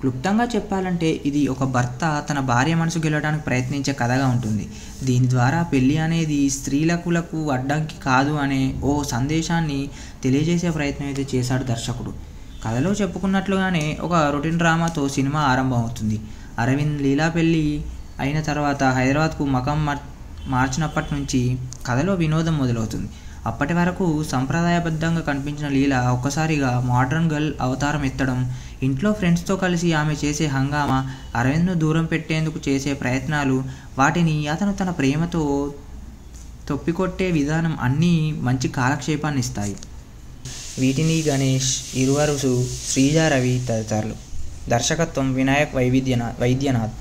క్లుప్తంగా చెప్పాలంటే ఇది ఒక భర్త తన భార్య మనసు గెలవడానికి ప్రయత్నించే కథగా ఉంటుంది. దీని ద్వారా పెళ్లి అనేది స్త్రీలకు అడ్డంకి కాదు అనే ఓ సందేశాన్ని తెలియజేసే ప్రయత్నం అయితే చేశాడు దర్శకుడు. కథలో చెప్పుకున్నట్లుగానే ఒక రొటీన్ డ్రామాతో సినిమా ఆరంభం అవుతుంది. అరవింద్ లీలా పెళ్ళి అయిన తర్వాత హైదరాబాద్కు మకాం మార్చినప్పటి నుంచి కథలో వినోదం మొదలవుతుంది. అప్పటి వరకు సంప్రదాయబద్ధంగా కనిపించిన లీలా ఒక్కసారిగా మోడ్రన్ గర్ల్ అవతారం ఎత్తడం, ఇంట్లో ఫ్రెండ్స్తో కలిసి ఆమె చేసే హంగామా, అరవింద్ను దూరం పెట్టేందుకు చేసే ప్రయత్నాలు, వాటిని అతను తన ప్రేమతో తొప్పికొట్టే విధానం అన్నీ మంచి కాలక్షేపాన్ని ఇస్తాయి. వీటిని గణేష్, ఇరువరుసు, శ్రీజ రవి తదితరులు. దర్శకత్వం వినాయక్ వైద్యనాథ్.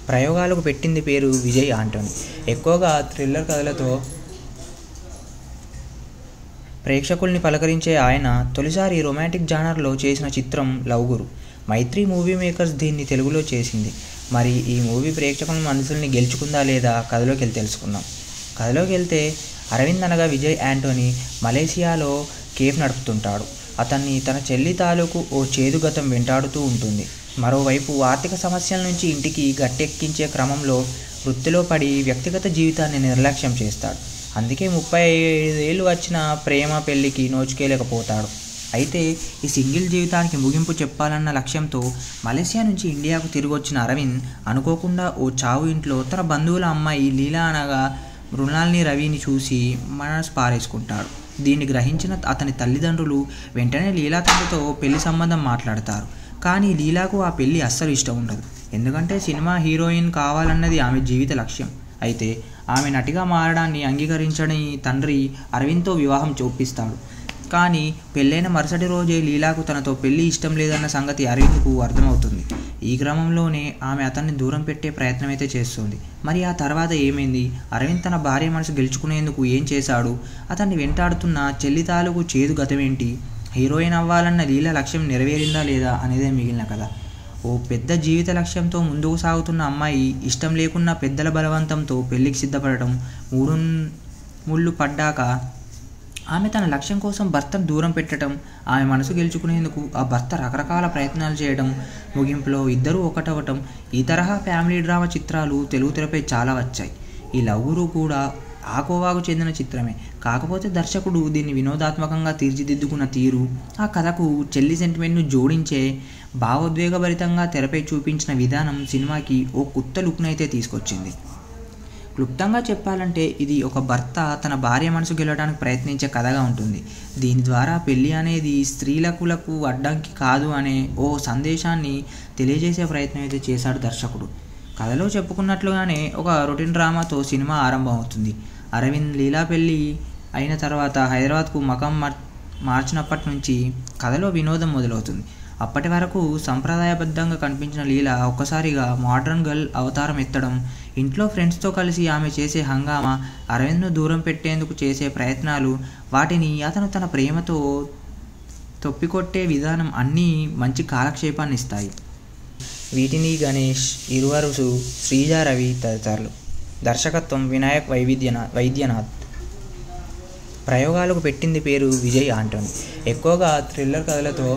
ప్రయోగాలకు పెట్టింది పేరు విజయ్ ఆంటోనీ. ఎక్కువగా థ్రిల్లర్ కథలతో ప్రేక్షకుల్ని పలకరించే ఆయన తొలిసారి రొమాంటిక్ జానర్లో చేసిన చిత్రం లవ్ గురు. మైత్రి మూవీ మేకర్స్ దీన్ని తెలుగులో చేసింది. మరి ఈ మూవీ ప్రేక్షకుల మనసుల్ని గెలుచుకుందా లేదా కథలోకి వెళ్ళి తెలుసుకుందాం. కథలోకి వెళ్తే అరవింద్ అనగా విజయ్ ఆంటోనీ మలేసియాలో కేఫ్ నడుపుతుంటాడు. అతన్ని తన చెల్లి తాలూకు ఓ చేదు గతం వెంటాడుతూ ఉంటుంది. మరోవైపు ఆర్థిక సమస్యల నుంచి ఇంటికి గట్టెక్కించే క్రమంలో వృత్తిలో పడి వ్యక్తిగత జీవితాన్ని నిర్లక్ష్యం చేస్తాడు. అందుకే 35 ఏళ్ళు వచ్చిన ప్రేమ పెళ్లికి నోచుకోలేకపోతాడు. అయితే ఈ సింగిల్ జీవితానికి ముగింపు చెప్పాలన్న లక్ష్యంతో మలేసియా నుంచి ఇండియాకు తిరిగి వచ్చిన అరవింద్ అనుకోకుండా ఓ చావు ఇంట్లో తన బంధువుల అమ్మాయి లీలా అనగా మృణాల్ని రవిని చూసి మనసు పారేసుకుంటాడు. దీన్ని గ్రహించిన అతని తల్లిదండ్రులు వెంటనే లీలా తండ్రితో పెళ్లి సంబంధం మాట్లాడతారు. కానీ లీలాకు ఆ పెళ్లి అస్సలు ఇష్టం ఉండదు. ఎందుకంటే సినిమా హీరోయిన్ కావాలన్నది ఆమె జీవిత లక్ష్యం. అయితే ఆమె నటిగా మారడాన్ని అంగీకరించని తండ్రి అరవింద్తో వివాహం చూపిస్తాడు. కానీ పెళ్ళైన మరుసటి రోజే లీలాకు తనతో పెళ్లి ఇష్టం లేదన్న సంగతి అరవింద్కు అర్థమవుతుంది. ఈ క్రమంలోనే ఆమె అతన్ని దూరం పెట్టే ప్రయత్నం అయితే చేస్తుంది. మరి ఆ తర్వాత ఏమైంది? అరవింద్ తన భార్య మనసు గెలుచుకునేందుకు ఏం చేశాడు? అతన్ని వెంటాడుతున్న చెల్లి తాలూకు చేదు గతమేంటి? హీరోయిన్ అవ్వాలన్న లీల లక్ష్యం నెరవేరిందా లేదా అనేదే మిగిలిన కథ. ఓ పెద్ద జీవిత లక్ష్యంతో ముందుకు సాగుతున్న అమ్మాయి ఇష్టం లేకున్నా పెద్దల బలవంతంతో పెళ్లికి సిద్ధపడటం, ముళ్ళు పడ్డాక ఆమె తన లక్ష్యం కోసం భర్తను దూరం పెట్టడం, ఆమె మనసు గెలుచుకునేందుకు ఆ భర్త రకరకాల ప్రయత్నాలు చేయడం, ముగింపులో ఇద్దరూ ఒకటవటం, ఈ తరహా ఫ్యామిలీ డ్రామా చిత్రాలు తెలుగు తెరపై చాలా వచ్చాయి. ఈ లవ్ గురు కూడా ఆ కోవాకు చెందిన చిత్రమే. కాకపోతే దర్శకుడు దీన్ని వినోదాత్మకంగా తీర్చిదిద్దుకున్న తీరు, ఆ కథకు చెల్లి సెంటిమెంట్ను జోడించే భావోద్వేగభరితంగా తెరపై చూపించిన విధానం సినిమాకి ఓ కొత్త లుక్నైతే తీసుకొచ్చింది. క్లుప్తంగా చెప్పాలంటే ఇది ఒక భర్త తన భార్య మనసు గెలవడానికి ప్రయత్నించే కథగా ఉంటుంది. దీని ద్వారా పెళ్లి అనేది స్త్రీలకు అడ్డంకి కాదు అనే ఓ సందేశాన్ని తెలియజేసే ప్రయత్నం అయితే చేశాడు దర్శకుడు. కథలో చెప్పుకున్నట్లుగానే ఒక రొటీన్ డ్రామాతో సినిమా ఆరంభం అవుతుంది. అరవింద్ లీలా పెళ్ళి అయిన తర్వాత హైదరాబాద్కు మకాం మార్చినప్పటి నుంచి కథలో వినోదం మొదలవుతుంది. అప్పటి వరకు సంప్రదాయబద్ధంగా కనిపించిన లీలా ఒక్కసారిగా మోడ్రన్ గర్ల్ అవతారం ఎత్తడం, ఇంట్లో ఫ్రెండ్స్తో కలిసి ఆమె చేసే హంగామా, అరవింద్ను దూరం పెట్టేందుకు చేసే ప్రయత్నాలు, వాటిని అతను తన ప్రేమతో తొప్పికొట్టే విధానం అన్నీ మంచి కాలక్షేపాన్ని ఇస్తాయి. వీటిని గణేష్, ఇరువరుసు, శ్రీజ రవి తదితరులు. దర్శకత్వం వినాయక్ వైద్యనాథ్. ప్రయోగాలకు పెట్టింది పేరు విజయ్ ఆంటోనీ. ఎక్కువగా థ్రిల్లర్ కథలతో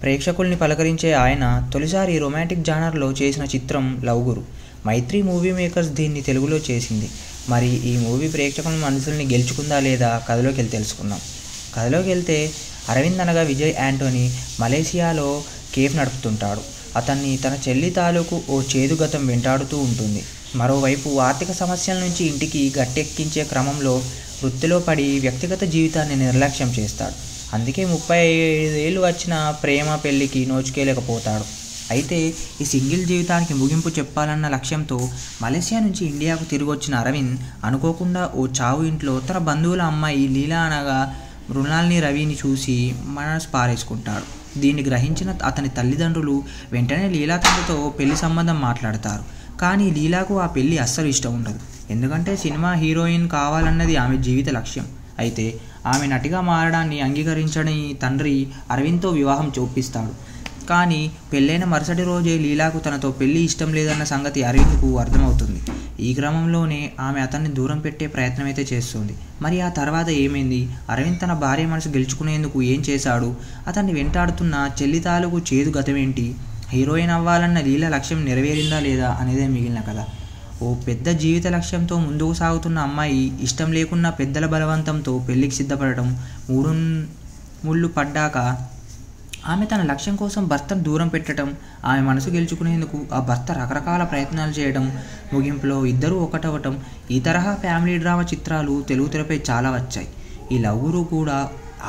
ప్రేక్షకుల్ని పలకరించే ఆయన తొలిసారి రొమాంటిక్ జానర్లో చేసిన చిత్రం లవ్ గురు. మైత్రి మూవీ మేకర్స్ దీన్ని తెలుగులో చేసింది. మరి ఈ మూవీ ప్రేక్షకుల మనసుల్ని గెలుచుకుందా లేదా కథలోకి వెళ్ళి తెలుసుకుందాం. కథలోకి వెళ్తే అరవింద్ అనగా విజయ్ ఆంటోనీ మలేసియాలో కేఫ్ నడుపుతుంటాడు. అతన్ని తన చెల్లి తాలూకు ఓ చేదు గతం వెంటాడుతూ ఉంటుంది. మరోవైపు ఆర్థిక సమస్యల నుంచి ఇంటికి గట్టెక్కించే క్రమంలో వృత్తిలో పడి వ్యక్తిగత జీవితాన్ని నిర్లక్ష్యం చేస్తాడు. అందుకే 35 ఏళ్ళు వచ్చిన ప్రేమ పెళ్లికి నోచుకోలేకపోతాడు. అయితే ఈ సింగిల్ జీవితానికి ముగింపు చెప్పాలన్న లక్ష్యంతో మలేసియా నుంచి ఇండియాకు తిరిగి వచ్చిన అరవింద్ అనుకోకుండా ఓ చావు ఇంట్లో తన బంధువుల అమ్మాయి లీలా అనగా మృణాల్ని రవిని చూసి మనసు పారేసుకుంటాడు. దీన్ని గ్రహించిన అతని తల్లిదండ్రులు వెంటనే లీలా తండ్రితో పెళ్లి సంబంధం మాట్లాడతారు. కానీ లీలాకు ఆ పెళ్లి అస్సలు ఇష్టం ఉండదు. ఎందుకంటే సినిమా హీరోయిన్ కావాలన్నది ఆమె జీవిత లక్ష్యం. అయితే ఆమె నటిగా మారడాన్ని అంగీకరించని తండ్రి అరవింద్తో వివాహం చూపిస్తాడు. కానీ పెళ్ళైన మరుసటి రోజే లీలాకు తనతో పెళ్లి ఇష్టం లేదన్న సంగతి అరవింద్కు అర్థమవుతుంది. ఈ క్రమంలోనే ఆమె అతన్ని దూరం పెట్టే ప్రయత్నం అయితే చేస్తుంది. మరి ఆ తర్వాత ఏమైంది? అరవింద్ తన భార్య మనసు గెలుచుకునేందుకు ఏం చేశాడు? అతన్ని వెంటాడుతున్న చెల్లి తాలూకు చేదు గతమేంటి? హీరోయిన్ అవ్వాలన్న లీల లక్ష్యం నెరవేరిందా లేదా అనేదే మిగిలిన కథ. ఓ ఓ పెద్ద జీవిత లక్ష్యంతో ముందుకు సాగుతున్న అమ్మాయి ఇష్టం లేకున్నా పెద్దల బలవంతంతో పెళ్లికి సిద్ధపడటం, మూడు ముళ్ళు పడ్డాక ఆమె తన లక్ష్యం కోసం భర్తను దూరం పెట్టడం, ఆమె మనసు గెలుచుకునేందుకు ఆ భర్త రకరకాల ప్రయత్నాలు చేయడం, ముగింపులో ఇద్దరూ ఒకటవటం, ఈ తరహా ఫ్యామిలీ డ్రామా చిత్రాలు తెలుగు తెరపై చాలా వచ్చాయి. ఈ లవ్ గురు కూడా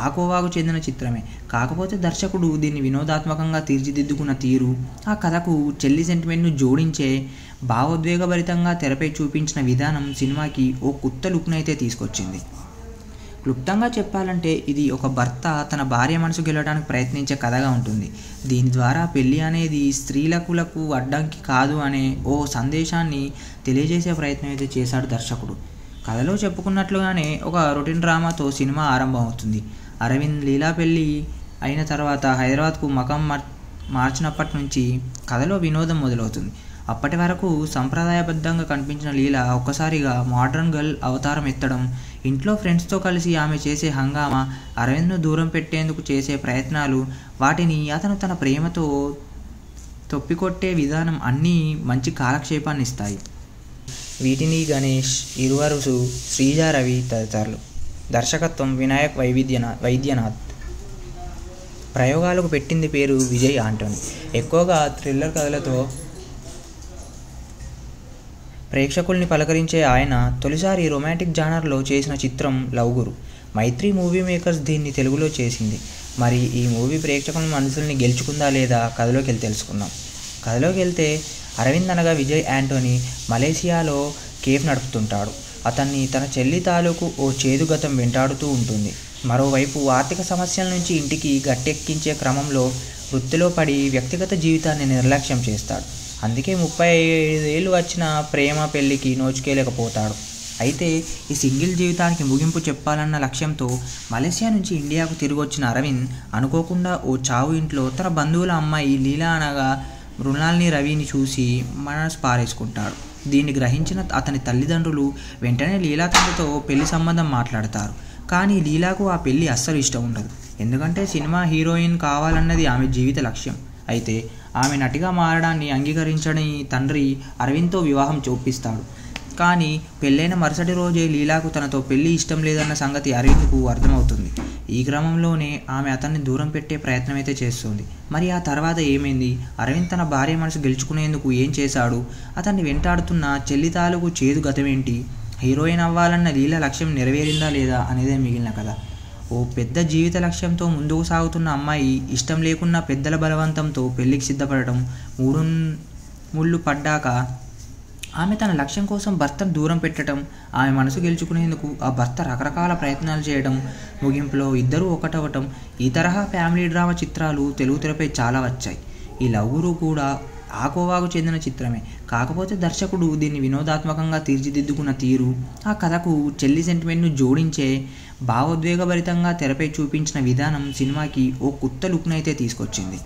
ఆ కోవాకు చెందిన చిత్రమే. కాకపోతే దర్శకుడు దీన్ని వినోదాత్మకంగా తీర్చిదిద్దుకున్న తీరు, ఆ కథకు చెల్లి సెంటిమెంట్ను జోడించే భావోద్వేగభరితంగా తెరపై చూపించిన విధానం సినిమాకి ఓ కొత్త లుక్నైతే తీసుకొచ్చింది. క్లుప్తంగా చెప్పాలంటే ఇది ఒక భర్త తన భార్య మనసు గెలవడానికి ప్రయత్నించే కథగా ఉంటుంది. దీని ద్వారా పెళ్ళి అనేది స్త్రీలకు అడ్డంకి కాదు అనే ఓ సందేశాన్ని తెలియజేసే ప్రయత్నం అయితే చేశాడు దర్శకుడు. కథలో చెప్పుకున్నట్లుగానే ఒక రొటీన్ డ్రామాతో సినిమా ఆరంభం అవుతుంది. అరవింద్ లీలా పెళ్ళి అయిన తర్వాత హైదరాబాద్కు మకం మార్చినప్పటి నుంచి కథలో వినోదం మొదలవుతుంది. అప్పటి వరకు సంప్రదాయబద్ధంగా కనిపించిన లీల ఒక్కసారిగా మోడ్రన్ గర్ల్ అవతారం ఎత్తడం, ఇంట్లో ఫ్రెండ్స్తో కలిసి ఆమె చేసే హంగామా, అరవింద్ను దూరం పెట్టేందుకు చేసే ప్రయత్నాలు, వాటిని అతను తన ప్రేమతో తొప్పికొట్టే విధానం అన్నీ మంచి కాలక్షేపాన్ని ఇస్తాయి. వీటిని గణేష్, ఇరువరుసు, శ్రీజా రవి తదితరులు. దర్శకత్వం వినాయక్ వైద్యనాథ్. ప్రయోగాలకు పెట్టింది పేరు విజయ్ ఆంటోనీ. ఎక్కువగా థ్రిల్లర్ కథలతో ప్రేక్షకుల్ని పలకరించే ఆయన తొలిసారి రొమాంటిక్ జానర్లో చేసిన చిత్రం లవ్ గురు. మైత్రి మూవీ మేకర్స్ దీన్ని తెలుగులో చేసింది. మరి ఈ మూవీ ప్రేక్షకుల మనసుల్ని గెలుచుకుందా లేదా కథలోకి వెళ్ళి తెలుసుకుందాం. కథలోకి వెళ్తే అరవింద్ అనగా విజయ్ ఆంటోనీ మలేసియాలో కేఫ్ నడుపుతుంటాడు. అతన్ని తన చెల్లి తాలూకు ఓ చేదు గతం వెంటాడుతూ ఉంటుంది. మరోవైపు ఆర్థిక సమస్యల నుంచి ఇంటికి గట్టెక్కించే క్రమంలో వృత్తిలో పడి వ్యక్తిగత జీవితాన్ని నిర్లక్ష్యం చేస్తాడు. అందుకే 35 ఏళ్ళు వచ్చిన ప్రేమ పెళ్లికి నోచుకోలేకపోతాడు. అయితే ఈ సింగిల్ జీవితానికి ముగింపు చెప్పాలన్న లక్ష్యంతో మలేసియా నుంచి ఇండియాకు తిరిగి వచ్చిన అరవింద్ అనుకోకుండా ఓ చావు ఇంట్లో తన బంధువుల అమ్మాయి లీలా అనగా మృణాల్ని రవిని చూసి మనసు పారేసుకుంటాడు. దీన్ని గ్రహించిన అతని తల్లిదండ్రులు వెంటనే లీలా తండ్రితో పెళ్లి సంబంధం మాట్లాడతారు. కానీ లీలాకు ఆ పెళ్లి అస్సలు ఇష్టం ఉండదు. ఎందుకంటే సినిమా హీరోయిన్ కావాలన్నది ఆమె జీవిత లక్ష్యం. అయితే ఆమె నటిగా మారడాన్ని అంగీకరించని తండ్రి అరవింద్తో వివాహం చూపిస్తాడు. కానీ పెళ్ళైన మరుసటి రోజే లీలాకు తనతో పెళ్లి ఇష్టం లేదన్న సంగతి అరవింద్కు అర్థమవుతుంది. ఈ క్రమంలోనే ఆమె అతన్ని దూరం పెట్టే ప్రయత్నం అయితే చేస్తుంది. మరి ఆ తర్వాత ఏమైంది? అరవింద్ తన భార్య మనసు గెలుచుకునేందుకు ఏం చేశాడు? అతన్ని వెంటాడుతున్న చెల్లి తాలూకు చేదు గతమేంటి? హీరోయిన్ అవ్వాలన్న లీల లక్ష్యం నెరవేరిందా లేదా అనేదే మిగిలిన కథ. ఓ పెద్ద జీవిత లక్ష్యంతో ముందుకు సాగుతున్న అమ్మాయి ఇష్టం లేకున్నా పెద్దల బలవంతంతో పెళ్లికి సిద్ధపడటం, మూడు ముళ్ళు పడ్డాక ఆమె తన లక్ష్యం కోసం భర్తను దూరం పెట్టడం, ఆమె మనసు గెలుచుకునేందుకు ఆ భర్త రకరకాల ప్రయత్నాలు చేయడం, ముగింపులో ఇద్దరూ ఒకటవటం, ఈ తరహా ఫ్యామిలీ డ్రామా చిత్రాలు తెలుగు తెరపై చాలా వచ్చాయి. ఈ లవ్ గురు కూడా ఆ కోవాకు చెందిన చిత్రమే. కాకపోతే దర్శకుడు దీన్ని వినోదాత్మకంగా తీర్చిదిద్దుకున్న తీరు, ఆ కథకు చెల్లి సెంటిమెంట్ను జోడించే భావోద్వేగభరితంగా తెరపై చూపించిన విధానం సినిమాకి ఓ కొత్త లుక్నైతే తీసుకొచ్చింది.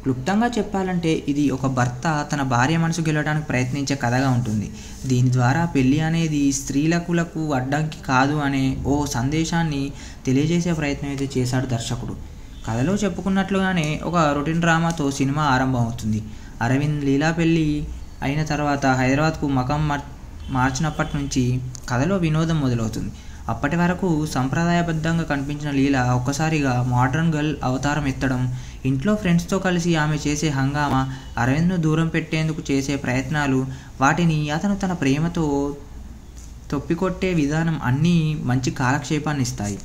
క్లుప్తంగా చెప్పాలంటే ఇది ఒక భర్త తన భార్య మనసు గెలవడానికి ప్రయత్నించే కథగా ఉంటుంది. దీని ద్వారా పెళ్ళి అనేది స్త్రీలకు అడ్డంకి కాదు అనే ఓ సందేశాన్ని తెలియజేసే ప్రయత్నం అయితే చేశాడు దర్శకుడు. కథలో చెప్పుకున్నట్లుగానే ఒక రొటీన్ డ్రామాతో సినిమా ఆరంభం అవుతుంది. అరవింద్ లీలా పెళ్ళి అయిన తర్వాత హైదరాబాద్కు మకం మార్చినప్పటి నుంచి కథలో వినోదం మొదలవుతుంది. అప్పటి వరకు సంప్రదాయబద్ధంగా కనిపించిన లీల ఒక్కసారిగా మోడ్రన్ గర్ల్ అవతారం ఎత్తడం, ఇంట్లో ఫ్రెండ్స్తో కలిసి ఆమె చేసే హంగామా, అరవింద్ను దూరం పెట్టేందుకు చేసే ప్రయత్నాలు, వాటిని అతను తన ప్రేమతో తొప్పికొట్టే విధానం అన్నీ మంచి కాలక్షేపాన్ని ఇస్తాయి.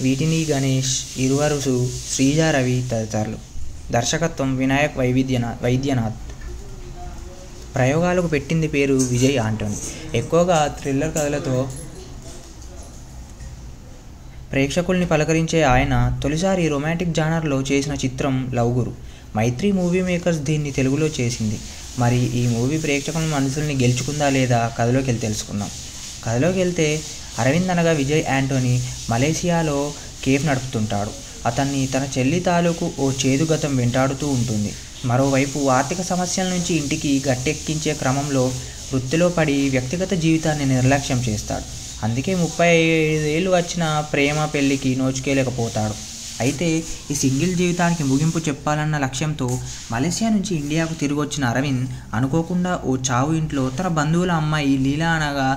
వీటిని గణేష్, ఇరువరుసు, శ్రీజా రవి తదితరులు. దర్శకత్వం వినాయక్ వైద్యనాథ్. ప్రయోగాలకు పెట్టింది పేరు విజయ్ ఆంటోనీ. ఎక్కువగా థ్రిల్లర్ కథలతో ప్రేక్షకుల్ని పలకరించే ఆయన తొలిసారి రొమాంటిక్ జానర్లో చేసిన చిత్రం లవ్ గురు. మైత్రి మూవీ మేకర్స్ దీన్ని తెలుగులో చేసింది. మరి ఈ మూవీ ప్రేక్షకుల మనసుల్ని గెలుచుకుందా లేదా కథలోకి వెళ్ళి తెలుసుకుందాం. కథలోకి వెళ్తే అరవింద్ అనగా విజయ్ ఆంటోనీ మలేసియాలో కేఫ్ నడుపుతుంటాడు. అతన్ని తన చెల్లి తాలూకు ఓ చేదు గతం వెంటాడుతూ ఉంటుంది. మరోవైపు ఆర్థిక సమస్యల నుంచి ఇంటికి గట్టెక్కించే క్రమంలో వృత్తిలో పడి వ్యక్తిగత జీవితాన్ని నిర్లక్ష్యం చేస్తాడు. అందుకే 35 ఏళ్ళు వచ్చిన ప్రేమ పెళ్లికి నోచుకోలేకపోతాడు. అయితే ఈ సింగిల్ జీవితానికి ముగింపు చెప్పాలన్న లక్ష్యంతో మలేసియా నుంచి ఇండియాకు తిరిగి వచ్చిన అరవింద్ అనుకోకుండా ఓ చావు ఇంట్లో తన బంధువుల అమ్మాయి లీలా అనగా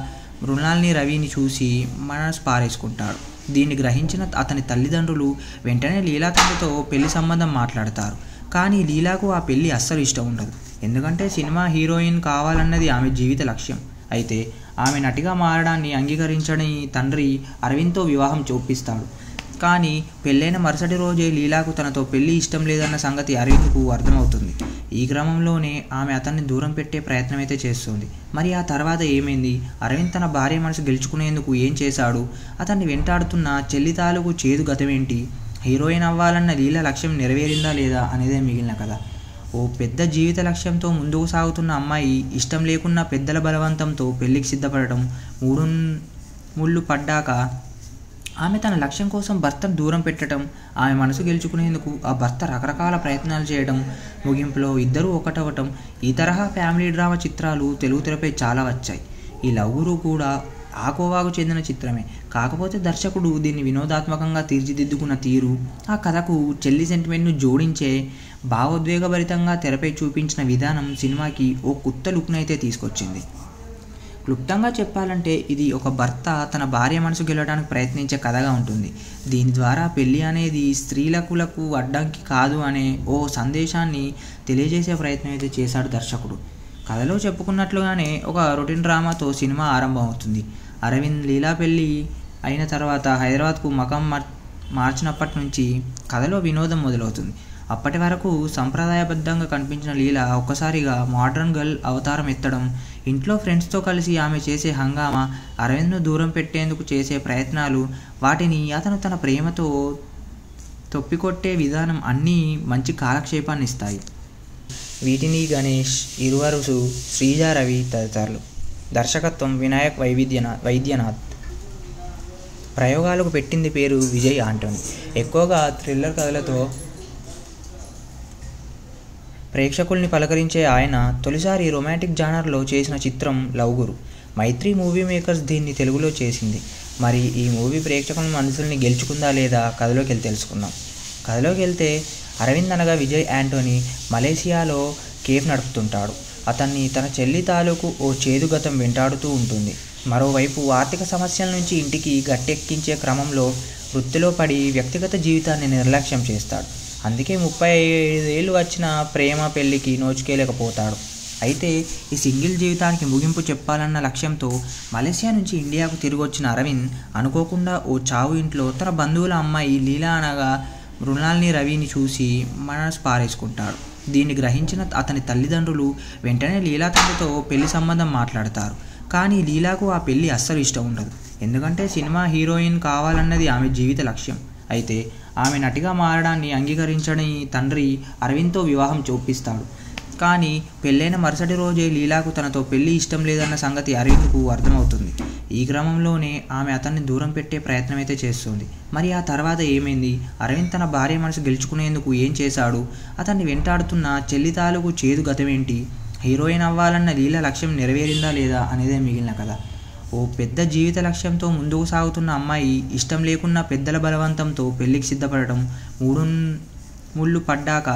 మృణాల్ని రవిని చూసి మనసు పారేసుకుంటాడు. దీన్ని గ్రహించిన అతని తల్లిదండ్రులు వెంటనే లీలా తండ్రితో పెళ్లి సంబంధం మాట్లాడతారు. కానీ లీలాకు ఆ పెళ్లి అస్సలు ఇష్టం ఉండదు. ఎందుకంటే సినిమా హీరోయిన్ కావాలన్నది ఆమె జీవిత లక్ష్యం. అయితే ఆమె నటిగా మారడాన్ని అంగీకరించని తండ్రి అరవింద్తో వివాహం చూపిస్తాడు. కానీ పెళ్ళైన మరుసటి రోజే లీలాకు తనతో పెళ్లి ఇష్టం లేదన్న సంగతి అరవింద్కు అర్థమవుతుంది. ఈ క్రమంలోనే ఆమె అతన్ని దూరం పెట్టే ప్రయత్నం అయితే చేస్తుంది. మరి ఆ తర్వాత ఏమైంది? అరవింద్ తన భార్య మనసు గెలుచుకునేందుకు ఏం చేశాడు? అతన్ని వెంటాడుతున్న చెల్లి తాలూకు చేదు గతమేంటి? హీరోయిన్ అవ్వాలన్న లీల లక్ష్యం నెరవేరిందా లేదా అనేదే మిగిలిన కథ. ఓ పెద్ద జీవిత లక్ష్యంతో ముందుకు సాగుతున్న అమ్మాయి ఇష్టం లేకున్నా పెద్దల బలవంతంతో పెళ్లికి సిద్ధపడటం, మూడు ముళ్ళు పడ్డాక ఆమె తన లక్ష్యం కోసం భర్తను దూరం పెట్టడం, ఆమె మనసు గెలుచుకునేందుకు ఆ భర్త రకరకాల ప్రయత్నాలు చేయడం, ముగింపులో ఇద్దరూ ఒకటవటం, ఈ తరహా ఫ్యామిలీ డ్రామా చిత్రాలు తెలుగు తెరపై చాలా వచ్చాయి. ఈ లవ్ గురు కూడా ఆ కోవాకు చెందిన చిత్రమే. కాకపోతే దర్శకుడు దీన్ని వినోదాత్మకంగా తీర్చిదిద్దుకున్న తీరు, ఆ కథకు చెల్లి సెంటిమెంట్ను జోడించే భావోద్వేగభరితంగా తెరపై చూపించిన విధానం సినిమాకి ఓ కొత్త లుక్నైతే తీసుకొచ్చింది. క్లుప్తంగా చెప్పాలంటే ఇది ఒక భర్త తన భార్య మనసు గెలవడానికి ప్రయత్నించే కథగా ఉంటుంది. దీని ద్వారా పెళ్ళి అనేది స్త్రీలకు అడ్డంకి కాదు అనే ఓ సందేశాన్ని తెలియజేసే ప్రయత్నం అయితే చేశాడు దర్శకుడు. కథలో చెప్పుకున్నట్లుగానే ఒక రొటీన్ డ్రామాతో సినిమా ఆరంభం అవుతుంది. అరవింద్ లీలా పెళ్ళి అయిన తర్వాత హైదరాబాద్కు మకం మార్చినప్పటి నుంచి కథలో వినోదం మొదలవుతుంది. అప్పటి వరకు సంప్రదాయబద్ధంగా కనిపించిన లీల ఒక్కసారిగా మోడ్రన్ గర్ల్ అవతారం ఎత్తడం, ఇంట్లో ఫ్రెండ్స్తో కలిసి ఆమె చేసే హంగామా, అరవింద్ను దూరం పెట్టేందుకు చేసే ప్రయత్నాలు, వాటిని అతను తన ప్రేమతో తొప్పికొట్టే విధానం అన్నీ మంచి కాలక్షేపాన్ని ఇస్తాయి. వీటిని గణేష్, ఇరువరుసు, శ్రీజా రవి తదితరులు. దర్శకత్వం వినాయక్ వైద్యనాథ్. ప్రయోగాలకు పెట్టింది పేరు విజయ్ ఆంటోనీ. ఎక్కువగా థ్రిల్లర్ కథలతో ప్రేక్షకుల్ని పలకరించే ఆయన తొలిసారి రొమాంటిక్ జానర్లో చేసిన చిత్రం లవ్ గురు. మైత్రి మూవీ మేకర్స్ దీన్ని తెలుగులో చేసింది. మరి ఈ మూవీ ప్రేక్షకుల మనసుల్ని గెలుచుకుందా లేదా కథలోకి వెళ్ళి తెలుసుకుందాం. కథలోకి వెళ్తే అరవింద్ అనగా విజయ్ ఆంటోనీ మలేసియాలో కేఫ్ నడుపుతుంటాడు. అతన్ని తన చెల్లి తాలూకు ఓ చేదు గతం వెంటాడుతూ ఉంటుంది. మరోవైపు ఆర్థిక సమస్యల నుంచి ఇంటికి గట్టెక్కించే క్రమంలో వృత్తిలో పడి వ్యక్తిగత జీవితాన్ని నిర్లక్ష్యం చేస్తాడు. అందుకే 35 ఏళ్ళు వచ్చిన ప్రేమ పెళ్లికి నోచుకోలేకపోతాడు. అయితే ఈ సింగిల్ జీవితానికి ముగింపు చెప్పాలన్న లక్ష్యంతో మలేసియా నుంచి ఇండియాకు తిరిగి వచ్చిన అరవింద్ అనుకోకుండా ఓ చావు ఇంట్లో తన బంధువుల అమ్మాయి లీలా అనగా మృణాల్ని రవిని చూసి మనసు పారేసుకుంటాడు. దీన్ని గ్రహించిన అతని తల్లిదండ్రులు వెంటనే లీలా తండ్రితో పెళ్లి సంబంధం మాట్లాడతారు. కానీ లీలాకు ఆ పెళ్లి అస్సలు ఇష్టం ఉండదు. ఎందుకంటే సినిమా హీరోయిన్ కావాలన్నది ఆమె జీవిత లక్ష్యం. అయితే ఆమె నటిగా మారడాన్ని అంగీకరించని తండ్రి అరవింద్తో వివాహం చూపిస్తాడు. కానీ పెళ్ళైన మరుసటి రోజే లీలాకు తనతో పెళ్లి ఇష్టం లేదన్న సంగతి అరవింద్కు అర్థమవుతుంది. ఈ క్రమంలోనే ఆమె అతన్ని దూరం పెట్టే ప్రయత్నం అయితే చేస్తుంది. మరి ఆ తర్వాత ఏమైంది? అరవింద్ తన భార్య మనసు గెలుచుకునేందుకు ఏం చేశాడు? అతన్ని వెంటాడుతున్న చెల్లి తాలూకు చేదు గతమేంటి? హీరోయిన్ అవ్వాలన్న లీల లక్ష్యం నెరవేరిందా లేదా అనేదే మిగిలిన కథ. ఓ పెద్ద జీవిత లక్ష్యంతో ముందుకు సాగుతున్న అమ్మాయి ఇష్టం లేకున్నా పెద్దల బలవంతంతో పెళ్లికి సిద్ధపడటం, మూడు ముళ్ళు పడ్డాక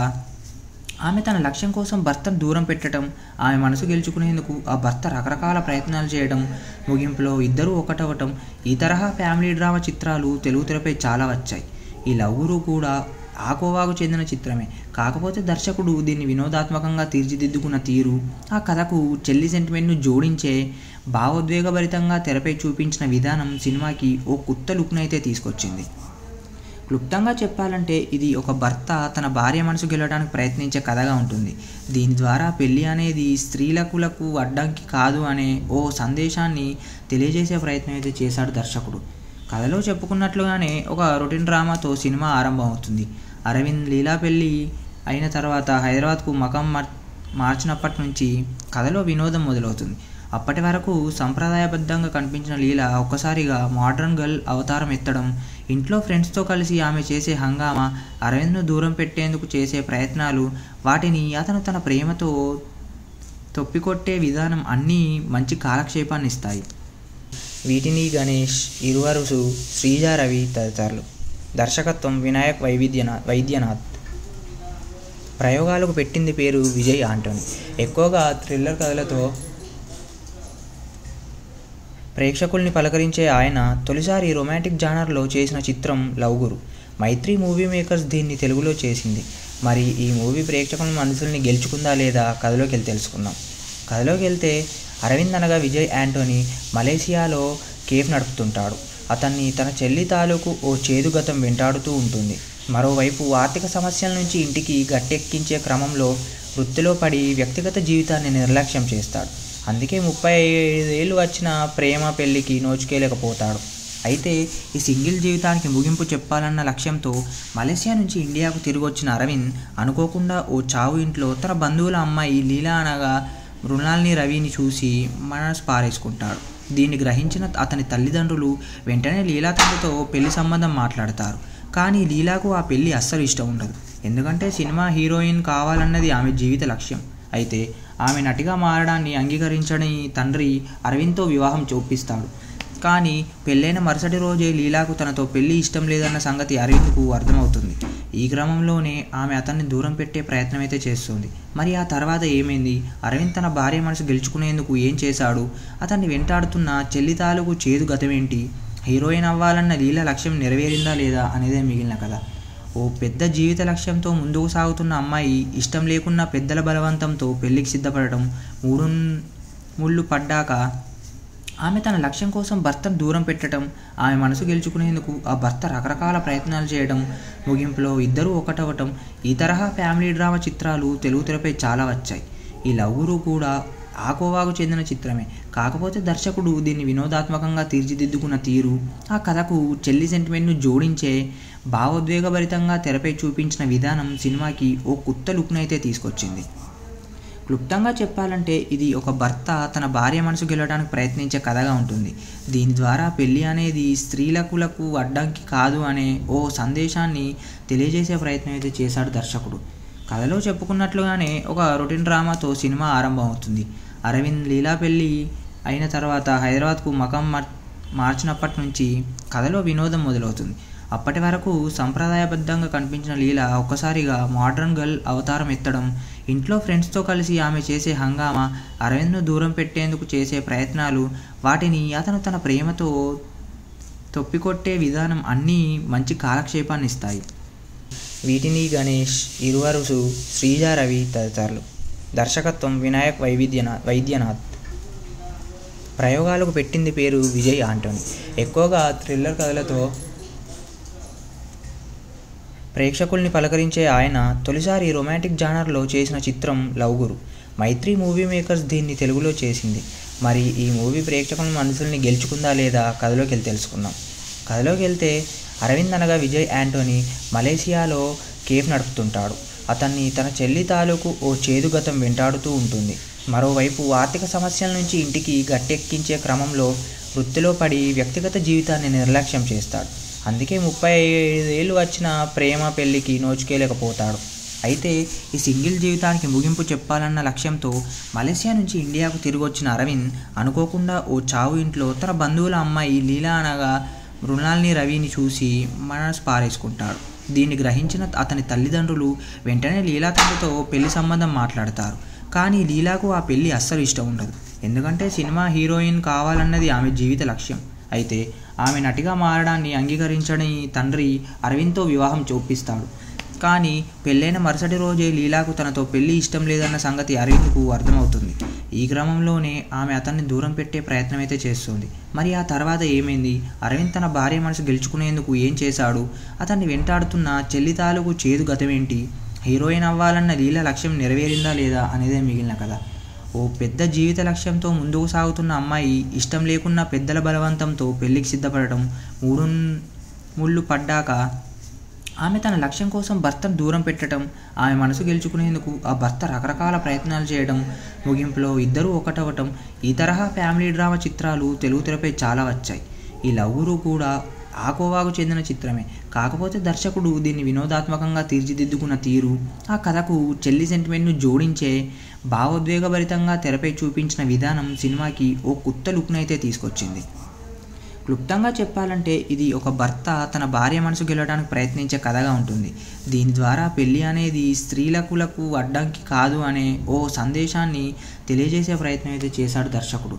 ఆమె తన లక్ష్యం కోసం భర్తను దూరం పెట్టడం, ఆమె మనసు గెలుచుకునేందుకు ఆ భర్త రకరకాల ప్రయత్నాలు చేయడం, ముగింపులో ఇద్దరూ ఒకటవటం, ఈ తరహా ఫ్యామిలీ డ్రామా చిత్రాలు తెలుగు తెరపై చాలా వచ్చాయి. ఈ లవ్ గురు కూడా ఆ కోవాకు చెందిన చిత్రమే. కాకపోతే దర్శకుడు దీన్ని వినోదాత్మకంగా తీర్చిదిద్దుకున్న తీరు, ఆ కథకు చెల్లి సెంటిమెంట్ను జోడించే భావోద్వేగభరితంగా తెరపై చూపించిన విధానం సినిమాకి ఓ కొత్త లుక్నైతే తీసుకొచ్చింది. క్లుప్తంగా చెప్పాలంటే ఇది ఒక భర్త తన భార్య మనసు గెలవడానికి ప్రయత్నించే కథగా ఉంటుంది. దీని ద్వారా పెళ్ళి అనేది స్త్రీలకు అడ్డంకి కాదు అనే ఓ సందేశాన్ని తెలియజేసే ప్రయత్నం అయితే చేశాడు దర్శకుడు. కథలో చెప్పుకున్నట్లుగానే ఒక రొటీన్ డ్రామాతో సినిమా ఆరంభం అవుతుంది. అరవింద్ లీలా పెళ్ళి అయిన తర్వాత హైదరాబాద్కు మకం మార్చినప్పటి నుంచి కథలో వినోదం మొదలవుతుంది. అప్పటి వరకు సంప్రదాయబద్ధంగా కనిపించిన లీల ఒక్కసారిగా మోడ్రన్ గర్ల్ అవతారం ఎత్తడం, ఇంట్లో ఫ్రెండ్స్తో కలిసి ఆమె చేసే హంగామా, అరవింద్ను దూరం పెట్టేందుకు చేసే ప్రయత్నాలు, వాటిని అతను తన ప్రేమతో తొప్పికొట్టే విధానం అన్నీ మంచి కాలక్షేపాన్ని ఇస్తాయి. వీటిని గణేష్, ఇరువరుసు, శ్రీజా రవి తదితరులు. దర్శకత్వం వినాయక్ వైద్యనాథ్. ప్రయోగాలకు పెట్టింది పేరు విజయ్ ఆంటోనీ. ఎక్కువగా థ్రిల్లర్ కథలతో ప్రేక్షకుల్ని పలకరించే ఆయన తొలిసారి రొమాంటిక్ జానర్లో చేసిన చిత్రం లవ్ గురు. మైత్రి మూవీ మేకర్స్ దీన్ని తెలుగులో చేసింది. మరి ఈ మూవీ ప్రేక్షకుల మనసుల్ని గెలుచుకుందా లేదా కథలోకి వెళ్ళి తెలుసుకుందాం. కథలోకి వెళ్తే అరవింద్ అనగా విజయ్ ఆంటోనీ మలేసియాలో కేఫ్ నడుపుతుంటాడు. అతన్ని తన చెల్లి తాలూకు ఓ చేదు గతం వెంటాడుతూ ఉంటుంది. మరోవైపు ఆర్థిక సమస్యల నుంచి ఇంటికి గట్టెక్కించే క్రమంలో వృత్తిలో పడి వ్యక్తిగత జీవితాన్ని నిర్లక్ష్యం చేస్తాడు. అందుకే 35 ఏళ్ళు వచ్చిన ప్రేమ పెళ్లికి నోచుకోలేకపోతాడు. అయితే ఈ సింగిల్ జీవితానికి ముగింపు చెప్పాలన్న లక్ష్యంతో మలేసియా నుంచి ఇండియాకు తిరిగి వచ్చిన అరవింద్ అనుకోకుండా ఓ చావు ఇంట్లో తన బంధువుల అమ్మాయి లీలా అనగా మృణాల్ని రవిని చూసి మనసు పారేసుకుంటాడు. దీన్ని గ్రహించిన అతని తల్లిదండ్రులు వెంటనే లీలా తండ్రితో పెళ్లి సంబంధం మాట్లాడతారు. కానీ లీలాకు ఆ పెళ్లి అస్సలు ఇష్టం ఉండదు. ఎందుకంటే సినిమా హీరోయిన్ కావాలన్నది ఆమె జీవిత లక్ష్యం. అయితే ఆమె నటిగా మారడాన్ని అంగీకరించని తండ్రి అరవింద్తో వివాహం చూపిస్తాడు. కానీ పెళ్ళైన మరుసటి రోజే లీలాకు తనతో పెళ్లి ఇష్టం లేదన్న సంగతి అరవింద్కు అర్థమవుతుంది. ఈ క్రమంలోనే ఆమె అతన్ని దూరం పెట్టే ప్రయత్నం అయితే చేస్తుంది. మరి ఆ తర్వాత ఏమైంది? అరవింద్ తన భార్య మనసు గెలుచుకునేందుకు ఏం చేశాడు? అతన్ని వెంటాడుతున్న చెల్లి తాలూకు చేదు గతమేంటి? హీరోయిన్ అవ్వాలన్న లీలా లక్ష్యం నెరవేరిందా లేదా అనేదే మిగిలిన కథ. ఓ పెద్ద జీవిత లక్ష్యంతో ముందుకు సాగుతున్న అమ్మాయి ఇష్టం లేకున్నా పెద్దల బలవంతంతో పెళ్లికి సిద్ధపడటం, ముళ్ళు పడ్డాక ఆమె తన లక్ష్యం కోసం భర్తను దూరం పెట్టడం, ఆమె మనసు గెలుచుకునేందుకు ఆ భర్త రకరకాల ప్రయత్నాలు చేయడం, ముగింపులో ఇద్దరూ ఒకటవటం, ఈ తరహా ఫ్యామిలీ డ్రామా చిత్రాలు తెలుగు తెరపై చాలా వచ్చాయి. ఈ లవ్ గురు కూడా ఆ కోవాకు చెందిన చిత్రమే. కాకపోతే దర్శకుడు దీన్ని వినోదాత్మకంగా తీర్చిదిద్దుకున్న తీరు, ఆ కథకు చెల్లి సెంటిమెంట్ను జోడించే భావోద్వేగభరితంగా తెరపై చూపించిన విధానం సినిమాకి ఓ కొత్త లుక్నైతే తీసుకొచ్చింది. క్లుప్తంగా చెప్పాలంటే ఇది ఒక భర్త తన భార్య మనసు గెలవడానికి ప్రయత్నించే కథగా ఉంటుంది. దీని ద్వారా పెళ్ళి అనేది స్త్రీలకు అడ్డంకి కాదు అనే ఓ సందేశాన్ని తెలియజేసే ప్రయత్నం అయితే చేశాడు దర్శకుడు. కథలో చెప్పుకున్నట్లుగానే ఒక రొటీన్ డ్రామాతో సినిమా ఆరంభం అవుతుంది. అరవింద్ లీలా పెళ్ళి అయిన తర్వాత హైదరాబాద్కు మకం మార్చినప్పటి నుంచి కథలో వినోదం మొదలవుతుంది. అప్పటి వరకు సంప్రదాయబద్ధంగా కనిపించిన లీలా ఒక్కసారిగా మోడ్రన్ గర్ల్ అవతారం ఎత్తడం, ఇంట్లో ఫ్రెండ్స్తో కలిసి ఆమె చేసే హంగామా, అరవింద్ను దూరం పెట్టేందుకు చేసే ప్రయత్నాలు, వాటిని అతను తన ప్రేమతో తొప్పికొట్టే విధానం అన్నీ మంచి కాలక్షేపాన్ని ఇస్తాయి. వీటిని గణేష్, ఇరువరుసు, శ్రీజా రవి తదితరులు. దర్శకత్వం వినాయక్ వైద్యనాథ్. ప్రయోగాలకు పెట్టింది పేరు విజయ్ ఆంటోనీ. ఎక్కువగా థ్రిల్లర్ కథలతో ప్రేక్షకుల్ని పలకరించే ఆయన తొలిసారి రొమాంటిక్ జానర్లో చేసిన చిత్రం లవ్ గురు. మైత్రి మూవీ మేకర్స్ దీన్ని తెలుగులో చేసింది. మరి ఈ మూవీ ప్రేక్షకుల మనసుల్ని గెలుచుకుందా లేదా కథలోకి వెళ్ళి తెలుసుకుందాం. కథలోకి వెళ్తే అరవింద్ అనగా విజయ్ ఆంటోనీ మలేసియాలో కేఫ్ నడుపుతుంటాడు. అతన్ని తన చెల్లి తాలూకు ఓ చేదు గతం వెంటాడుతూ ఉంటుంది. మరోవైపు ఆర్థిక సమస్యల నుంచి ఇంటికి గట్టెక్కించే క్రమంలో వృత్తిలో పడి వ్యక్తిగత జీవితాన్ని నిర్లక్ష్యం చేస్తాడు. అందుకే 35 ఏళ్ళు వచ్చిన ప్రేమ పెళ్లికి నోచుకోలేకపోతాడు. అయితే ఈ సింగిల్ జీవితానికి ముగింపు చెప్పాలన్న లక్ష్యంతో మలేసియా నుంచి ఇండియాకు తిరిగి వచ్చిన అరవింద్ అనుకోకుండా ఓ చావు ఇంట్లో తన బంధువుల అమ్మాయి లీలా అనగా మృణాల్ని రవిని చూసి మనసు పారేసుకుంటాడు. దీన్ని గ్రహించిన అతని తల్లిదండ్రులు వెంటనే లీలా తండ్రితో పెళ్లి సంబంధం మాట్లాడతారు. కానీ లీలాకు ఆ పెళ్లి అస్సలు ఇష్టం ఉండదు. ఎందుకంటే సినిమా హీరోయిన్ కావాలన్నది ఆమె జీవిత లక్ష్యం. అయితే ఆమె నటిగా మారడాన్ని అంగీకరించని తండ్రి అరవింద్తో వివాహం చూపిస్తాడు. కానీ పెళ్ళైన మరుసటి రోజే లీలాకు తనతో పెళ్లి ఇష్టం లేదన్న సంగతి అరవింద్కు అర్థమవుతుంది. ఈ క్రమంలోనే ఆమె అతన్ని దూరం పెట్టే ప్రయత్నం అయితే చేస్తుంది. మరి ఆ తర్వాత ఏమైంది? అరవింద్ తన భార్య మనసు గెలుచుకునేందుకు ఏం చేశాడు? అతన్ని వెంటాడుతున్న చెల్లి తాలూకు చేదు గతమేంటి? హీరోయిన్ అవ్వాలన్న లీలా లక్ష్యం నెరవేరిందా లేదా అనేదే మిగిలిన కథ. ఓ పెద్ద జీవిత లక్ష్యంతో ముందుకు సాగుతున్న అమ్మాయి ఇష్టం లేకున్నా పెద్దల బలవంతంతో పెళ్లికి సిద్ధపడటం, ముళ్ళు పడ్డాక ఆమె తన లక్ష్యం కోసం భర్తను దూరం పెట్టడం, ఆమె మనసు గెలుచుకునేందుకు ఆ భర్త రకరకాల ప్రయత్నాలు చేయడం, ముగింపులో ఇద్దరూ ఒకటవటం, ఈ తరహా ఫ్యామిలీ డ్రామా చిత్రాలు తెలుగు తెరపై చాలా వచ్చాయి. ఈ లవ్ గురు కూడా ఆ కోవాకు చెందిన చిత్రమే. కాకపోతే దర్శకుడు దీన్ని వినోదాత్మకంగా తీర్చిదిద్దుకున్న తీరు, ఆ కథకు చెల్లి సెంటిమెంట్ను జోడించే భావోద్వేగభరితంగా తెరపై చూపించిన విధానం సినిమాకి ఓ కొత్త లుక్నైతే తీసుకొచ్చింది. క్లుప్తంగా చెప్పాలంటే ఇది ఒక భర్త తన భార్య మనసు గెలవడానికి ప్రయత్నించే కథగా ఉంటుంది. దీని ద్వారా పెళ్ళి అనేది స్త్రీలకు అడ్డంకి కాదు అనే ఓ సందేశాన్ని తెలియజేసే ప్రయత్నం అయితే చేశాడు దర్శకుడు.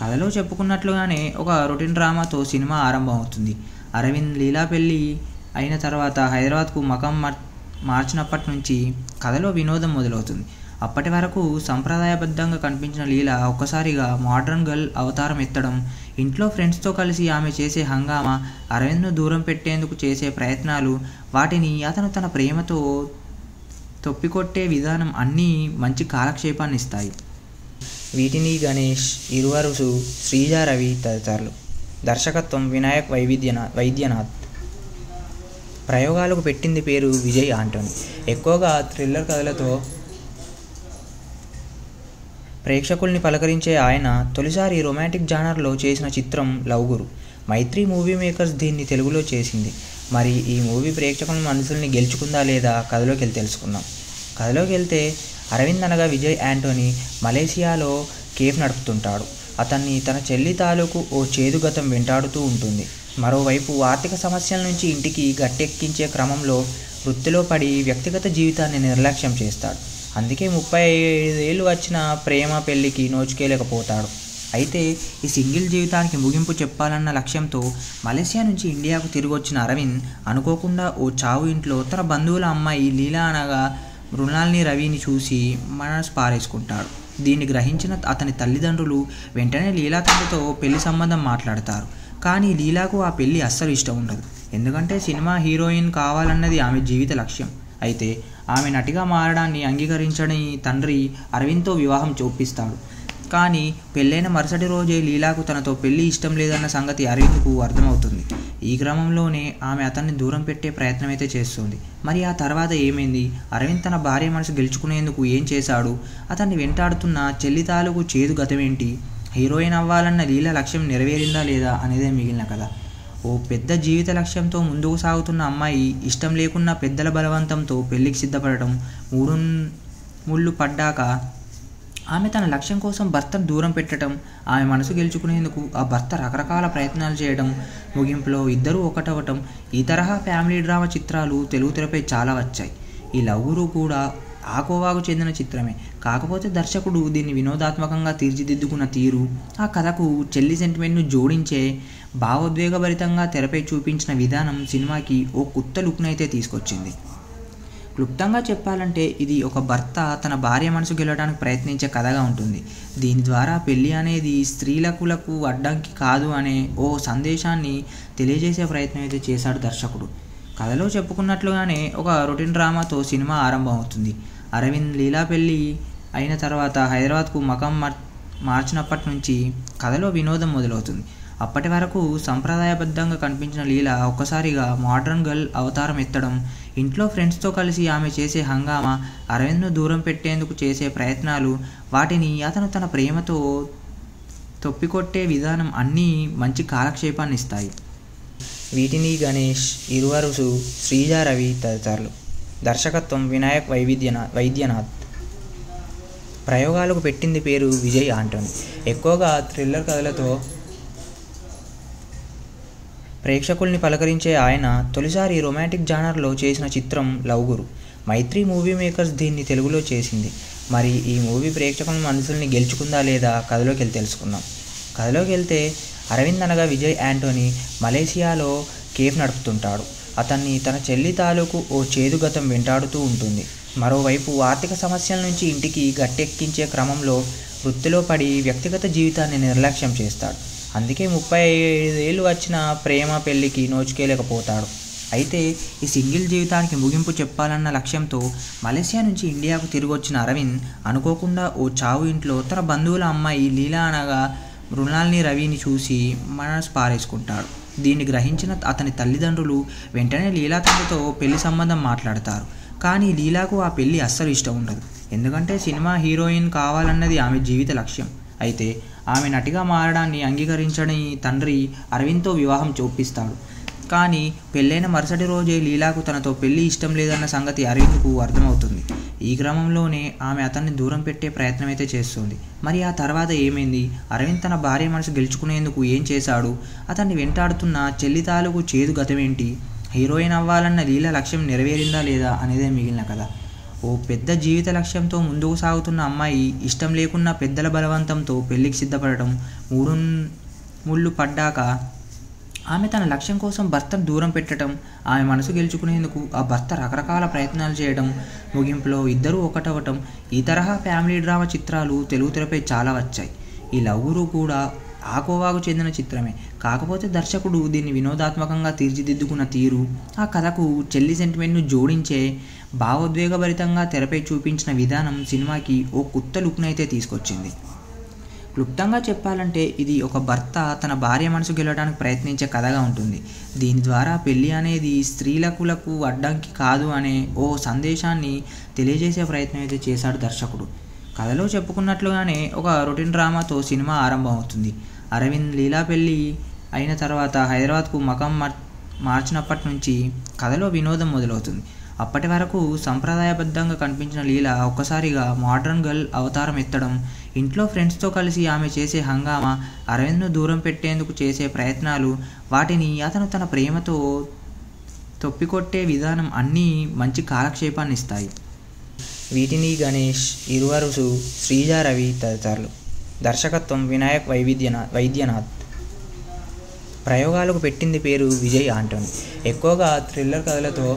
కథలో చెప్పుకున్నట్లుగానే ఒక రొటీన్ డ్రామాతో సినిమా ఆరంభం అవుతుంది. అరవింద్ లీలా పెళ్ళి అయిన తర్వాత హైదరాబాద్కు మకం మార్చినప్పటి నుంచి కథలో వినోదం మొదలవుతుంది. అప్పటి వరకు సంప్రదాయబద్ధంగా కనిపించిన లీల ఒక్కసారిగా మోడ్రన్ గర్ల్ అవతారం ఎత్తడం, ఇంట్లో ఫ్రెండ్స్తో కలిసి ఆమె చేసే హంగామా, అరవింద్ను దూరం పెట్టేందుకు చేసే ప్రయత్నాలు, వాటిని అతను తన ప్రేమతో తొప్పికొట్టే విధానం అన్నీ మంచి కాలక్షేపాన్ని ఇస్తాయి. వీటిని గణేష్, ఇరువరుసు, శ్రీజా రవి తదితరులు. దర్శకత్వం వినాయక్ వైద్యనాథ్. ప్రయోగాలకు పెట్టింది పేరు విజయ్ ఆంటోనీ. ఎక్కువగా థ్రిల్లర్ కథలతో ప్రేక్షకుల్ని పలకరించే ఆయన తొలిసారి రొమాంటిక్ జానర్లో చేసిన చిత్రం లవ్ గురు. మైత్రి మూవీ మేకర్స్ దీన్ని తెలుగులో చేసింది. మరి ఈ మూవీ ప్రేక్షకుల మనసుల్ని గెలుచుకుందా లేదా కథలోకి వెళ్ళి తెలుసుకుందాం. కథలోకి వెళ్తే అరవింద్ అనగా విజయ్ ఆంటోనీ మలేసియాలో కేఫ్ నడుపుతుంటాడు. అతన్ని తన చెల్లి తాలూకు ఓ చేదు గతం వెంటాడుతూ ఉంటుంది. మరోవైపు ఆర్థిక సమస్యల నుంచి ఇంటికి గట్టెక్కించే క్రమంలో వృత్తిలో పడి వ్యక్తిగత జీవితాన్ని నిర్లక్ష్యం చేస్తాడు. అందుకే 35 ఏళ్ళు వచ్చిన ప్రేమ పెళ్లికి నోచుకోలేకపోతాడు. అయితే ఈ సింగిల్ జీవితానికి ముగింపు చెప్పాలన్న లక్ష్యంతో మలేసియా నుంచి ఇండియాకు తిరిగి వచ్చిన అరవింద్ అనుకోకుండా ఓ చావు ఇంట్లో తన బంధువుల అమ్మాయి లీలా అనగా మృణాల్ని రవిని చూసి మనసు పారేసుకుంటాడు. దీన్ని గ్రహించిన అతని తల్లిదండ్రులు వెంటనే లీలా తండ్రితో పెళ్లి సంబంధం మాట్లాడతారు. కానీ లీలాకు ఆ పెళ్లి అస్సలు ఇష్టం ఉండదు. ఎందుకంటే సినిమా హీరోయిన్ కావాలన్నది ఆమె జీవిత లక్ష్యం. అయితే ఆమె నటిగా మారడాన్ని అంగీకరించని తండ్రి అరవింద్తో వివాహం చూపిస్తాడు. కానీ పెళ్ళైన మరుసటి రోజే లీలాకు తనతో పెళ్లి ఇష్టం లేదన్న సంగతి అరవింద్కు అర్థమవుతుంది. ఈ క్రమంలోనే ఆమె అతన్ని దూరం పెట్టే ప్రయత్నం అయితే చేస్తుంది. మరి ఆ తర్వాత ఏమైంది? అరవింద్ తన భార్య మనసు గెలుచుకునేందుకు ఏం చేశాడు? అతన్ని వెంటాడుతున్న చెల్లి తాలూకు చేదు గతమేంటి? హీరోయిన్ అవ్వాలన్న లీల లక్ష్యం నెరవేరిందా లేదా అనేదే మిగిలిన కథ. ఓ పెద్ద జీవిత లక్ష్యంతో ముందుకు సాగుతున్న అమ్మాయి ఇష్టం లేకున్నా పెద్దల బలవంతంతో పెళ్లికి సిద్ధపడటం, ముళ్ళు పడ్డాక ఆమె తన లక్ష్యం కోసం భర్తను దూరం పెట్టడం, ఆమె మనసు గెలుచుకునేందుకు ఆ భర్త రకరకాల ప్రయత్నాలు చేయడం, ముగింపులో ఇద్దరూ ఒకటవటం, ఈ తరహా ఫ్యామిలీ డ్రామా చిత్రాలు తెలుగు తెరపై చాలా వచ్చాయి. ఈ లవ్ గురు కూడా ఆ కోవాకు చెందిన చిత్రమే. కాకపోతే దర్శకుడు దీన్ని వినోదాత్మకంగా తీర్చిదిద్దుకున్న తీరు, ఆ కథకు చెల్లి సెంటిమెంట్ను జోడించే భావోద్వేగభరితంగా తెరపై చూపించిన విధానం సినిమాకి ఓ కొత్త లుక్నైతే తీసుకొచ్చింది. క్లుప్తంగా చెప్పాలంటే ఇది ఒక భర్త తన భార్య మనసు గెలవడానికి ప్రయత్నించే కథగా ఉంటుంది. దీని ద్వారా పెళ్ళి అనేది స్త్రీలకు అడ్డంకి కాదు అనే ఓ సందేశాన్ని తెలియజేసే ప్రయత్నం అయితే చేశాడు దర్శకుడు. కథలో చెప్పుకున్నట్లుగానే ఒక రొటీన్ డ్రామాతో సినిమా ఆరంభం అవుతుంది. అరవింద్ లీలా పెళ్ళి అయిన తర్వాత హైదరాబాద్కు మకం మార్చినప్పటి నుంచి కథలో వినోదం మొదలవుతుంది. అప్పటి వరకు సంప్రదాయబద్ధంగా కనిపించిన లీల ఒక్కసారిగా మోడ్రన్ గర్ల్ అవతారం ఎత్తడం, ఇంట్లో ఫ్రెండ్స్తో కలిసి ఆమె చేసే హంగామా, అరవింద్ను దూరం పెట్టేందుకు చేసే ప్రయత్నాలు, వాటిని అతను తన ప్రేమతో తొప్పికొట్టే విధానం అన్నీ మంచి కాలక్షేపాన్ని ఇస్తాయి. వీటిని గణేష్, ఇరువరుసు, శ్రీజా రవి తదితరులు. దర్శకత్వం వినాయక్ వైద్యనాథ్. ప్రయోగాలకు పెట్టింది పేరు విజయ్ ఆంటోనీ. ఎక్కువగా థ్రిల్లర్ కథలతో ప్రేక్షకుల్ని పలకరించే ఆయన తొలిసారి రొమాంటిక్ జానర్లో చేసిన చిత్రం లవ్ గురు. మైత్రి మూవీ మేకర్స్ దీన్ని తెలుగులో చేసింది. మరి ఈ మూవీ ప్రేక్షకుల మనసుల్ని గెలుచుకుందా లేదా కథలోకి వెళ్ళి తెలుసుకుందాం. కథలోకి వెళ్తే అరవింద్ అనగా విజయ్ ఆంటోనీ మలేసియాలో కేఫ్ నడుపుతుంటాడు. అతన్ని తన చెల్లి తాలూకు ఓ చేదు గతం వెంటాడుతూ ఉంటుంది. మరోవైపు ఆర్థిక సమస్యల నుంచి ఇంటికి గట్టెక్కించే క్రమంలో వృత్తిలో పడి వ్యక్తిగత జీవితాన్ని నిర్లక్ష్యం చేస్తాడు. అందుకే 35 ఏళ్ళు వచ్చిన ప్రేమ పెళ్లికి నోచుకోలేకపోతాడు. అయితే ఈ సింగిల్ జీవితానికి ముగింపు చెప్పాలన్న లక్ష్యంతో మలేసియా నుంచి ఇండియాకు తిరిగి వచ్చిన అరవింద్ అనుకోకుండా ఓ చావు ఇంట్లో తన బంధువుల అమ్మాయి లీలా అనగా మృణాల్ని రవిని చూసి మనసు పారేసుకుంటాడు. దీన్ని గ్రహించిన అతని తల్లిదండ్రులు వెంటనే లీలా తండ్రితో పెళ్లి సంబంధం మాట్లాడతారు. కానీ లీలాకు ఆ పెళ్లి అస్సలు ఇష్టం ఉండదు. ఎందుకంటే సినిమా హీరోయిన్ కావాలన్నది ఆమె జీవిత లక్ష్యం. అయితే ఆమె నటిగా మారడాన్ని అంగీకరించని తండ్రి అరవింద్తో వివాహం చూపిస్తాడు. కానీ పెళ్ళైన మరుసటి రోజే లీలాకు తనతో పెళ్లి ఇష్టం లేదన్న సంగతి అరవింద్కు అర్థమవుతుంది. ఈ క్రమంలోనే ఆమె అతన్ని దూరం పెట్టే ప్రయత్నం అయితే చేస్తుంది. మరి ఆ తర్వాత ఏమైంది? అరవింద్ తన భార్య మనసు గెలుచుకునేందుకు ఏం చేశాడు? అతన్ని వెంటాడుతున్న చెల్లి తాలూకు చేదు గతమేంటి? హీరోయిన్ అవ్వాలన్న లీల లక్ష్యం నెరవేరిందా లేదా అనేదే మిగిలిన కథ. ఓ పెద్ద జీవిత లక్ష్యంతో ముందుకు సాగుతున్న అమ్మాయి ఇష్టం లేకున్నా పెద్దల బలవంతంతో పెళ్లికి సిద్ధపడటం, మూడు ముళ్ళు పడ్డాక ఆమె తన లక్ష్యం కోసం భర్తను దూరం పెట్టడం, ఆమె మనసు గెలుచుకునేందుకు ఆ భర్త రకరకాల ప్రయత్నాలు చేయడం, ముగింపులో ఇద్దరూ ఒకటవటం, ఈ తరహా ఫ్యామిలీ డ్రామా చిత్రాలు తెలుగు తెరపై చాలా వచ్చాయి. ఈ లవ్ గురు కూడా ఆ కోవాకు చెందిన చిత్రమే. కాకపోతే దర్శకుడు దీన్ని వినోదాత్మకంగా తీర్చిదిద్దుకున్న తీరు, ఆ కథకు చెల్లి సెంటిమెంట్ను జోడించే భావోద్వేగభరితంగా తెరపై చూపించిన విధానం సినిమాకి ఓ కొత్త లుక్నైతే తీసుకొచ్చింది. క్లుప్తంగా చెప్పాలంటే ఇది ఒక భర్త తన భార్య మనసు గెలవడానికి ప్రయత్నించే కథగా ఉంటుంది. దీని ద్వారా పెళ్ళి అనేది స్త్రీలకు అడ్డంకి కాదు అనే ఓ సందేశాన్ని తెలియజేసే ప్రయత్నం అయితే చేశాడు దర్శకుడు. కథలో చెప్పుకున్నట్లుగానే ఒక రొటీన్ డ్రామాతో సినిమా ఆరంభం అవుతుంది. అరవింద్ లీలా పెళ్ళి అయిన తర్వాత హైదరాబాద్కు మకం మార్చినప్పటి నుంచి కథలో వినోదం మొదలవుతుంది. అప్పటి వరకు సంప్రదాయబద్ధంగా కనిపించిన లీల ఒక్కసారిగా మోడ్రన్ గర్ల్ అవతారం ఎత్తడం, ఇంట్లో ఫ్రెండ్స్తో కలిసి ఆమె చేసే హంగామా, అరవింద్ను దూరం పెట్టేందుకు చేసే ప్రయత్నాలు, వాటిని అతను తన ప్రేమతో తొప్పికొట్టే విధానం అన్నీ మంచి కాలక్షేపాన్ని ఇస్తాయి. వీటిని గణేష్, ఇరువరుసు, శ్రీజా రవి తదితరులు. దర్శకత్వం వినాయక్ వైద్యనాథ్. ప్రయోగాలకు పెట్టింది పేరు విజయ్ ఆంటోనీ. ఎక్కువగా థ్రిల్లర్ కథలతో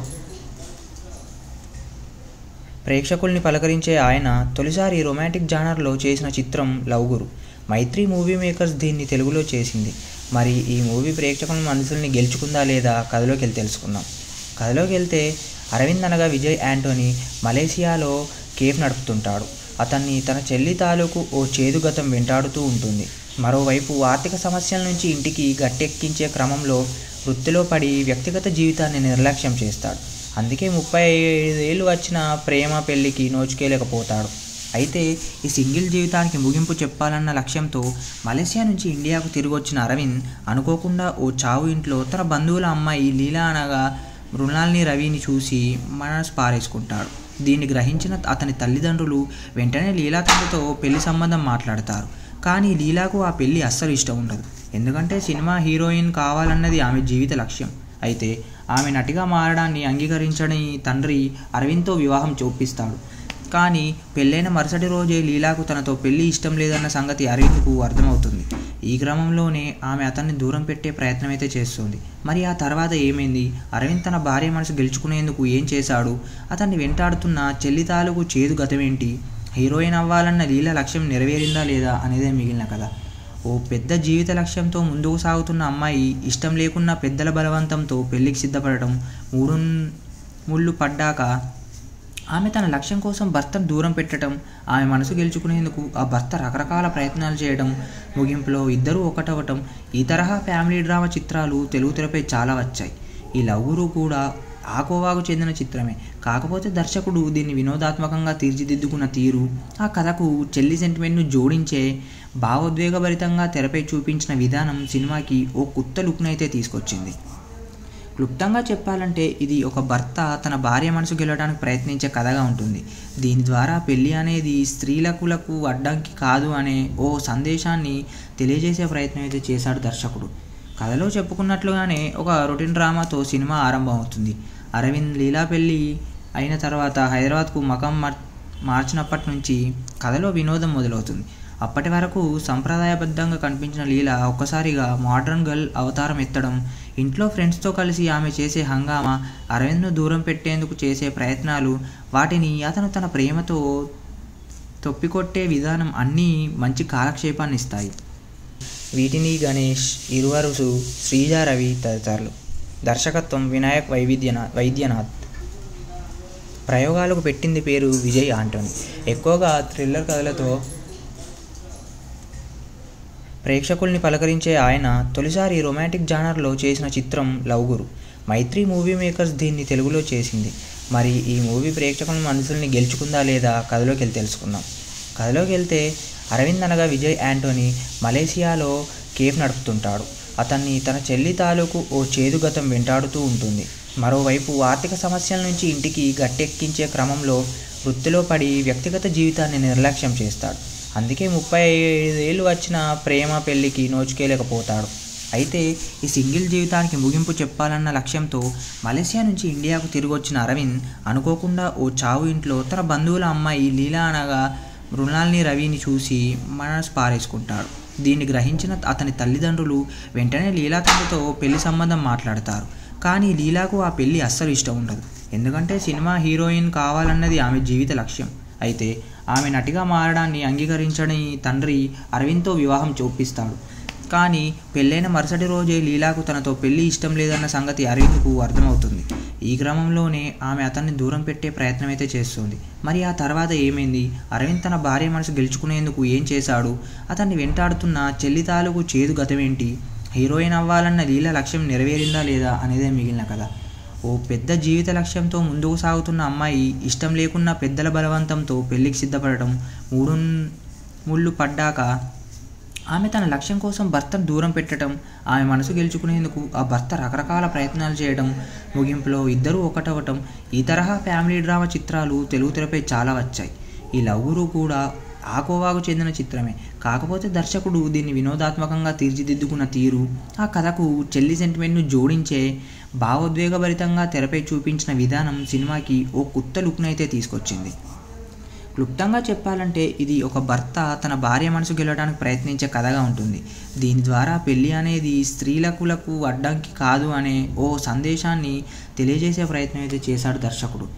ప్రేక్షకుల్ని పలకరించే ఆయన తొలిసారి రొమాంటిక్ జానర్లో చేసిన చిత్రం లవ్ గురు. మైత్రి మూవీ మేకర్స్ దీన్ని తెలుగులో చేసింది. మరి ఈ మూవీ ప్రేక్షకుల మనసుల్ని గెలుచుకుందా లేదా కథలోకి వెళ్ళి తెలుసుకుందాం. కథలోకి వెళ్తే అరవింద్ అనగా విజయ్ ఆంటోనీ మలేసియాలో కేఫ్ నడుపుతుంటాడు. అతన్ని తన చెల్లి తాలూకు ఓ చేదు గతం వెంటాడుతూ ఉంటుంది. మరోవైపు ఆర్థిక సమస్యల నుంచి ఇంటికి గట్టెక్కించే క్రమంలో వృత్తిలో పడి వ్యక్తిగత జీవితాన్ని నిర్లక్ష్యం చేస్తాడు. అందుకే 35 ఏళ్ళు వచ్చిన ప్రేమ పెళ్లికి నోచుకోలేకపోతాడు. అయితే ఈ సింగిల్ జీవితానికి ముగింపు చెప్పాలన్న లక్ష్యంతో మలేసియా నుంచి ఇండియాకు తిరిగి వచ్చిన అరవింద్ అనుకోకుండా ఓ చావు ఇంట్లో తన బంధువుల అమ్మాయి లీలా అనగా మృణాల్ని రవిని చూసి మనసు పారేసుకుంటాడు. దీన్ని గ్రహించిన అతని తల్లిదండ్రులు వెంటనే లీలా తండ్రితో పెళ్లి సంబంధం మాట్లాడతారు. కానీ లీలాకు ఆ పెళ్లి అస్సలు ఇష్టం ఉండదు. ఎందుకంటే సినిమా హీరోయిన్ కావాలన్నది ఆమె జీవిత లక్ష్యం. అయితే ఆమె నటిగా మారడాన్ని అంగీకరించని తండ్రి అరవింద్తో వివాహం చూపిస్తాడు. కానీ పెళ్ళైన మరుసటి రోజే లీలాకు తనతో పెళ్లి ఇష్టం లేదన్న సంగతి అరవింద్కు అర్థమవుతుంది. ఈ క్రమంలోనే ఆమె అతన్ని దూరం పెట్టే ప్రయత్నం అయితే చేస్తుంది. మరి ఆ తర్వాత ఏమైంది? అరవింద్ తన భార్య మనసు గెలుచుకునేందుకు ఏం చేశాడు? అతన్ని వెంటాడుతున్న చెల్లి తాలూకు చేదు గతమేంటి? హీరోయిన్ అవ్వాలన్న లీల లక్ష్యం నెరవేరిందా లేదా అనేదే మిగిలిన కథ. ఓ పెద్ద జీవిత లక్ష్యంతో ముందుకు సాగుతున్న అమ్మాయి ఇష్టం లేకున్నా పెద్దల బలవంతంతో పెళ్లికి సిద్ధపడటం, మూడు ముళ్ళు పడ్డాక ఆమె తన లక్ష్యం కోసం భర్తను దూరం పెట్టడం, ఆమె మనసు గెలుచుకునేందుకు ఆ భర్త రకరకాల ప్రయత్నాలు చేయడం, ముగింపులో ఇద్దరూ ఒకటవటం, ఈ తరహా ఫ్యామిలీ డ్రామా చిత్రాలు తెలుగు తెరపై చాలా వచ్చాయి. ఈ లవ్ గురు కూడా ఆ కోవాకు చెందిన చిత్రమే. కాకపోతే దర్శకుడు దీన్ని వినోదాత్మకంగా తీర్చిదిద్దుకున్న తీరు, ఆ కథకు చెల్లి సెంటిమెంట్ను జోడించే భావోద్వేగభరితంగా తెరపై చూపించిన విధానం సినిమాకి ఓ కొత్త లుక్నైతే తీసుకొచ్చింది. క్లుప్తంగా చెప్పాలంటే ఇది ఒక భర్త తన భార్య మనసు గెలవడానికి ప్రయత్నించే కథగా ఉంటుంది. దీని ద్వారా పెళ్ళి అనేది స్త్రీలకు అడ్డంకి కాదు అనే ఓ సందేశాన్ని తెలియజేసే ప్రయత్నం అయితే చేశాడు దర్శకుడు. కథలో చెప్పుకున్నట్లుగానే ఒక రొటీన్ డ్రామాతో సినిమా ఆరంభం అవుతుంది. అరవింద్ లీలా పెళ్ళి అయిన తర్వాత హైదరాబాద్కు మకం మార్చినప్పటి నుంచి కథలో వినోదం మొదలవుతుంది. అప్పటి వరకు సంప్రదాయబద్ధంగా కనిపించిన లీల ఒక్కసారిగా మోడ్రన్ గర్ల్ అవతారం ఎత్తడం, ఇంట్లో ఫ్రెండ్స్తో కలిసి ఆమె చేసే హంగామా, అరవింద్ను దూరం పెట్టేందుకు చేసే ప్రయత్నాలు, వాటిని అతను తన ప్రేమతో తొప్పికొట్టే విధానం అన్నీ మంచి కాలక్షేపాన్ని ఇస్తాయి. వీటిని గణేష్, ఇరువరుసు, శ్రీజా రవి తదితరులు. దర్శకత్వం వినాయక్ వైద్యనాథ్. ప్రయోగాలకు పెట్టింది పేరు విజయ్ ఆంటోనీ. ఎక్కువగా థ్రిల్లర్ కథలతో ప్రేక్షకుల్ని పలకరించే ఆయన తొలిసారి రొమాంటిక్ జానర్లో చేసిన చిత్రం లవ్ గురు. మైత్రి మూవీ మేకర్స్ దీన్ని తెలుగులో చేసింది. మరి ఈ మూవీ ప్రేక్షకుల మనసుల్ని గెలుచుకుందా లేదా కథలోకి వెళ్ళి తెలుసుకుందాం. కథలోకి వెళ్తే అరవింద్ అనగా విజయ్ ఆంటోనీ మలేసియాలో కేఫ్ నడుపుతుంటాడు. అతన్ని తన చెల్లి తాలూకు ఓ చేదు గతం వెంటాడుతూ ఉంటుంది. మరోవైపు ఆర్థిక సమస్యల నుంచి ఇంటికి గట్టెక్కించే క్రమంలో వృత్తిలో పడి వ్యక్తిగత జీవితాన్ని నిర్లక్ష్యం చేస్తాడు. అందుకే 35 ఏళ్ళు వచ్చిన ప్రేమ పెళ్లికి నోచుకోలేకపోతాడు. అయితే ఈ సింగిల్ జీవితానికి ముగింపు చెప్పాలన్న లక్ష్యంతో మలేసియా నుంచి ఇండియాకు తిరిగొచ్చిన అరవింద్ అనుకోకుండా ఓ చావు ఇంట్లో తన బంధువుల అమ్మాయి లీలా అనగా మృణాల్ని రవిని చూసి మనసు పారేసుకుంటాడు. దీన్ని గ్రహించిన అతని తల్లిదండ్రులు వెంటనే లీలా తండ్రితో పెళ్లి సంబంధం మాట్లాడతారు. కానీ లీలాకు ఆ పెళ్లి అస్సలు ఇష్టం ఉండదు. ఎందుకంటే సినిమా హీరోయిన్ కావాలన్నది ఆమె జీవిత లక్ష్యం. అయితే ఆమె నటిగా మారడాన్ని అంగీకరించని తండ్రి అరవింద్తో వివాహం చూపిస్తాడు. కానీ పెళ్ళైన మరుసటి రోజే లీలాకు తనతో పెళ్లి ఇష్టం లేదన్న సంగతి అరవింద్కు అర్థమవుతుంది. ఈ క్రమంలోనే ఆమె అతన్ని దూరం పెట్టే ప్రయత్నం అయితే చేస్తుంది. మరి ఆ తర్వాత ఏమైంది? అరవింద్ తన భార్య మనసు గెలుచుకునేందుకు ఏం చేశాడు? అతన్ని వెంటాడుతున్న చెల్లి తాలూకు చేదు గతమేంటి? హీరోయిన్ అవ్వాలన్న లీల లక్ష్యం నెరవేరిందా లేదా అనేదే మిగిలిన కథ. ఓ పెద్ద జీవిత లక్ష్యంతో ముందుకు సాగుతున్న అమ్మాయి ఇష్టం లేకున్నా పెద్దల బలవంతంతో పెళ్లికి సిద్ధపడటం, ముళ్ళు పడ్డాక ఆమె తన లక్ష్యం కోసం భర్తను దూరం పెట్టడం, ఆమె మనసు గెలుచుకునేందుకు ఆ భర్త రకరకాల ప్రయత్నాలు చేయడం, ముగింపులో ఇద్దరూ ఒకటవటం, ఈ తరహా ఫ్యామిలీ డ్రామా చిత్రాలు తెలుగు తెరపై చాలా వచ్చాయి. ఈ లవ్ గురు కూడా ఆ కోవాకు చెందిన చిత్రమే. కాకపోతే దర్శకుడు దీన్ని వినోదాత్మకంగా తీర్చిదిద్దుకున్న తీరు, ఆ కథకు చెల్లి సెంటిమెంట్ను జోడించే భావోద్వేగభరితంగా తెరపై చూపించిన విధానం సినిమాకి ఓ కొత్త లుక్నైతే తీసుకొచ్చింది. క్లుప్తంగా చెప్పాలంటే ఇది ఒక భర్త తన భార్య మనసు గెలవడానికి ప్రయత్నించే కథగా ఉంటుంది. దీని ద్వారా పెళ్లి అనేది స్త్రీలకు అడ్డంకి కాదు అనే ఓ సందేశాన్ని తెలియజేసే ప్రయత్నం అయితే చేశాడు దర్శకుడు.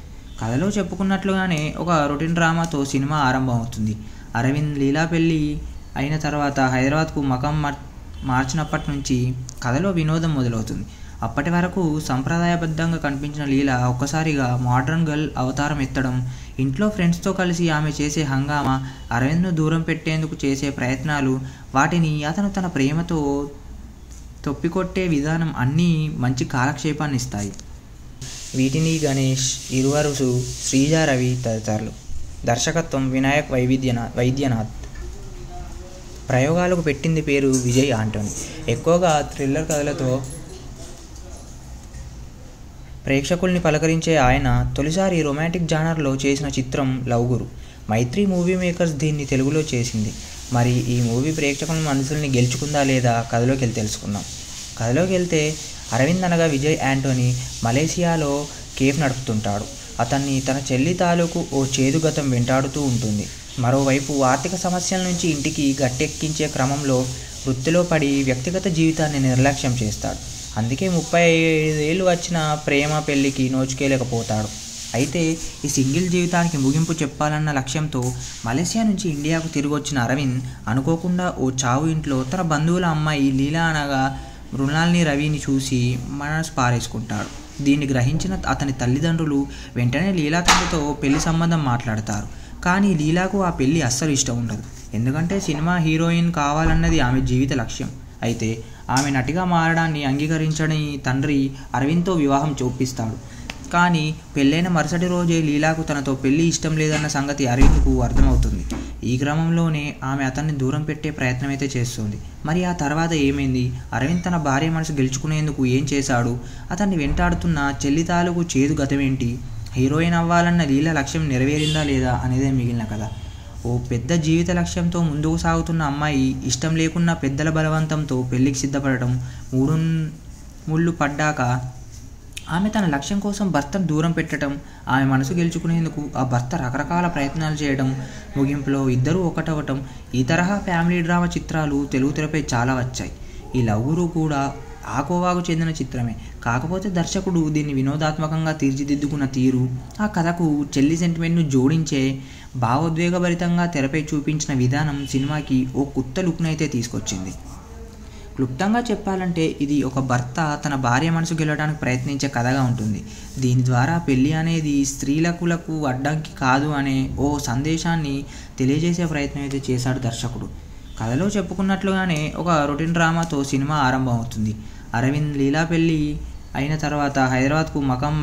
కథలో చెప్పుకున్నట్లుగానే ఒక రొటీన్ డ్రామాతో సినిమా ఆరంభమవుతుంది. అరవింద్ లీలా పెళ్లి అయిన తర్వాత హైదరాబాద్కు మకం మార్చినప్పటి నుంచి కథలో వినోదం మొదలవుతుంది. అప్పటి వరకు సంప్రదాయబద్ధంగా కనిపించిన లీల ఒక్కసారిగా మోడ్రన్ గర్ల్ అవతారం ఎత్తడం, ఇంట్లో ఫ్రెండ్స్తో కలిసి ఆమె చేసే హంగామా, అరవింద్ను దూరం పెట్టేందుకు చేసే ప్రయత్నాలు, వాటిని అతను తన ప్రేమతో తొప్పికొట్టే విధానం అన్నీ మంచి కాలక్షేపాన్ని ఇస్తాయి. వీటిని గణేష్, ఇరువరుసు, శ్రీజా రవి తదితరులు. దర్శకత్వం వినాయక్ వైద్యనాథ్. ప్రయోగాలకు పెట్టింది పేరు విజయ్ ఆంటోనీ. ఎక్కువగా థ్రిల్లర్ కథలతో ప్రేక్షకుల్ని పలకరించే ఆయన తొలిసారి రొమాంటిక్ జానర్లో చేసిన చిత్రం లవ్ గురు. మైత్రి మూవీ మేకర్స్ దీన్ని తెలుగులో చేసింది. మరి ఈ మూవీ ప్రేక్షకుల మనసుల్ని గెలుచుకుందా లేదా కథలోకి వెళ్ళి తెలుసుకుందాం. కథలోకి వెళ్తే అరవింద్ అనగా విజయ్ ఆంటోనీ మలేసియాలో కేఫ్ నడుపుతుంటాడు. అతన్ని తన చెల్లి తాలూకు ఓ చేదు గతం వెంటాడుతూ ఉంటుంది. మరోవైపు ఆర్థిక సమస్యల నుంచి ఇంటికి గట్టెక్కించే క్రమంలో వృత్తిలో పడి వ్యక్తిగత జీవితాన్ని నిర్లక్ష్యం చేస్తాడు. అందుకే 35 ఏళ్ళు వచ్చిన ప్రేమ పెళ్లికి నోచుకోలేకపోతాడు. అయితే ఈ సింగిల్ జీవితానికి ముగింపు చెప్పాలన్న లక్ష్యంతో మలేసియా నుంచి ఇండియాకు తిరిగొచ్చిన అరవింద్ అనుకోకుండా ఓ చావు ఇంట్లో తన బంధువుల అమ్మాయి లీలా అనగా మృణాల్ని రవిని చూసి మనసు పారేసుకుంటాడు. దీన్ని గ్రహించిన అతని తల్లిదండ్రులు వెంటనే లీలా తండ్రితో పెళ్లి సంబంధం మాట్లాడతారు. కానీ లీలాకు ఆ పెళ్లి అస్సలు ఇష్టం ఉండదు. ఎందుకంటే సినిమా హీరోయిన్ కావాలన్నది ఆమె జీవిత లక్ష్యం. అయితే ఆమె నటిగా మారడాన్ని అంగీకరించని తండ్రి అరవింద్తో వివాహం చూపిస్తాడు. కానీ పెళ్ళైన మరుసటి రోజే లీలాకు తనతో పెళ్లి ఇష్టం లేదన్న సంగతి అరవింద్కు అర్థమవుతుంది. ఈ క్రమంలోనే ఆమె అతన్ని దూరం పెట్టే ప్రయత్నం అయితే చేస్తుంది. మరి ఆ తర్వాత ఏమైంది? అరవింద్ తన భార్య మనసు గెలుచుకునేందుకు ఏం చేశాడు? అతన్ని వెంటాడుతున్న చెల్లి తాలూకు చేదు గతమేంటి? హీరోయిన్ అవ్వాలన్న లీల లక్ష్యం నెరవేరిందా లేదా అనేదే మిగిలిన కథ. ఓ పెద్ద జీవిత లక్ష్యంతో ముందుకు సాగుతున్న అమ్మాయి ఇష్టం లేకున్నా పెద్దల బలవంతంతో పెళ్లికి సిద్ధపడటం, ముళ్ళు పడ్డాక ఆమె తన లక్ష్యం కోసం భర్తను దూరం పెట్టడం, ఆమె మనసు గెలుచుకునేందుకు ఆ భర్త రకరకాల ప్రయత్నాలు చేయడం, ముగింపులో ఇద్దరూ ఒకటవటం, ఈ తరహా ఫ్యామిలీ డ్రామా చిత్రాలు తెలుగు తెరపై చాలా వచ్చాయి. ఈ లవ్ గురు కూడా ఆ కోవాకు చెందిన చిత్రమే. కాకపోతే దర్శకుడు దీన్ని వినోదాత్మకంగా తీర్చిదిద్దుకున్న తీరు, ఆ కథకు చెల్లి సెంటిమెంట్ను జోడించే భావోద్వేగభరితంగా తెరపై చూపించిన విధానం సినిమాకి ఓ కొత్త లుక్నైతే తీసుకొచ్చింది. క్లుప్తంగా చెప్పాలంటే ఇది ఒక భర్త తన భార్య మనసు గెలవడానికి ప్రయత్నించే కథగా ఉంటుంది. దీని ద్వారా పెళ్లి అనేది స్త్రీలకు అడ్డంకి కాదు అనే ఓ సందేశాన్ని తెలియజేసే ప్రయత్నం అయితే చేశాడు దర్శకుడు. కథలో చెప్పుకున్నట్లుగానే ఒక రొటీన్ డ్రామాతో సినిమా ఆరంభమవుతుంది. అరవింద్ లీలా పెళ్లి అయిన తర్వాత హైదరాబాద్కు మకం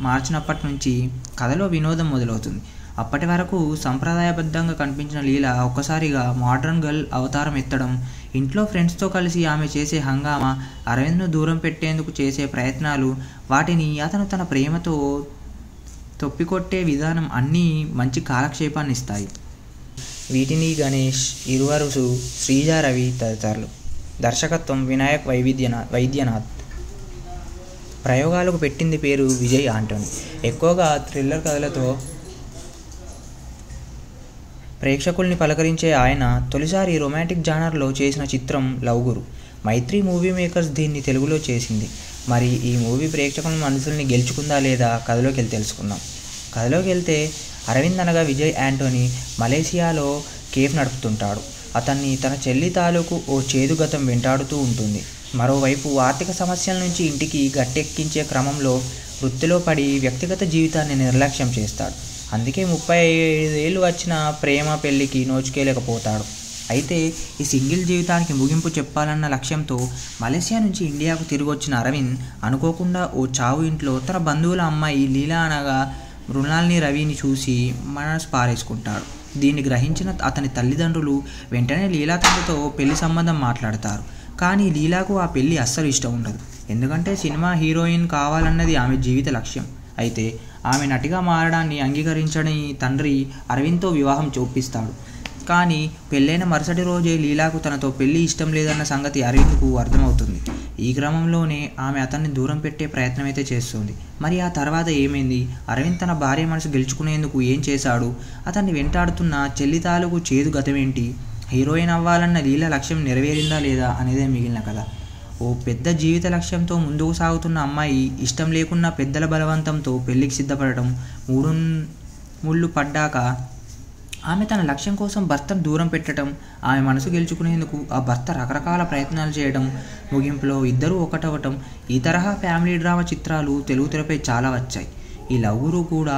మార్చినప్పటి నుంచి కథలో వినోదం మొదలవుతుంది. అప్పటి వరకు సంప్రదాయబద్ధంగా కనిపించిన లీల ఒక్కసారిగా మోడ్రన్ గర్ల్ అవతారం ఎత్తడం, ఇంట్లో ఫ్రెండ్స్తో కలిసి ఆమె చేసే హంగామా, అరవింద్ను దూరం పెట్టేందుకు చేసే ప్రయత్నాలు, వాటిని అతను తన ప్రేమతో తొప్పికొట్టే విధానం అన్నీ మంచి కాలక్షేపాన్ని ఇస్తాయి. వీటిని గణేష్, ఇరువరుసు, శ్రీజా రవి తదితరులు. దర్శకత్వం వినాయక్ వైద్యనాథ్. ప్రయోగాలకు పెట్టింది పేరు విజయ్ ఆంటోనీ. ఎక్కువగా థ్రిల్లర్ కథలతో ప్రేక్షకుల్ని పలకరించే ఆయన తొలిసారి రొమాంటిక్ జానర్లో చేసిన చిత్రం లవ్ గురు. మైత్రి మూవీ మేకర్స్ దీన్ని తెలుగులో చేసింది. మరి ఈ మూవీ ప్రేక్షకుల మనసుల్ని గెలుచుకుందా లేదా కథలోకి వెళ్ళి తెలుసుకుందాం. కథలోకి వెళ్తే అరవింద్ అనగా విజయ్ ఆంటోనీ మలేసియాలో కేఫ్ నడుపుతుంటాడు. అతన్ని తన చెల్లి తాలూకు ఓ చేదు గతం వెంటాడుతూ ఉంటుంది. మరోవైపు ఆర్థిక సమస్యల నుంచి ఇంటికి గట్టెక్కించే క్రమంలో వృత్తిలో పడి వ్యక్తిగత జీవితాన్ని నిర్లక్ష్యం చేస్తాడు. అందుకే 35 ఏళ్ళు వచ్చిన ప్రేమ పెళ్లికి నోచుకోలేకపోతాడు. అయితే ఈ సింగిల్ జీవితానికి ముగింపు చెప్పాలన్న లక్ష్యంతో మలేసియా నుంచి ఇండియాకు తిరిగి వచ్చిన అరవింద్ అనుకోకుండా ఓ చావు ఇంట్లో తన బంధువుల అమ్మాయి లీలా అనగా మృణాల్ని రవిని చూసి మనసు పారేసుకుంటాడు. దీన్ని గ్రహించిన అతని తల్లిదండ్రులు వెంటనే లీలా తండ్రితో పెళ్లి సంబంధం మాట్లాడతారు. కానీ లీలాకు ఆ పెళ్లి అస్సలు ఇష్టం ఉండదు. ఎందుకంటే సినిమా హీరోయిన్ కావాలన్నది ఆమె జీవిత లక్ష్యం. అయితే ఆమె నటిగా మారడాన్ని అంగీకరించని తండ్రి అరవింద్తో వివాహం చూపిస్తాడు. కానీ పెళ్ళైన మరుసటి రోజే లీలాకు తనతో పెళ్లి ఇష్టం లేదన్న సంగతి అరవింద్కు అర్థమవుతుంది. ఈ క్రమంలోనే ఆమె అతన్ని దూరం పెట్టే ప్రయత్నం అయితే చేస్తుంది. మరి ఆ తర్వాత ఏమైంది? అరవింద్ తన భార్య మనసు గెలుచుకునేందుకు ఏం చేశాడు? అతన్ని వెంటాడుతున్న చెల్లి తాలూకు చేదు గతమేంటి? హీరోయిన్ అవ్వాలన్న లీలా లక్ష్యం నెరవేరిందా లేదా అనేదే మిగిలిన కథ. ఓ పెద్ద జీవిత లక్ష్యంతో ముందుకు సాగుతున్న అమ్మాయి ఇష్టం లేకున్నా పెద్దల బలవంతంతో పెళ్లికి సిద్ధపడటం, ముళ్ళు పడ్డాక ఆమె తన లక్ష్యం కోసం భర్తను దూరం పెట్టడం, ఆమె మనసు గెలుచుకునేందుకు ఆ భర్త రకరకాల ప్రయత్నాలు చేయడం, ముగింపులో ఇద్దరూ ఒకటవటం, ఈ తరహా ఫ్యామిలీ డ్రామా చిత్రాలు తెలుగు తెరపై చాలా వచ్చాయి. ఈ లవ్ గురు కూడా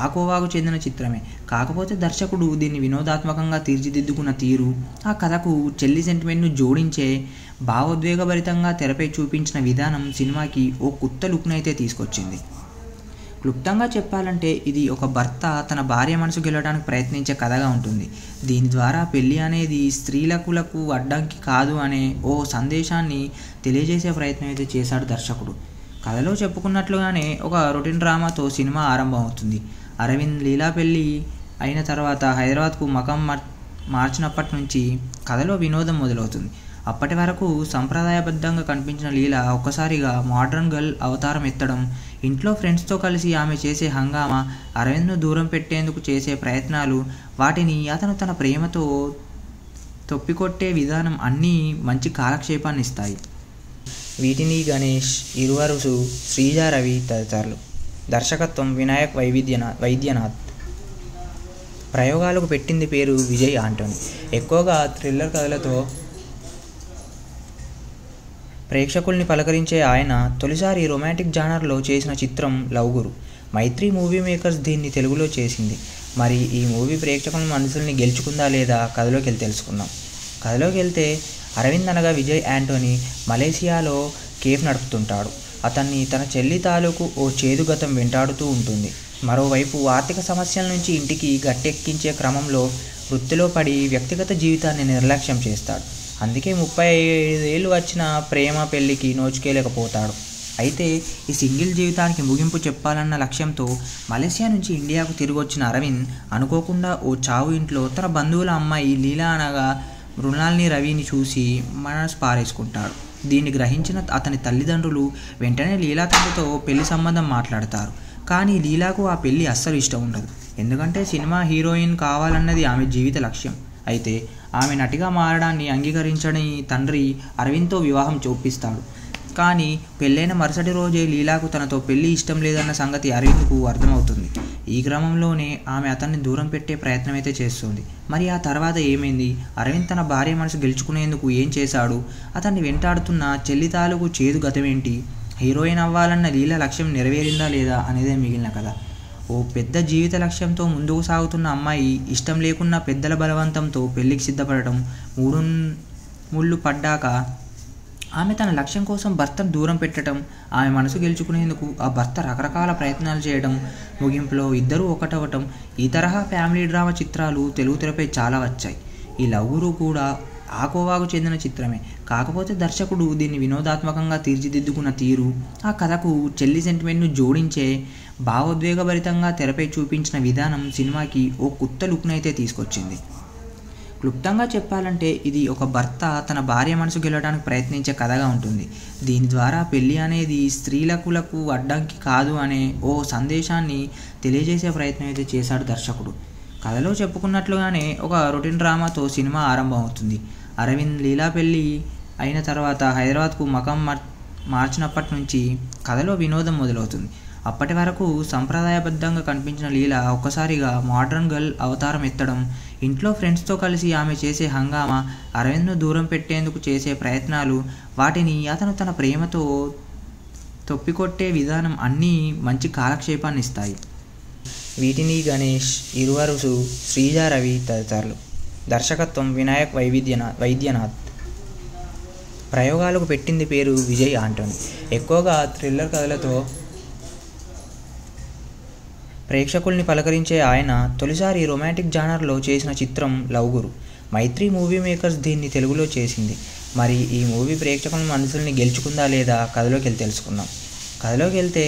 ఆ కోవాకు చెందిన చిత్రమే. కాకపోతే దర్శకుడు దీన్ని వినోదాత్మకంగా తీర్చిదిద్దుకున్న తీరు, ఆ కథకు చెల్లి సెంటిమెంట్ను జోడించే భావోద్వేగభరితంగా తెరపై చూపించిన విధానం సినిమాకి ఓ కొత్త లుక్నైతే తీసుకొచ్చింది. క్లుప్తంగా చెప్పాలంటే ఇది ఒక భర్త తన భార్య మనసు గెలవడానికి ప్రయత్నించే కథగా ఉంటుంది. దీని ద్వారా పెళ్ళి అనేది స్త్రీలకు అడ్డంకి కాదు అనే ఓ సందేశాన్ని తెలియజేసే ప్రయత్నం అయితే చేశాడు దర్శకుడు. కథలో చెప్పుకున్నట్లుగానే ఒక రొటీన్ డ్రామాతో సినిమా ఆరంభం అవుతుంది. అరవింద్ లీలా పెళ్ళి అయిన తర్వాత హైదరాబాద్కు మకం మార్చినప్పటి నుంచి కథలో వినోదం మొదలవుతుంది. అప్పటి వరకు సంప్రదాయబద్ధంగా కనిపించిన లీలా ఒక్కసారిగా మోడ్రన్ గర్ల్ అవతారం ఎత్తడం, ఇంట్లో ఫ్రెండ్స్తో కలిసి ఆమె చేసే హంగామా, అరవింద్ను దూరం పెట్టేందుకు చేసే ప్రయత్నాలు, వాటిని అతను తన ప్రేమతో తొప్పికొట్టే విధానం అన్నీ మంచి కాలక్షేపాన్ని ఇస్తాయి. వీటిని గణేష్, ఇరువరుసు, శ్రీజా రవి తదితరులు. దర్శకత్వం వినాయక్ వైద్యనాథ్. ప్రయోగాలకు పెట్టింది పేరు విజయ్ ఆంటోనీ. ఎక్కువగా థ్రిల్లర్ కథలతో ప్రేక్షకుల్ని పలకరించే ఆయన తొలిసారి రొమాంటిక్ జానర్లో చేసిన చిత్రం లవ్ గురు. మైత్రి మూవీ మేకర్స్ దీన్ని తెలుగులో చేసింది. మరి ఈ మూవీ ప్రేక్షకుల మనసుల్ని గెలుచుకుందా లేదా కథలోకి వెళ్ళి తెలుసుకుందాం. కథలోకి వెళ్తే అరవింద్ అనగా విజయ్ ఆంటోనీ మలేసియాలో కేఫ్ నడుపుతుంటాడు. అతన్ని తన చెల్లి తాలూకు ఓ చేదు గతం వెంటాడుతూ ఉంటుంది. మరోవైపు ఆర్థిక సమస్యల నుంచి ఇంటికి గట్టెక్కించే క్రమంలో వృత్తిలో పడి వ్యక్తిగత జీవితాన్ని నిర్లక్ష్యం చేస్తాడు. అందుకే 35 ఏళ్ళు వచ్చిన ప్రేమ పెళ్లికి నోచుకోలేకపోతాడు. అయితే ఈ సింగిల్ జీవితానికి ముగింపు చెప్పాలన్న లక్ష్యంతో మలేసియా నుంచి ఇండియాకు తిరిగి వచ్చిన అరవింద్ అనుకోకుండా ఓ చావు ఇంట్లో తన బంధువుల అమ్మాయి లీలా అనగా మృణాల్ని రవిని చూసి మనసు పారేసుకుంటాడు. దీన్ని గ్రహించిన అతని తల్లిదండ్రులు వెంటనే లీలా తండ్రితో పెళ్లి సంబంధం మాట్లాడతారు. కానీ లీలాకు ఆ పెళ్లి అస్సలు ఇష్టం ఉండదు. ఎందుకంటే సినిమా హీరోయిన్ కావాలన్నది ఆమె జీవిత లక్ష్యం. అయితే ఆమె నటిగా మారడాన్ని అంగీకరించని తండ్రి అరవింద్తో వివాహం చూపిస్తాడు. కానీ పెళ్ళైన మరుసటి రోజే లీలాకు తనతో పెళ్లి ఇష్టం లేదన్న సంగతి అరవింద్కు అర్థమవుతుంది. ఈ క్రమంలోనే ఆమె అతన్ని దూరం పెట్టే ప్రయత్నం అయితే చేస్తుంది. మరి ఆ తర్వాత ఏమైంది? అరవింద్ తన భార్య మనసు గెలుచుకునేందుకు ఏం చేశాడు? అతన్ని వెంటాడుతున్న చెల్లి తాలూకు చేదు గతమేంటి? హీరోయిన్ అవ్వాలన్న లీలా లక్ష్యం నెరవేరిందా లేదా అనేదే మిగిలిన కథ. ఓ పెద్ద జీవిత లక్ష్యంతో ముందుకు సాగుతున్న అమ్మాయి ఇష్టం లేకున్నా పెద్దల బలవంతంతో పెళ్లికి సిద్ధపడటం, ముళ్ళు పడ్డాక ఆమె తన లక్ష్యం కోసం భర్తను దూరం పెట్టడం, ఆమె మనసు గెలుచుకునేందుకు ఆ భర్త రకరకాల ప్రయత్నాలు చేయడం, ముగింపులో ఇద్దరూ ఒకటవటం, ఈ తరహా ఫ్యామిలీ డ్రామా చిత్రాలు తెలుగు తెరపై చాలా వచ్చాయి. ఈ లవ్ గురు కూడా ఆ కోవాకు చెందిన చిత్రమే. కాకపోతే దర్శకుడు దీన్ని వినోదాత్మకంగా తీర్చిదిద్దుకున్న తీరు, ఆ కథకు చెల్లి సెంటిమెంట్ను జోడించే భావోద్వేగభరితంగా తెరపై చూపించిన విధానం సినిమాకి ఓ కొత్త లుక్నైతే తీసుకొచ్చింది. క్లుప్తంగా చెప్పాలంటే ఇది ఒక భర్త తన భార్య మనసు గెలవడానికి ప్రయత్నించే కథగా ఉంటుంది. దీని ద్వారా పెళ్ళి అనేది స్త్రీలకు అడ్డంకి కాదు అనే ఓ సందేశాన్ని తెలియజేసే ప్రయత్నం అయితే చేశాడు దర్శకుడు. కథలో చెప్పుకున్నట్లుగానే ఒక రొటీన్ డ్రామాతో సినిమా ఆరంభం అవుతుంది. అరవింద్ లీలా పెళ్ళి అయిన తర్వాత హైదరాబాద్కు మకం మార్చినప్పటి నుంచి కథలో వినోదం మొదలవుతుంది. అప్పటి వరకు సంప్రదాయబద్ధంగా కనిపించిన లీల ఒక్కసారిగా మోడ్రన్ గర్ల్ అవతారం ఎత్తడం, ఇంట్లో ఫ్రెండ్స్తో కలిసి ఆమె చేసే హంగామా, అరవింద్ను దూరం పెట్టేందుకు చేసే ప్రయత్నాలు, వాటిని అతను తన ప్రేమతో తొప్పికొట్టే విధానం అన్నీ మంచి కాలక్షేపాన్ని ఇస్తాయి. వీటిని గణేష్, ఇరువరుసు, శ్రీజా రవి తదితరులు. దర్శకత్వం వినాయక్ వైద్యనాథ్. ప్రయోగాలకు పెట్టింది పేరు విజయ్ ఆంటోనీ. ఎక్కువగా థ్రిల్లర్ కథలతో ప్రేక్షకుల్ని పలకరించే ఆయన తొలిసారి రొమాంటిక్ జానర్లో చేసిన చిత్రం లవ్ గురు. మైత్రి మూవీ మేకర్స్ దీన్ని తెలుగులో చేసింది. మరి ఈ మూవీ ప్రేక్షకుల మనసుల్ని గెలుచుకుందా లేదా కథలోకి వెళ్ళి తెలుసుకుందాం. కథలోకి వెళ్తే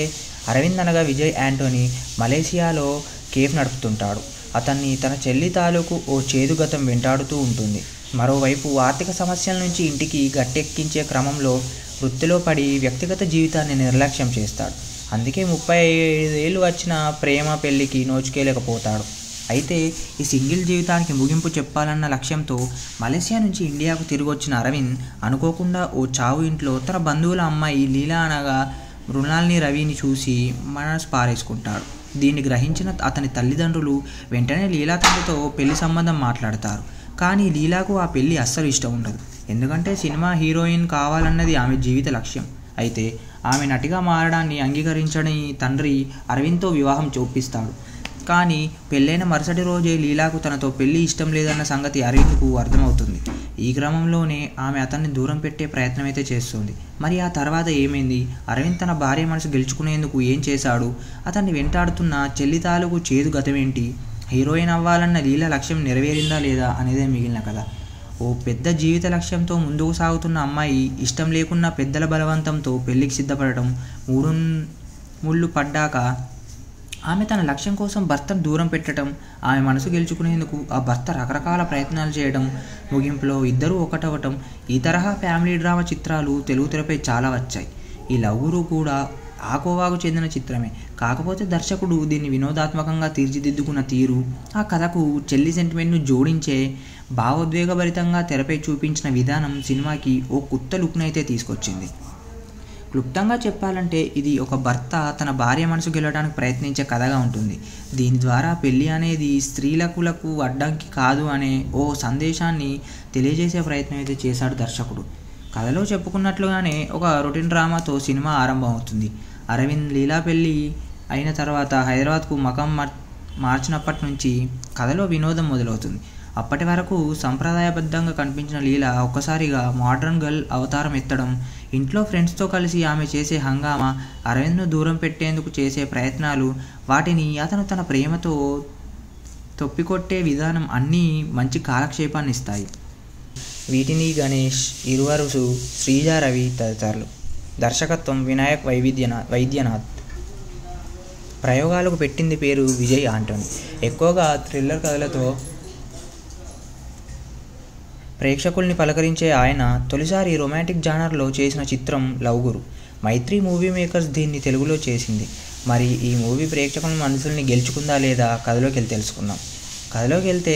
అరవింద్ అనగా విజయ్ ఆంటోనీ మలేసియాలో కేఫ్ నడుపుతుంటాడు. అతన్ని తన చెల్లి తాలూకు ఓ చేదు గతం వెంటాడుతూ ఉంటుంది. మరోవైపు ఆర్థిక సమస్యల నుంచి ఇంటికి గట్టెక్కించే క్రమంలో వృత్తిలో పడి వ్యక్తిగత జీవితాన్ని నిర్లక్ష్యం చేస్తాడు. అందుకే 35 ఏళ్ళు వచ్చిన ప్రేమ పెళ్ళికి నోచుకోలేకపోతాడు. అయితే ఈ సింగిల్ జీవితానికి ముగింపు చెప్పాలన్న లక్ష్యంతో మలేసియా నుంచి ఇండియాకు తిరిగి వచ్చిన అరవింద్ అనుకోకుండా ఓ చావు ఇంట్లో తన బంధువుల అమ్మాయి లీలా అనగా మృణాల్ని రవిని చూసి మనసు పారేసుకుంటాడు. దీన్ని గ్రహించిన అతని తల్లిదండ్రులు వెంటనే లీలా తండ్రితో పెళ్లి సంబంధం మాట్లాడతారు. కానీ లీలాకు ఆ పెళ్ళి అస్సలు ఇష్టం ఉండదు. ఎందుకంటే సినిమా హీరోయిన్ కావాలన్నది ఆమె జీవిత లక్ష్యం. అయితే ఆమె నటిగా మారడాన్ని అంగీకరించని తండ్రి అరవింద్తో వివాహం చూపిస్తాడు. కానీ పెళ్ళైన మరుసటి రోజే లీలాకు తనతో పెళ్ళి ఇష్టం లేదన్న సంగతి అరవింద్కు అర్థమవుతుంది. ఈ క్రమంలోనే ఆమె అతన్ని దూరం పెట్టే ప్రయత్నం అయితే చేస్తుంది. మరి ఆ తర్వాత ఏమైంది? అరవింద్ తన భార్య మనసు గెలుచుకునేందుకు ఏం చేశాడు? అతన్ని వెంటాడుతున్న చెల్లి తాలూకు చేదు గతమేంటి? హీరోయిన్ అవ్వాలన్న లీలా లక్ష్యం నెరవేరిందా లేదా అనేదే మిగిలిన కథ. ఓ పెద్ద జీవిత లక్ష్యంతో ముందుకు సాగుతున్న అమ్మాయి ఇష్టం లేకున్నా పెద్దల బలవంతంతో పెళ్లికి సిద్ధపడటం, ముళ్ళు పడ్డాక ఆమె తన లక్ష్యం కోసం భర్తను దూరం పెట్టడం, ఆమె మనసు గెలుచుకునేందుకు ఆ భర్త రకరకాల ప్రయత్నాలు చేయడం, ముగింపులో ఇద్దరూ ఒకటవటం, ఈ తరహా ఫ్యామిలీ డ్రామా చిత్రాలు తెలుగు తెరపై చాలా వచ్చాయి. ఈ లవ్ గురు కూడా ఆ కోవాకు చెందిన చిత్రమే. కాకపోతే దర్శకుడు దీన్ని వినోదాత్మకంగా తీర్చిదిద్దుకున్న తీరు, ఆ కథకు చెల్లి సెంటిమెంట్ను జోడించే భావోద్వేగభరితంగా తెరపై చూపించిన విధానం సినిమాకి ఓ కొత్త లుక్నైతే తీసుకొచ్చింది. క్లుప్తంగా చెప్పాలంటే ఇది ఒక భర్త తన భార్య మనసు గెలవడానికి ప్రయత్నించే కథగా ఉంటుంది. దీని ద్వారా పెళ్ళి అనేది స్త్రీలకు అడ్డంకి కాదు అనే ఓ సందేశాన్ని తెలియజేసే ప్రయత్నం అయితే చేశాడు దర్శకుడు. కథలో చెప్పుకున్నట్లుగానే ఒక రొటీన్ డ్రామాతో సినిమా ఆరంభం అవుతుంది. అరవింద్ లీలా పెళ్ళి అయిన తర్వాత హైదరాబాద్కు మకం మార్చినప్పటి నుంచి కథలో వినోదం మొదలవుతుంది. అప్పటి వరకు సంప్రదాయబద్ధంగా కనిపించిన లీల ఒక్కసారిగా మోడ్రన్ గర్ల్ అవతారం ఎత్తడం, ఇంట్లో ఫ్రెండ్స్తో కలిసి ఆమె చేసే హంగామా, అరవింద్ను దూరం పెట్టేందుకు చేసే ప్రయత్నాలు, వాటిని అతను తన ప్రేమతో తొప్పికొట్టే విధానం అన్నీ మంచి కాలక్షేపాన్ని ఇస్తాయి. వీటిని గణేష్, ఇరువరుసు, శ్రీజా రవి తదితరులు. దర్శకత్వం వినాయక్ వైద్యనాథ్. ప్రయోగాలకు పెట్టింది పేరు విజయ్ ఆంటోనీ. ఎక్కువగా థ్రిల్లర్ కథలతో ప్రేక్షకుల్ని పలకరించే ఆయన తొలిసారి రొమాంటిక్ జానర్లో చేసిన చిత్రం లవ్ గురు. మైత్రి మూవీ మేకర్స్ దీన్ని తెలుగులో చేసింది. మరి ఈ మూవీ ప్రేక్షకుల మనసుల్ని గెలుచుకుందా లేదా కథలోకి వెళ్ళి తెలుసుకుందాం. కథలోకి వెళ్తే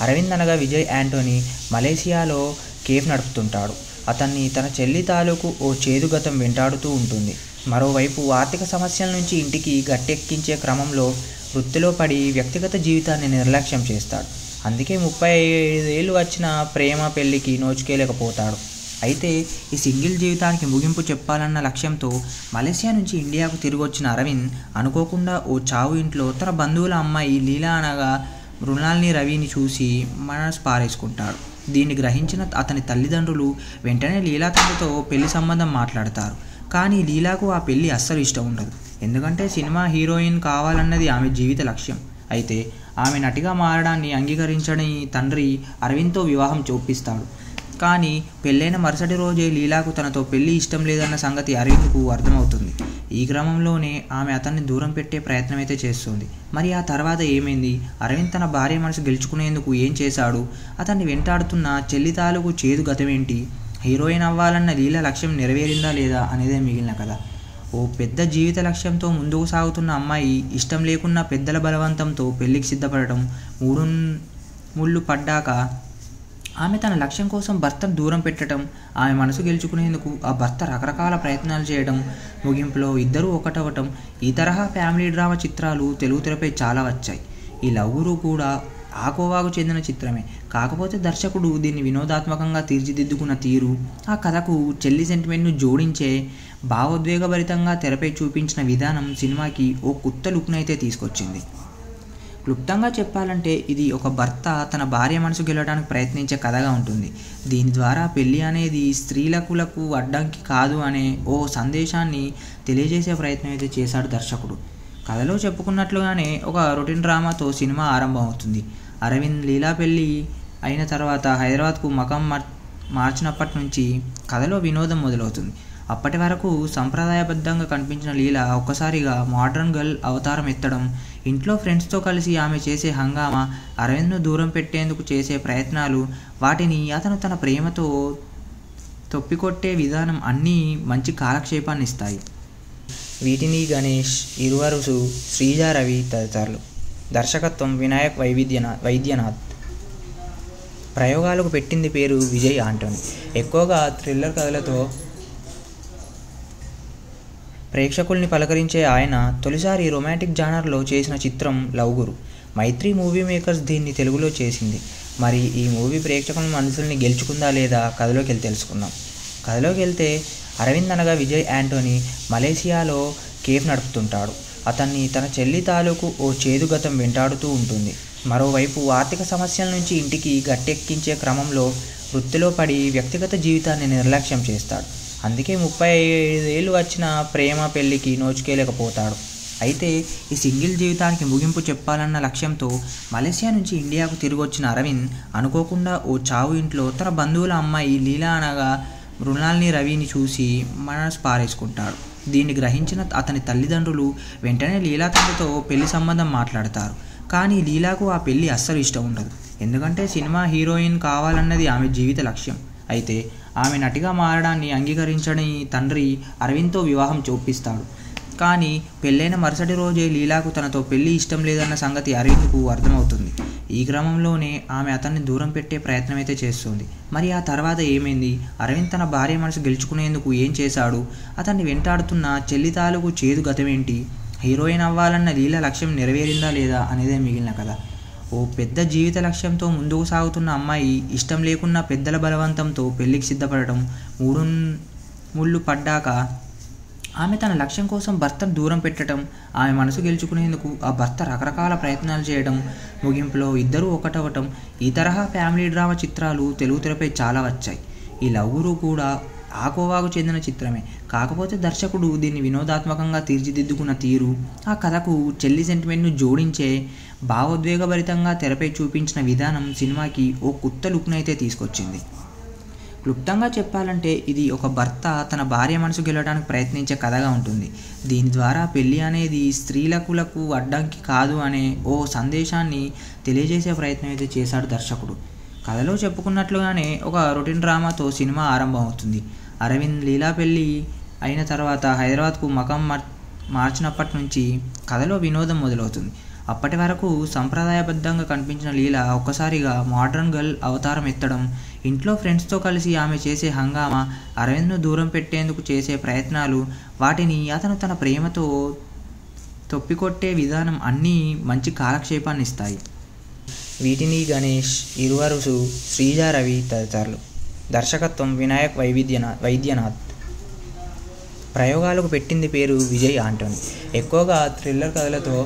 అరవింద్ అనగా విజయ్ ఆంటోనీ మలేసియాలో కేఫ్ నడుపుతుంటాడు. అతన్ని తన చెల్లి తాలూకు ఓ చేదు గతం వెంటాడుతూ ఉంటుంది. మరోవైపు ఆర్థిక సమస్యల నుంచి ఇంటికి గట్టెక్కించే క్రమంలో వృత్తిలో పడి వ్యక్తిగత జీవితాన్ని నిర్లక్ష్యం చేస్తాడు. అందుకే 35 ఏళ్ళు వచ్చిన ప్రేమ పెళ్ళికి నోచుకోలేకపోతాడు. అయితే ఈ సింగిల్ జీవితానికి ముగింపు చెప్పాలన్న లక్ష్యంతో మలేసియా నుంచి ఇండియాకు తిరిగి వచ్చిన అరవింద్ అనుకోకుండా ఓ చావు ఇంట్లో తన బంధువుల అమ్మాయి లీలా అనగా మృణాల్ని రవిని చూసి మనసు పారేసుకుంటాడు. దీన్ని గ్రహించిన అతని తల్లిదండ్రులు వెంటనే లీలా తండ్రితో పెళ్లి సంబంధం మాట్లాడతారు. కానీ లీలాకు ఆ పెళ్ళి అస్సలు ఇష్టం ఉండదు. ఎందుకంటే సినిమా హీరోయిన్ కావాలన్నది ఆమె జీవిత లక్ష్యం. అయితే ఆమె నటిగా మారడాన్ని అంగీకరించని తండ్రి అరవింద్తో వివాహం చూపిస్తాడు. కానీ పెళ్ళైన మరుసటి రోజే లీలాకు తనతో పెళ్ళి ఇష్టం లేదన్న సంగతి అరవింద్కు అర్థమవుతుంది. ఈ క్రమంలోనే ఆమె అతన్ని దూరం పెట్టే ప్రయత్నం అయితే చేస్తుంది. మరి ఆ తర్వాత ఏమైంది? అరవింద్ తన భార్య మనసు గెలుచుకునేందుకు ఏం చేశాడు? అతన్ని వెంటాడుతున్న చెల్లి తాలూకు చేదు గతమేంటి? హీరోయిన్ అవ్వాలన్న లీల లక్ష్యం నెరవేరిందా లేదా అనేదే మిగిలిన కథ. ఓ పెద్ద జీవిత లక్ష్యంతో ముందుకు సాగుతున్న అమ్మాయి ఇష్టం లేకున్నా పెద్దల బలవంతంతో పెళ్లికి సిద్ధపడటం, మూడు ముళ్ళు పడ్డాక ఆమె తన లక్ష్యం కోసం భర్తను దూరం పెట్టడం, ఆమె మనసు గెలుచుకునేందుకు ఆ భర్త రకరకాల ప్రయత్నాలు చేయడం, ముగింపులో ఇద్దరూ ఒకటవటం, ఈ తరహా ఫ్యామిలీ డ్రామా చిత్రాలు తెలుగు తెరపై చాలా వచ్చాయి. ఈ లవ్ గురు కూడా ఆ కోవాకు చెందిన చిత్రమే. కాకపోతే దర్శకుడు దీన్ని వినోదాత్మకంగా తీర్చిదిద్దుకున్న తీరు, ఆ కథకు చెల్లి సెంటిమెంట్ను జోడించే భావోద్వేగభరితంగా తెరపై చూపించిన విధానం సినిమాకి ఓ కొత్త లుక్నైతే తీసుకొచ్చింది. క్లుప్తంగా చెప్పాలంటే ఇది ఒక భర్త తన భార్య మనసు గెలవడానికి ప్రయత్నించే కథగా ఉంటుంది. దీని ద్వారా పెళ్ళి అనేది స్త్రీలకు అడ్డంకి కాదు అనే ఓ సందేశాన్ని తెలియజేసే ప్రయత్నం అయితే చేశాడు దర్శకుడు. కథలో చెప్పుకున్నట్లుగానే ఒక రొటీన్ డ్రామాతో సినిమా ఆరంభం అవుతుంది. అరవింద్ లీలా పెళ్ళి అయిన తర్వాత హైదరాబాద్కు మకం మార్చినప్పటి నుంచి కథలో వినోదం మొదలవుతుంది. అప్పటి వరకు సంప్రదాయబద్ధంగా కనిపించిన లీల ఒక్కసారిగా మోడ్రన్ గర్ల్ అవతారం ఎత్తడం, ఇంట్లో ఫ్రెండ్స్తో కలిసి ఆమె చేసే హంగామా, అరవింద్ను దూరం పెట్టేందుకు చేసే ప్రయత్నాలు, వాటిని అతను తన ప్రేమతో తొప్పికొట్టే విధానం అన్నీ మంచి కాలక్షేపాన్ని ఇస్తాయి. వీటిని గణేష్, ఇరువరుసు, శ్రీజా రవి తదితరులు. దర్శకత్వం వినాయక్ వైద్యనాథ్. ప్రయోగాలకు పెట్టింది పేరు విజయ్ ఆంటోనీ. ఎక్కువగా థ్రిల్లర్ కథలతో ప్రేక్షకుల్ని పలకరించే ఆయన తొలిసారి రొమాంటిక్ జానర్లో చేసిన చిత్రం లవ్ గురు. మైత్రి మూవీ మేకర్స్ దీన్ని తెలుగులో చేసింది. మరి ఈ మూవీ ప్రేక్షకుల మనసుల్ని గెలుచుకుందా లేదా కథలోకి వెళ్ళి తెలుసుకుందాం. కథలోకి వెళ్తే అరవింద్ అనగా విజయ్ ఆంటోనీ మలేసియాలో కేఫ్ నడుపుతుంటాడు. అతన్ని తన చెల్లి తాలూకు ఓ చేదు గతం వెంటాడుతూ ఉంటుంది. మరోవైపు ఆర్థిక సమస్యల నుంచి ఇంటికి గట్టెక్కించే క్రమంలో వృత్తిలో పడి వ్యక్తిగత జీవితాన్ని నిర్లక్ష్యం చేస్తాడు. అందుకే 35 ఏళ్ళు వచ్చిన ప్రేమ పెళ్లికి నోచుకోలేకపోతాడు. అయితే ఈ సింగిల్ జీవితానికి ముగింపు చెప్పాలన్న లక్ష్యంతో మలేసియా నుంచి ఇండియాకు తిరిగి వచ్చిన అరవింద్ అనుకోకుండా ఓ చావు ఇంట్లో తన బంధువుల అమ్మాయి లీలా అనగా మృణాల్ని రవిని చూసి మనసు పారేసుకుంటాడు. దీన్ని గ్రహించిన అతని తల్లిదండ్రులు వెంటనే లీలా తండ్రితో పెళ్లి సంబంధం మాట్లాడతారు. కానీ లీలాకు ఆ పెళ్లి అస్సలు ఇష్టం ఉండదు. ఎందుకంటే సినిమా హీరోయిన్ కావాలన్నది ఆమె జీవిత లక్ష్యం. అయితే ఆమె నటిగా మారడాన్ని అంగీకరించని తండ్రి అరవింద్తో వివాహం చూపిస్తాడు. కానీ పెళ్ళైన మరుసటి రోజే లీలాకు తనతో పెళ్లి ఇష్టం లేదన్న సంగతి అరవింద్కు అర్థమవుతుంది. ఈ క్రమంలోనే ఆమె అతన్ని దూరం పెట్టే ప్రయత్నం అయితే చేస్తుంది. మరి ఆ తర్వాత ఏమైంది? అరవింద్ తన భార్య మనసు గెలుచుకునేందుకు ఏం చేశాడు? అతన్ని వెంటాడుతున్న చెల్లి తాలూకు చేదు గతమేంటి? హీరోయిన్ అవ్వాలన్న లీల లక్ష్యం నెరవేరిందా లేదా అనేదే మిగిలిన కథ. ఓ పెద్ద జీవిత లక్ష్యంతో ముందుకు సాగుతున్న అమ్మాయి ఇష్టం లేకున్నా పెద్దల బలవంతంతో పెళ్లికి సిద్ధపడటం, మూడు ముళ్ళు పడ్డాక ఆమె తన లక్ష్యం కోసం భర్తను దూరం పెట్టడం, ఆమె మనసు గెలుచుకునేందుకు ఆ భర్త రకరకాల ప్రయత్నాలు చేయడం, ముగింపులో ఇద్దరూ ఒకటవటం, ఈ తరహా ఫ్యామిలీ డ్రామా చిత్రాలు తెలుగు తెరపై చాలా వచ్చాయి. ఈ లవ్ గురు కూడా ఆ కోవాకు చెందిన చిత్రమే. కాకపోతే దర్శకుడు దీన్ని వినోదాత్మకంగా తీర్చిదిద్దుకున్న తీరు, ఆ కథకు చెల్లి సెంటిమెంట్ను జోడించే భావోద్వేగభరితంగా తెరపై చూపించిన విధానం సినిమాకి ఓ కొత్త లుక్నైతే తీసుకొచ్చింది. క్లుప్తంగా చెప్పాలంటే ఇది ఒక భర్త తన భార్య మనసు గెలవడానికి ప్రయత్నించే కథగా ఉంటుంది. దీని ద్వారా పెళ్ళి అనేది స్త్రీలకు అడ్డంకి కాదు అనే ఓ సందేశాన్ని తెలియజేసే ప్రయత్నం అయితే చేశాడు దర్శకుడు. కథలో చెప్పుకున్నట్లుగానే ఒక రొటీన్ డ్రామాతో సినిమా ఆరంభం అవుతుంది. అరవింద్ లీలా పెళ్ళి అయిన తర్వాత హైదరాబాద్కు మకం మార్చినప్పటి నుంచి కథలో వినోదం మొదలవుతుంది. అప్పటి వరకు సంప్రదాయబద్ధంగా కనిపించిన లీల ఒక్కసారిగా మోడ్రన్ గర్ల్ అవతారం ఎత్తడం, ఇంట్లో ఫ్రెండ్స్తో కలిసి ఆమె చేసే హంగామా, అరవింద్ను దూరం పెట్టేందుకు చేసే ప్రయత్నాలు, వాటిని అతను తన ప్రేమతో తొప్పికొట్టే విధానం అన్నీ మంచి కాలక్షేపాన్ని ఇస్తాయి. వీటిని గణేష్, ఇరువరుసు, శ్రీజా రవి తదితరులు. దర్శకత్వం వినాయక్ వైద్యనాథ్. ప్రయోగాలకు పెట్టింది పేరు విజయ్ ఆంటోనీ. ఎక్కువగా థ్రిల్లర్ కథలతో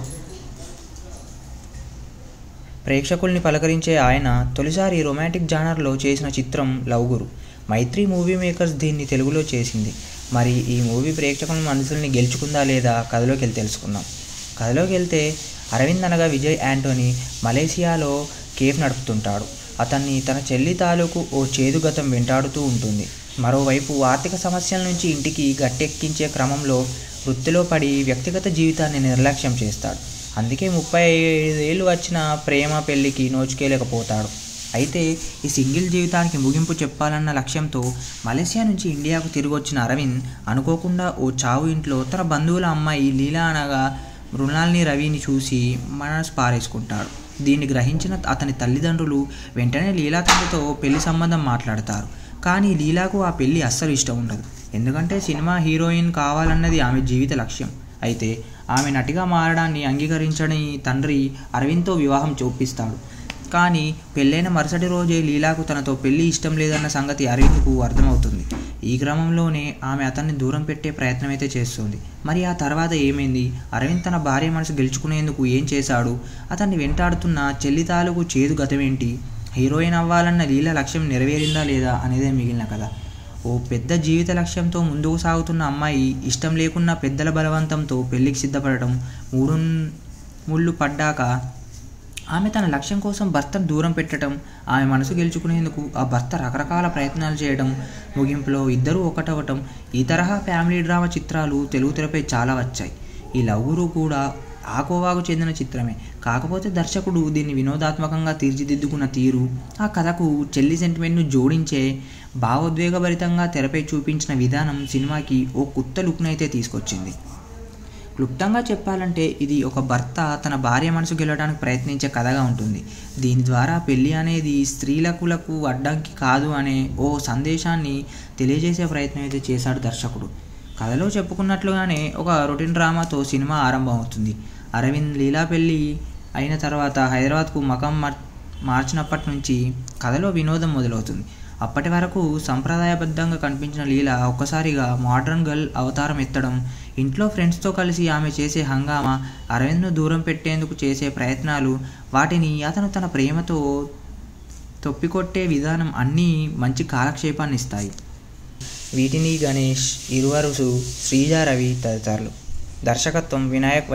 ప్రేక్షకుల్ని పలకరించే ఆయన తొలిసారి రొమాంటిక్ జానర్లో చేసిన చిత్రం లవ్ గురు. మైత్రి మూవీ మేకర్స్ దీన్ని తెలుగులో చేసింది. మరి ఈ మూవీ ప్రేక్షకుల మనసుల్ని గెలుచుకుందా లేదా కథలోకి వెళ్ళి తెలుసుకుందాం. కథలోకి వెళ్తే అరవింద్ అనగా విజయ్ ఆంటోనీ మలేసియాలో కేఫ్ నడుపుతుంటాడు. అతన్ని తన చెల్లి తాలూకు ఓ చేదు గతం వెంటాడుతూ ఉంటుంది. మరోవైపు ఆర్థిక సమస్యల నుంచి ఇంటికి గట్టెక్కించే క్రమంలో వృత్తిలో పడి వ్యక్తిగత జీవితాన్ని నిర్లక్ష్యం చేస్తాడు. అందుకే 35 ఏళ్ళు వచ్చిన ప్రేమ పెళ్లికి నోచుకోలేకపోతాడు. అయితే ఈ సింగిల్ జీవితానికి ముగింపు చెప్పాలన్న లక్ష్యంతో మలేసియా నుంచి ఇండియాకు తిరిగి వచ్చిన అరవింద్ అనుకోకుండా ఓ చావు ఇంట్లో తన బంధువుల అమ్మాయి లీలా అనగా మృణాల్ని రవిని చూసి మనసు పారేసుకుంటాడు. దీన్ని గ్రహించిన అతని తల్లిదండ్రులు వెంటనే లీలా తండ్రితో పెళ్లి సంబంధం మాట్లాడతారు. కానీ లీలాకు ఆ పెళ్లి అస్సలు ఇష్టం ఉండదు. ఎందుకంటే సినిమా హీరోయిన్ కావాలన్నది ఆమె జీవిత లక్ష్యం. అయితే ఆమె నటిగా మారడాన్ని అంగీకరించని తండ్రి అరవింద్తో వివాహం చూపిస్తాడు. కానీ పెళ్ళైన మరుసటి రోజే లీలాకు తనతో పెళ్లి ఇష్టం లేదన్న సంగతి అరవింద్కు అర్థమవుతుంది. ఈ క్రమంలోనే ఆమె అతన్ని దూరం పెట్టే ప్రయత్నం అయితే చేస్తుంది. మరి ఆ తర్వాత ఏమైంది? అరవింద్ తన భార్య మనసు గెలుచుకునేందుకు ఏం చేశాడు? అతన్ని వెంటాడుతున్న చెల్లి తాలూకు చేదు గతమేంటి? హీరోయిన్ అవ్వాలన్న లీల లక్ష్యం నెరవేరిందా లేదా అనేదే మిగిలిన కథ. ఓ పెద్ద జీవిత లక్ష్యంతో ముందుకు సాగుతున్న అమ్మాయి ఇష్టం లేకున్నా పెద్దల బలవంతంతో పెళ్లికి సిద్ధపడటం, ముళ్ళు పడ్డాక ఆమె తన లక్ష్యం కోసం భర్తను దూరం పెట్టడం, ఆమె మనసు గెలుచుకునేందుకు ఆ భర్త రకరకాల ప్రయత్నాలు చేయడం, ముగింపులో ఇద్దరూ ఒకటవటం, ఈ తరహా ఫ్యామిలీ డ్రామా చిత్రాలు తెలుగు తెరపై చాలా వచ్చాయి. ఈ లవ్ గురు కూడా ఆ కోవాకు చెందిన చిత్రమే. కాకపోతే దర్శకుడు దీన్ని వినోదాత్మకంగా తీర్చిదిద్దుకున్న తీరు, ఆ కథకు చెల్లి సెంటిమెంట్ను జోడించే భావోద్వేగభరితంగా తెరపై చూపించిన విధానం సినిమాకి ఓ కొత్త లుక్నైతే తీసుకొచ్చింది. క్లుప్తంగా చెప్పాలంటే ఇది ఒక భర్త తన భార్య మనసు గెలవడానికి ప్రయత్నించే కథగా ఉంటుంది. దీని ద్వారా పెళ్లి అనేది స్త్రీలకు అడ్డంకి కాదు అనే ఓ సందేశాన్ని తెలియజేసే ప్రయత్నం అయితే చేశాడు దర్శకుడు. కథలో చెప్పుకున్నట్లుగానే ఒక రొటీన్ డ్రామాతో సినిమా ఆరంభం అవుతుంది. అరవింద్ లీలా పెళ్లి అయిన తర్వాత హైదరాబాద్కు మకం మార్చినప్పటి నుంచి కథలో వినోదం మొదలవుతుంది. అప్పటి వరకు సంప్రదాయబద్ధంగా కనిపించిన లీలా ఒక్కసారిగా మోడ్రన్ గర్ల్ అవతారం ఎత్తడం, ఇంట్లో ఫ్రెండ్స్తో కలిసి ఆమె చేసే హంగామా, అరవింద్ను దూరం పెట్టేందుకు చేసే ప్రయత్నాలు, వాటిని అతను తన ప్రేమతో తొప్పికొట్టే విధానం అన్నీ మంచి కాలక్షేపాన్ని ఇస్తాయి. వీటిని గణేష్, ఇరువరుసు, శ్రీజా రవి తదితరులు. దర్శకత్వం వినాయక్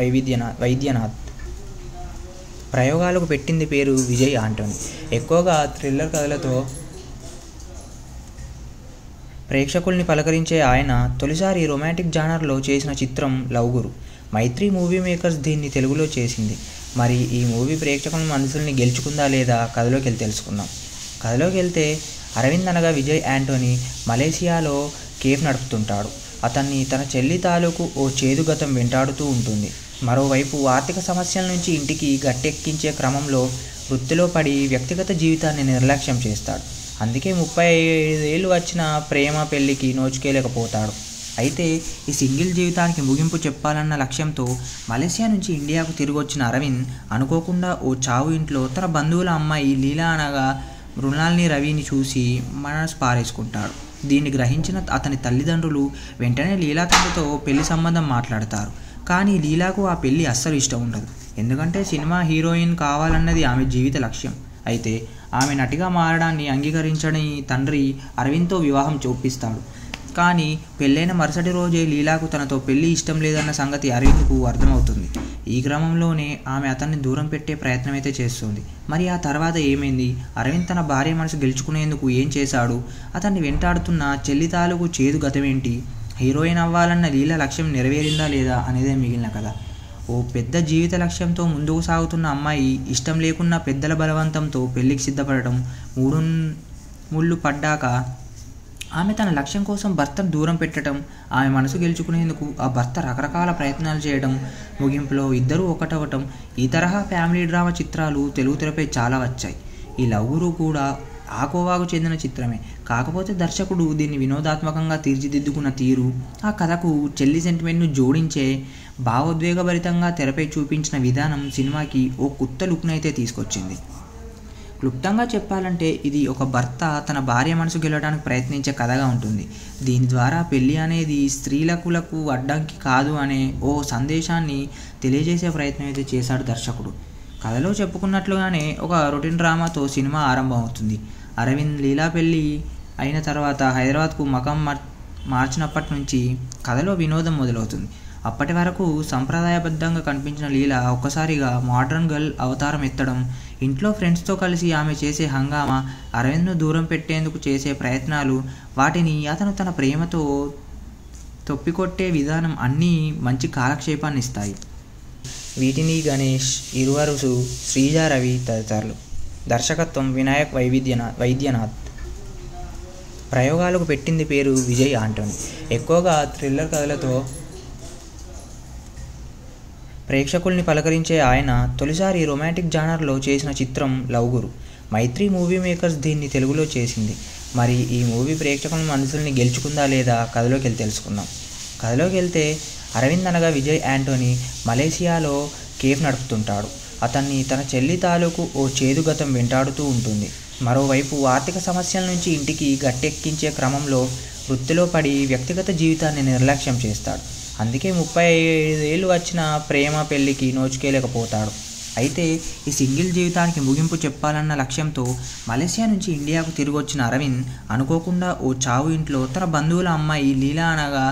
వైద్యనాథ్. ప్రయోగాలకు పెట్టింది పేరు విజయ్ ఆంటోనీ. ఎక్కువగా థ్రిల్లర్ కథలతో ప్రేక్షకుల్ని పలకరించే ఆయన తొలిసారి రొమాంటిక్ జానర్లో చేసిన చిత్రం లవ్ గురు. మైత్రి మూవీ మేకర్స్ దీన్ని తెలుగులో చేసింది. మరి ఈ మూవీ ప్రేక్షకుల మనసుల్ని గెలుచుకుందా లేదా కథలోకి వెళ్ళి తెలుసుకుందాం. కథలోకి వెళ్తే అరవింద్ అనగా విజయ్ ఆంటోనీ మలేసియాలో కేఫ్ నడుపుతుంటాడు. అతన్ని తన చెల్లి తాలూకు ఓ చేదు గతం వెంటాడుతూ ఉంటుంది. మరోవైపు ఆర్థిక సమస్యల నుంచి ఇంటికి గట్టెక్కించే క్రమంలో వృత్తిలో పడి వ్యక్తిగత జీవితాన్ని నిర్లక్ష్యం చేస్తాడు. అందుకే 35 ఏళ్ళు వచ్చిన ప్రేమ పెళ్లికి నోచుకోలేకపోతాడు. అయితే ఈ సింగిల్ జీవితానికి ముగింపు చెప్పాలన్న లక్ష్యంతో మలేసియా నుంచి ఇండియాకు తిరిగి వచ్చిన అరవింద్ అనుకోకుండా ఓ చావు ఇంట్లో తన బంధువుల అమ్మాయి లీలా అనగా మృణాల్ని రవిని చూసి మనసు పారేసుకుంటాడు. దీన్ని గ్రహించిన అతని తల్లిదండ్రులు వెంటనే లీలా తండ్రితో పెళ్లి సంబంధం మాట్లాడతారు. కానీ లీలాకు ఆ పెళ్లి అస్సలు ఇష్టం ఉండదు. ఎందుకంటే సినిమా హీరోయిన్ కావాలన్నది ఆమె జీవిత లక్ష్యం. అయితే ఆమె నటిగా మారడాన్ని అంగీకరించని తండ్రి అరవింద్తో వివాహం చూపిస్తాడు. కానీ పెళ్ళైన మరుసటి రోజే లీలాకు తనతో పెళ్లి ఇష్టం లేదన్న సంగతి అరవింద్కు అర్థమవుతుంది. ఈ క్రమంలోనే ఆమె అతన్ని దూరం పెట్టే ప్రయత్నం అయితే చేస్తుంది. మరి ఆ తర్వాత ఏమైంది? అరవింద్ తన భార్య మనసు గెలుచుకునేందుకు ఏం చేశాడు? అతన్ని వెంటాడుతున్న చెల్లి తాలూకు చేదు గతమేంటి? హీరోయిన్ అవ్వాలన్న లీల లక్ష్యం నెరవేరిందా లేదా అనేదే మిగిలిన కథ. ఓ పెద్ద జీవిత లక్ష్యంతో ముందుకు సాగుతున్న అమ్మాయి ఇష్టం లేకున్నా పెద్దల బలవంతంతో పెళ్లికి సిద్ధపడటం, ముళ్ళు పడ్డాక ఆమె తన లక్ష్యం కోసం భర్తను దూరం పెట్టడం, ఆమె మనసు గెలుచుకునేందుకు ఆ భర్త రకరకాల ప్రయత్నాలు చేయడం, ముగింపులో ఇద్దరూ ఒకటవటం, ఈ తరహా ఫ్యామిలీ డ్రామా చిత్రాలు తెలుగు తెరపై చాలా వచ్చాయి. ఈ లవ్ గురు కూడా ఆ కోవాకు చెందిన చిత్రమే. కాకపోతే దర్శకుడు దీన్ని వినోదాత్మకంగా తీర్చిదిద్దుకున్న తీరు, ఆ కథకు చెల్లి సెంటిమెంట్ను జోడించే భావోద్వేగభరితంగా తెరపై చూపించిన విధానం సినిమాకి ఓ కొత్త లుక్నైతే తీసుకొచ్చింది. క్లుప్తంగా చెప్పాలంటే ఇది ఒక భర్త తన భార్య మనసు గెలవడానికి ప్రయత్నించే కథగా ఉంటుంది. దీని ద్వారా పెళ్లి అనేది స్త్రీలకు అడ్డంకి కాదు అనే ఓ సందేశాన్ని తెలియజేసే ప్రయత్నం అయితే చేశాడు దర్శకుడు. కథలో చెప్పుకున్నట్లుగానే ఒక రొటీన్ డ్రామాతో సినిమా ఆరంభం అవుతుంది. అరవింద్ లీలా పెళ్లి అయిన తర్వాత హైదరాబాద్కు మకం మార్చినప్పటి నుంచి కథలో వినోదం మొదలవుతుంది. అప్పటి వరకు సంప్రదాయబద్ధంగా కనిపించిన లీలా ఒక్కసారిగా మోడ్రన్ గర్ల్ అవతారం ఎత్తడం, ఇంట్లో ఫ్రెండ్స్తో కలిసి ఆమె చేసే హంగామా, అరవింద్ను దూరం పెట్టేందుకు చేసే ప్రయత్నాలు, వాటిని అతను తన ప్రేమతో తొప్పికొట్టే విధానం అన్నీ మంచి కాలక్షేపాన్ని ఇస్తాయి. వీటిని గణేష్, ఇరువరుసు, శ్రీజా రవి తదితరులు. దర్శకత్వం వినాయక్ వైద్యనాథ్. ప్రయోగాలకు పెట్టింది పేరు విజయ్ ఆంటోనీ. ఎక్కువగా థ్రిల్లర్ కథలతో ప్రేక్షకుల్ని పలకరించే ఆయన తొలిసారి రొమాంటిక్ జానర్లో చేసిన చిత్రం లవ్ గురు. మైత్రి మూవీ మేకర్స్ దీన్ని తెలుగులో చేసింది. మరి ఈ మూవీ ప్రేక్షకుల మనసుల్ని గెలుచుకుందా లేదా కథలోకి వెళ్ళి తెలుసుకుందాం. కథలోకి వెళ్తే అరవింద్ అనగా విజయ్ ఆంటోనీ మలేసియాలో కేఫ్ నడుపుతుంటాడు. అతన్ని తన చెల్లి తాలూకు ఓ చేదు గతం వెంటాడుతూ ఉంటుంది. మరోవైపు ఆర్థిక సమస్యల నుంచి ఇంటికి గట్టెక్కించే క్రమంలో వృత్తిలో పడి వ్యక్తిగత జీవితాన్ని నిర్లక్ష్యం చేస్తాడు. అందుకే 35 ఏళ్ళు వచ్చిన ప్రేమ పెళ్లికి నోచుకోలేకపోతాడు. అయితే ఈ సింగిల్ జీవితానికి ముగింపు చెప్పాలన్న లక్ష్యంతో మలేసియా నుంచి ఇండియాకు తిరిగి వచ్చిన అరవింద్ అనుకోకుండా ఓ చావు ఇంట్లో తన బంధువుల అమ్మాయి లీలా అనగా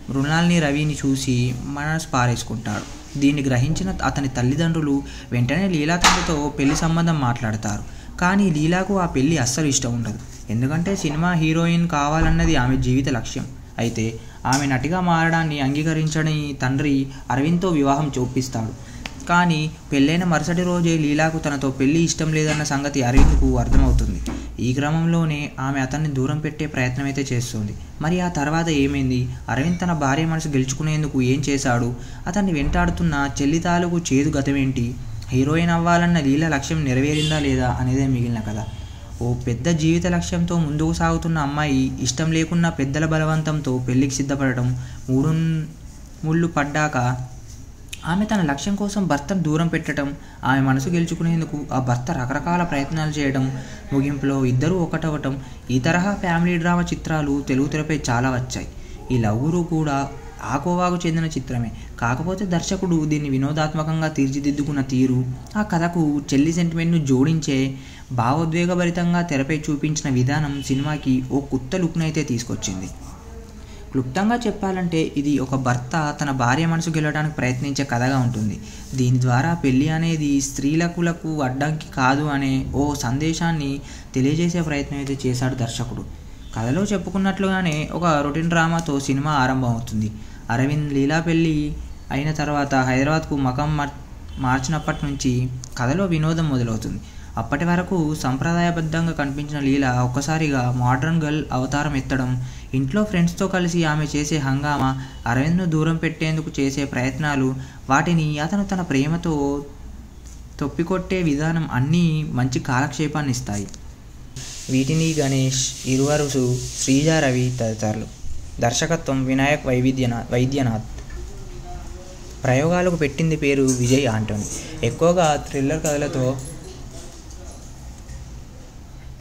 మృణాల్ని రవిని చూసి మనసు పారేసుకుంటాడు. దీన్ని గ్రహించిన అతని తల్లిదండ్రులు వెంటనే లీలా తండ్రితో పెళ్లి సంబంధం మాట్లాడతారు. కానీ లీలాకు ఆ పెళ్లి అస్సలు ఇష్టం ఉండదు. ఎందుకంటే సినిమా హీరోయిన్ కావాలన్నది ఆమె జీవిత లక్ష్యం. అయితే ఆమె నటిగా మారడాన్ని అంగీకరించని తండ్రి అరవింద్తో వివాహం చూపిస్తాడు. కానీ పెళ్ళైన మరుసటి రోజే లీలాకు తనతో పెళ్లి ఇష్టం లేదన్న సంగతి అరవింద్కు అర్థమవుతుంది. ఈ క్రమంలోనే ఆమె అతన్ని దూరం పెట్టే ప్రయత్నం అయితే చేస్తుంది. మరి ఆ తర్వాత ఏమైంది? అరవింద్ తన భార్య మనసు గెలుచుకునేందుకు ఏం చేశాడు? అతన్ని వెంటాడుతున్న చెల్లి తాలూకు చేదు గతమేంటి? హీరోయిన్ అవ్వాలన్న లీల లక్ష్యం నెరవేరిందా లేదా అనేదే మిగిలిన కథ. ఓ పెద్ద జీవిత లక్ష్యంతో ముందుకు సాగుతున్న అమ్మాయి ఇష్టం లేకున్నా పెద్దల బలవంతంతో పెళ్లికి సిద్ధపడటం, ముళ్ళు పడ్డాక ఆమె తన లక్ష్యం కోసం భర్తను దూరం పెట్టడం, ఆమె మనసు గెలుచుకునేందుకు ఆ భర్త రకరకాల ప్రయత్నాలు చేయడం, ముగింపులో ఇద్దరూ ఒకటవటం, ఈ తరహా ఫ్యామిలీ డ్రామా చిత్రాలు తెలుగు తెరపై చాలా వచ్చాయి. ఈ లవ్ గురు కూడా ఆ కోవాకు చెందిన చిత్రమే. కాకపోతే దర్శకుడు దీన్ని వినోదాత్మకంగా తీర్చిదిద్దుకున్న తీరు, ఆ కథకు చెల్లి సెంటిమెంట్ను జోడించే భావోద్వేగభరితంగా తెరపై చూపించిన విధానం సినిమాకి ఓ కొత్త లుక్నైతే తీసుకొచ్చింది. క్లుప్తంగా చెప్పాలంటే ఇది ఒక భర్త తన భార్య మనసు గెలవడానికి ప్రయత్నించే కథగా ఉంటుంది. దీని ద్వారా పెళ్ళి అనేది స్త్రీలకు అడ్డంకి కాదు అనే ఓ సందేశాన్ని తెలియజేసే ప్రయత్నం అయితే చేశాడు దర్శకుడు. కథలో చెప్పుకున్నట్లుగానే ఒక రొటీన్ డ్రామాతో సినిమా ఆరంభమవుతుంది. అరవింద్ లీలా పెళ్ళి అయిన తర్వాత హైదరాబాద్కు మకం మార్చినప్పటి నుంచి కథలో వినోదం మొదలవుతుంది. అప్పటి వరకు సంప్రదాయబద్ధంగా కనిపించిన లీల ఒక్కసారిగా మోడ్రన్ గర్ల్ అవతారం ఎత్తడం, ఇంట్లో ఫ్రెండ్స్తో కలిసి ఆమె చేసే హంగామా, అరవింద్ను దూరం పెట్టేందుకు చేసే ప్రయత్నాలు, వాటిని అతను తన ప్రేమతో తొప్పికొట్టే విధానం అన్నీ మంచి కాలక్షేపాన్ని ఇస్తాయి. వీటిని గణేష్, ఇరువరుసు, శ్రీజా రవి తదితరులు. దర్శకత్వం వినాయక్ వైద్యనాథ్. ప్రయోగాలకు పెట్టింది పేరు విజయ్ ఆంటోనీ. ఎక్కువగా థ్రిల్లర్ కథలతో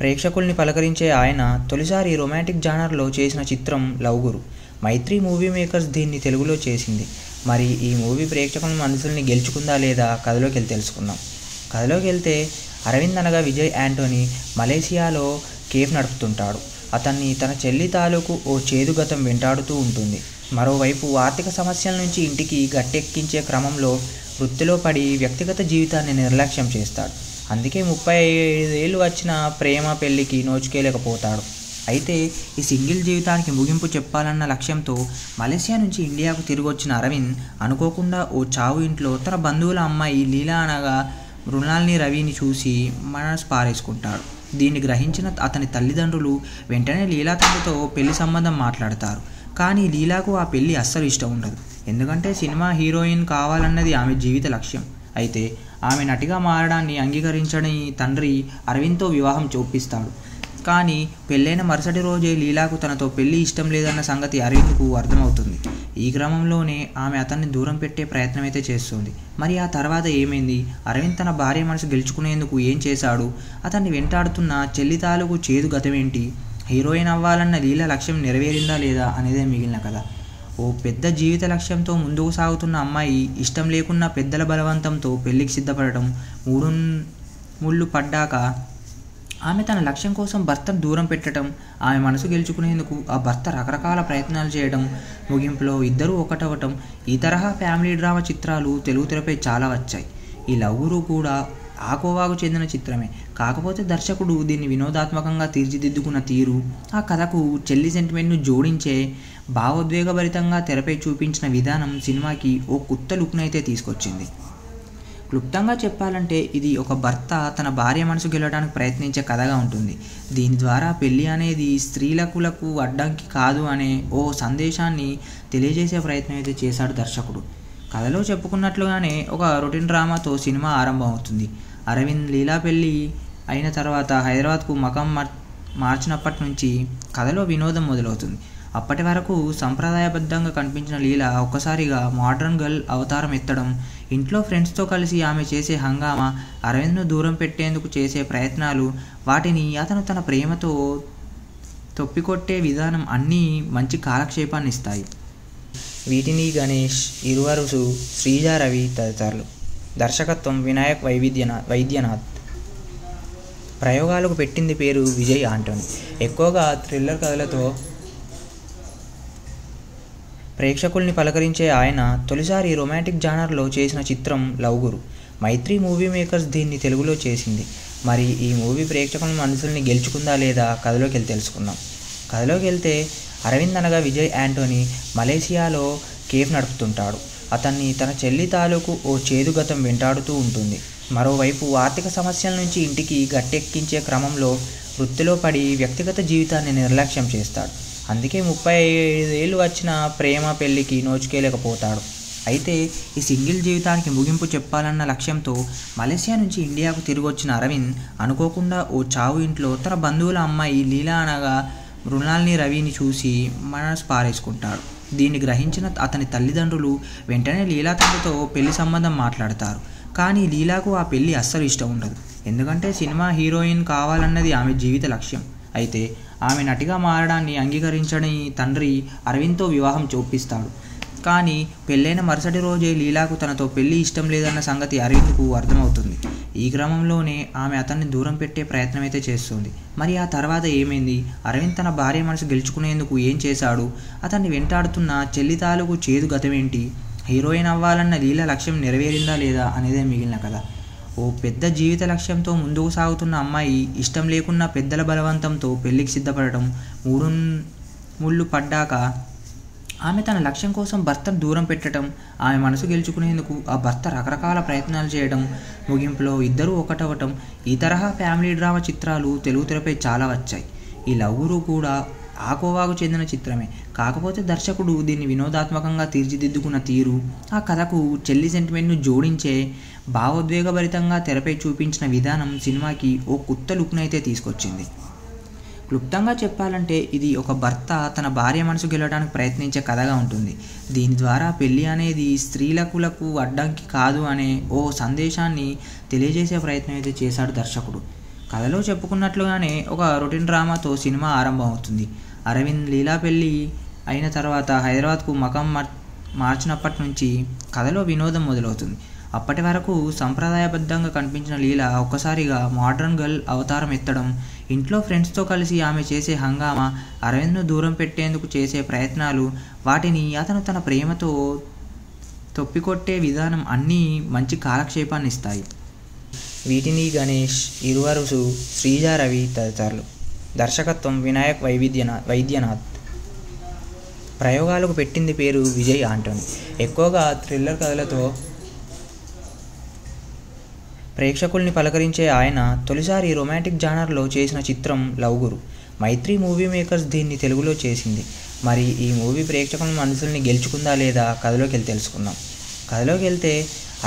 ప్రేక్షకుల్ని పలకరించే ఆయన తొలిసారి రొమాంటిక్ జానర్లో చేసిన చిత్రం లవ్ గురు. మైత్రి మూవీ మేకర్స్ దీన్ని తెలుగులో చేసింది. మరి ఈ మూవీ ప్రేక్షకుల మనసుల్ని గెలుచుకుందా లేదా కథలోకి వెళ్ళి తెలుసుకుందాం. కథలోకి వెళ్తే అరవింద్ అనగా విజయ్ ఆంటోనీ మలేసియాలో కేఫ్ నడుపుతుంటాడు. అతన్ని తన చెల్లి తాలూకు ఓ చేదు గతం వెంటాడుతూ ఉంటుంది. మరోవైపు ఆర్థిక సమస్యల నుంచి ఇంటికి గట్టెక్కించే క్రమంలో వృత్తిలో పడి వ్యక్తిగత జీవితాన్ని నిర్లక్ష్యం చేస్తాడు. అందుకే 35 ఏళ్ళు వచ్చిన ప్రేమ పెళ్లికి నోచుకోలేకపోతాడు. అయితే ఈ సింగిల్ జీవితానికి ముగింపు చెప్పాలన్న లక్ష్యంతో మలేసియా నుంచి ఇండియాకు తిరిగి వచ్చిన అరవింద్ అనుకోకుండా ఓ చావు ఇంట్లో తన బంధువుల అమ్మాయి లీలా అనగా మృణాల్ని రవిని చూసి మనసు పారేసుకుంటాడు. దీన్ని గ్రహించిన అతని తల్లిదండ్రులు వెంటనే లీలా తండ్రితో పెళ్లి సంబంధం మాట్లాడతారు. కానీ లీలాకు ఆ పెళ్లి అస్సలు ఇష్టం ఉండదు. ఎందుకంటే సినిమా హీరోయిన్ కావాలన్నది ఆమె జీవిత లక్ష్యం. అయితే ఆమె నటిగా మారడాన్ని అంగీకరించని తండ్రి అరవింద్తో వివాహం చూపిస్తాడు. కానీ పెళ్ళైన మరుసటి రోజే లీలాకు తనతో పెళ్లి ఇష్టం లేదన్న సంగతి అరవింద్కు అర్థమవుతుంది. ఈ క్రమంలోనే ఆమె అతన్ని దూరం పెట్టే ప్రయత్నం అయితే చేస్తుంది. మరి ఆ తర్వాత ఏమైంది? అరవింద్ తన భార్య మనసు గెలుచుకునేందుకు ఏం చేశాడు? అతన్ని వెంటాడుతున్న చెల్లి తాలూకు చేదు గతమేంటి? హీరోయిన్ అవ్వాలన్న లీల లక్ష్యం నెరవేరిందా లేదా అనేదే మిగిలిన కథ. ఓ పెద్ద జీవిత లక్ష్యంతో ముందుకు సాగుతున్న అమ్మాయి ఇష్టం లేకున్నా పెద్దల బలవంతంతో పెళ్లికి సిద్ధపడటం, ముళ్ళు పడ్డాక ఆమె తన లక్ష్యం కోసం భర్తను దూరం పెట్టడం, ఆమె మనసు గెలుచుకునేందుకు ఆ భర్త రకరకాల ప్రయత్నాలు చేయడం, ముగింపులో ఇద్దరూ ఒకటవటం, ఈ తరహా ఫ్యామిలీ డ్రామా చిత్రాలు తెలుగు తెరపై చాలా వచ్చాయి. ఈ లవ్ గురు కూడా ఆ కోవాకు చెందిన చిత్రమే. కాకపోతే దర్శకుడు దీన్ని వినోదాత్మకంగా తీర్చిదిద్దుకున్న తీరు, ఆ కథకు చెల్లి సెంటిమెంట్ను జోడించే భావోద్వేగభరితంగా తెరపై చూపించిన విధానం సినిమాకి ఓ కొత్త లుక్నైతే తీసుకొచ్చింది. క్లుప్తంగా చెప్పాలంటే ఇది ఒక భర్త తన భార్య మనసు గెలవడానికి ప్రయత్నించే కథగా ఉంటుంది. దీని ద్వారా పెళ్ళి అనేది స్త్రీలకు అడ్డంకి కాదు అనే ఓ సందేశాన్ని తెలియజేసే ప్రయత్నం అయితే చేశాడు దర్శకుడు. కథలో చెప్పుకున్నట్లుగానే ఒక రొటీన్ డ్రామాతో సినిమా ఆరంభం అవుతుంది. అరవింద్ లీలా పెళ్ళి అయిన తర్వాత హైదరాబాద్కు మకం మార్చినప్పటి నుంచి కథలో వినోదం మొదలవుతుంది. అప్పటి వరకు సంప్రదాయబద్ధంగా కనిపించిన లీల ఒక్కసారిగా మోడ్రన్ గర్ల్ అవతారం ఎత్తడం, ఇంట్లో ఫ్రెండ్స్తో కలిసి ఆమె చేసే హంగామా, అరవింద్ను దూరం పెట్టేందుకు చేసే ప్రయత్నాలు, వాటిని అతను తన ప్రేమతో తొప్పికొట్టే విధానం అన్నీ మంచి కాలక్షేపాన్ని ఇస్తాయి. వీటిని గణేష్, ఇరువరుసు, శ్రీజా రవి తదితరులు. దర్శకత్వం వినాయక్ వైద్యనాథ్. ప్రయోగాలకు పెట్టింది పేరు విజయ్ ఆంటోనీ. ఎక్కువగా థ్రిల్లర్ కథలతో ప్రేక్షకుల్ని పలకరించే ఆయన తొలిసారి రొమాంటిక్ జానర్లో చేసిన చిత్రం లవ్ గురు. మైత్రి మూవీ మేకర్స్ దీన్ని తెలుగులో చేసింది. మరి ఈ మూవీ ప్రేక్షకుల మనసుల్ని గెలుచుకుందా లేదా కథలోకి వెళ్ళి తెలుసుకుందాం. కథలోకి వెళ్తే అరవింద్ అనగా విజయ్ ఆంటోనీ మలేసియాలో కేఫ్ నడుపుతుంటాడు. అతన్ని తన చెల్లి తాలూకు ఓ చేదు గతం వెంటాడుతూ ఉంటుంది. మరోవైపు ఆర్థిక సమస్యల నుంచి ఇంటికి గట్టెక్కించే క్రమంలో వృత్తిలో పడి వ్యక్తిగత జీవితాన్ని నిర్లక్ష్యం చేస్తాడు. అందుకే 35 ఏళ్ళు వచ్చిన ప్రేమ పెళ్ళికి నోచుకోలేకపోతాడు. అయితే ఈ సింగిల్ జీవితానికి ముగింపు చెప్పాలన్న లక్ష్యంతో మలేసియా నుంచి ఇండియాకు తిరిగి వచ్చిన అరవింద్ అనుకోకుండా ఓ చావు ఇంట్లో తన బంధువుల అమ్మాయి లీలా అనగా మృణాల్ని రవిని చూసి మనసు పారేసుకుంటాడు. దీన్ని గ్రహించిన అతని తల్లిదండ్రులు వెంటనే లీలా తండ్రితో పెళ్లి సంబంధం మాట్లాడతారు. కానీ లీలాకు ఆ పెళ్ళి అస్సలు ఇష్టం ఉండదు. ఎందుకంటే సినిమా హీరోయిన్ కావాలన్నది ఆమె జీవిత లక్ష్యం. అయితే ఆమె నటిగా మారడాన్ని అంగీకరించని తండ్రి అరవింద్తో వివాహం చూపిస్తాడు. కానీ పెళ్ళైన మరుసటి రోజే లీలాకు తనతో పెళ్ళి ఇష్టం లేదన్న సంగతి అరవింద్కు అర్థమవుతుంది. ఈ క్రమంలోనే ఆమె అతన్ని దూరం పెట్టే ప్రయత్నం అయితే చేస్తుంది. మరి ఆ తర్వాత ఏమైంది? అరవింద్ తన భార్య మనసు గెలుచుకునేందుకు ఏం చేశాడు? అతన్ని వెంటాడుతున్న చెల్లి తాలూకు చేదు గతమేంటి? హీరోయిన్ అవ్వాలన్న లీలా లక్ష్యం నెరవేరిందా లేదా అనేదే మిగిలిన కథ. ఓ పెద్ద జీవిత లక్ష్యంతో ముందుకు సాగుతున్న అమ్మాయి ఇష్టం లేకున్నా పెద్దల బలవంతంతో పెళ్లికి సిద్ధపడటం, ముళ్ళు పడ్డాక ఆమె తన లక్ష్యం కోసం భర్తను దూరం పెట్టడం, ఆమె మనసు గెలుచుకునేందుకు ఆ భర్త రకరకాల ప్రయత్నాలు చేయడం, ముగింపులో ఇద్దరూ ఒకటవటం, ఈ తరహా ఫ్యామిలీ డ్రామా చిత్రాలు తెలుగు తెరపై చాలా వచ్చాయి. ఈ లవ్ గురు కూడా ఆ కోవాకు చెందిన చిత్రమే. కాకపోతే దర్శకుడు దీన్ని వినోదాత్మకంగా తీర్చిదిద్దుకున్న తీరు, ఆ కథకు చెల్లి సెంటిమెంట్ను జోడించే భావోద్వేగభరితంగా తెరపై చూపించిన విధానం సినిమాకి ఓ కొత్త లుక్నైతే తీసుకొచ్చింది. క్లుప్తంగా చెప్పాలంటే ఇది ఒక భర్త తన భార్య మనసు గెలవడానికి ప్రయత్నించే కథగా ఉంటుంది. దీని ద్వారా పెళ్ళి అనేది స్త్రీలకు అడ్డంకి కాదు అనే ఓ సందేశాన్ని తెలియజేసే ప్రయత్నం అయితే చేశాడు దర్శకుడు. కథలో చెప్పుకున్నట్లుగానే ఒక రొటీన్ డ్రామాతో సినిమా ఆరంభం అవుతుంది. అరవింద్ లీలా పెళ్ళి అయిన తర్వాత హైదరాబాద్కు మకం మార్చినప్పటి నుంచి కథలో వినోదం మొదలవుతుంది. అప్పటి వరకు సంప్రదాయబద్ధంగా కనిపించిన లీల ఒక్కసారిగా మోడ్రన్ గర్ల్ అవతారం ఎత్తడం, ఇంట్లో ఫ్రెండ్స్తో కలిసి ఆమె చేసే హంగామా, అరవింద్ను దూరం పెట్టేందుకు చేసే ప్రయత్నాలు, వాటిని అతను తన ప్రేమతో తొప్పికొట్టే విధానం అన్నీ మంచి కాలక్షేపాన్ని ఇస్తాయి. వీటిని గణేష్, ఇరువరుసు, శ్రీజా రవి తదితరులు. దర్శకత్వం వినాయక్ వైద్యనాథ్. ప్రయోగాలకు పెట్టింది పేరు విజయ్ ఆంటోనీ. ఎక్కువగా థ్రిల్లర్ కథలతో ప్రేక్షకుల్ని పలకరించే ఆయన తొలిసారి రొమాంటిక్ జానర్లో చేసిన చిత్రం లవ్ గురు. మైత్రి మూవీ మేకర్స్ దీన్ని తెలుగులో చేసింది. మరి ఈ మూవీ ప్రేక్షకుల మనసుల్ని గెలుచుకుందా లేదా కథలోకి వెళ్ళి తెలుసుకుందాం. కథలోకి వెళ్తే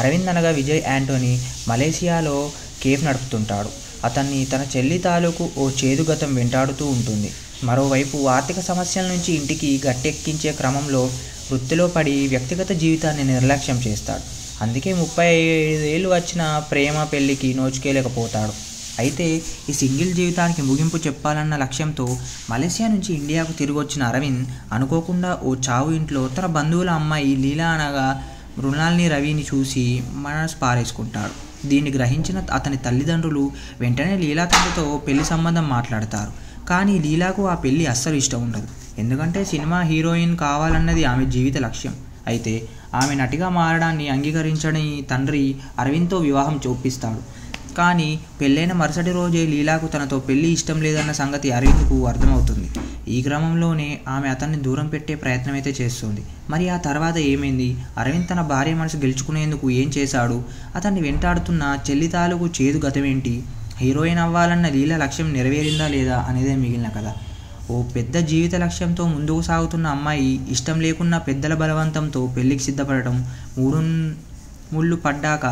అరవింద్ అనగా విజయ్ ఆంటోనీ మలేసియాలో కేఫ్ నడుపుతుంటాడు. అతన్ని తన చెల్లి తాలూకు ఓ చేదు గతం వెంటాడుతూ ఉంటుంది. మరోవైపు ఆర్థిక సమస్యల నుంచి ఇంటికి గట్టెక్కించే క్రమంలో వృత్తిలో పడి వ్యక్తిగత జీవితాన్ని నిర్లక్ష్యం చేస్తాడు. అందుకే 35 ఏళ్ళు వచ్చిన ప్రేమ పెళ్ళికి నోచుకోలేకపోతాడు. అయితే ఈ సింగిల్ జీవితానికి ముగింపు చెప్పాలన్న లక్ష్యంతో మలేసియా నుంచి ఇండియాకు తిరిగి వచ్చిన అరవింద్ అనుకోకుండా ఓ చావు ఇంట్లో తన బంధువుల అమ్మాయి లీలా అనగా మృణాల్ని రవిని చూసి మనసు పారేసుకుంటాడు. దీన్ని గ్రహించిన అతని తల్లిదండ్రులు వెంటనే లీలా తండ్రితో పెళ్లి సంబంధం మాట్లాడతారు. కానీ లీలాకు ఆ పెళ్ళి అస్సలు ఇష్టం ఉండదు. ఎందుకంటే సినిమా హీరోయిన్ కావాలన్నది ఆమె జీవిత లక్ష్యం. అయితే ఆమె నటిగా మారడాన్ని అంగీకరించని తండ్రి అరవింద్తో వివాహం చూపిస్తాడు. కానీ పెళ్ళైన మరుసటి రోజే లీలాకు తనతో పెళ్లి ఇష్టం లేదన్న సంగతి అరవింద్కు అర్థమవుతుంది. ఈ క్రమంలోనే ఆమె అతన్ని దూరం పెట్టే ప్రయత్నం అయితే చేస్తుంది. మరి ఆ తర్వాత ఏమైంది? అరవింద్ తన భార్య మనసు గెలుచుకునేందుకు ఏం చేశాడు? అతన్ని వెంటాడుతున్న చెల్లి తాలూకు చేదు గతమేంటి? హీరోయిన్ అవ్వాలన్న లీల లక్ష్యం నెరవేరిందా లేదా అనేదే మిగిలిన కథ. ఓ పెద్ద జీవిత లక్ష్యంతో ముందుకు సాగుతున్న అమ్మాయి ఇష్టం లేకున్నా పెద్దల బలవంతంతో పెళ్లికి సిద్ధపడటం, మూడు ముళ్ళు పడ్డాక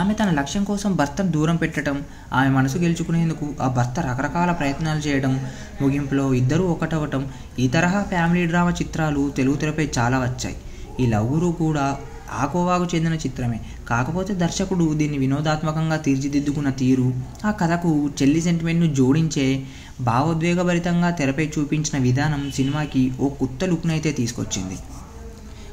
ఆమె తన లక్ష్యం కోసం భర్తను దూరం పెట్టడం, ఆమె మనసు గెలుచుకునేందుకు ఆ భర్త రకరకాల ప్రయత్నాలు చేయడం, ముగింపులో ఇద్దరూ ఒకటవటం, ఈ తరహా ఫ్యామిలీ డ్రామా చిత్రాలు తెలుగు తెరపై చాలా వచ్చాయి. ఈ లవ్ గురు కూడా ఆ కోవాకు చెందిన చిత్రమే. కాకపోతే దర్శకుడు దీన్ని వినోదాత్మకంగా తీర్చిదిద్దుకున్న తీరు, ఆ కథకు చెల్లి సెంటిమెంట్ను జోడించే భావోద్వేగభరితంగా తెరపై చూపించిన విధానం సినిమాకి ఓ కొత్త లుక్నైతే తీసుకొచ్చింది.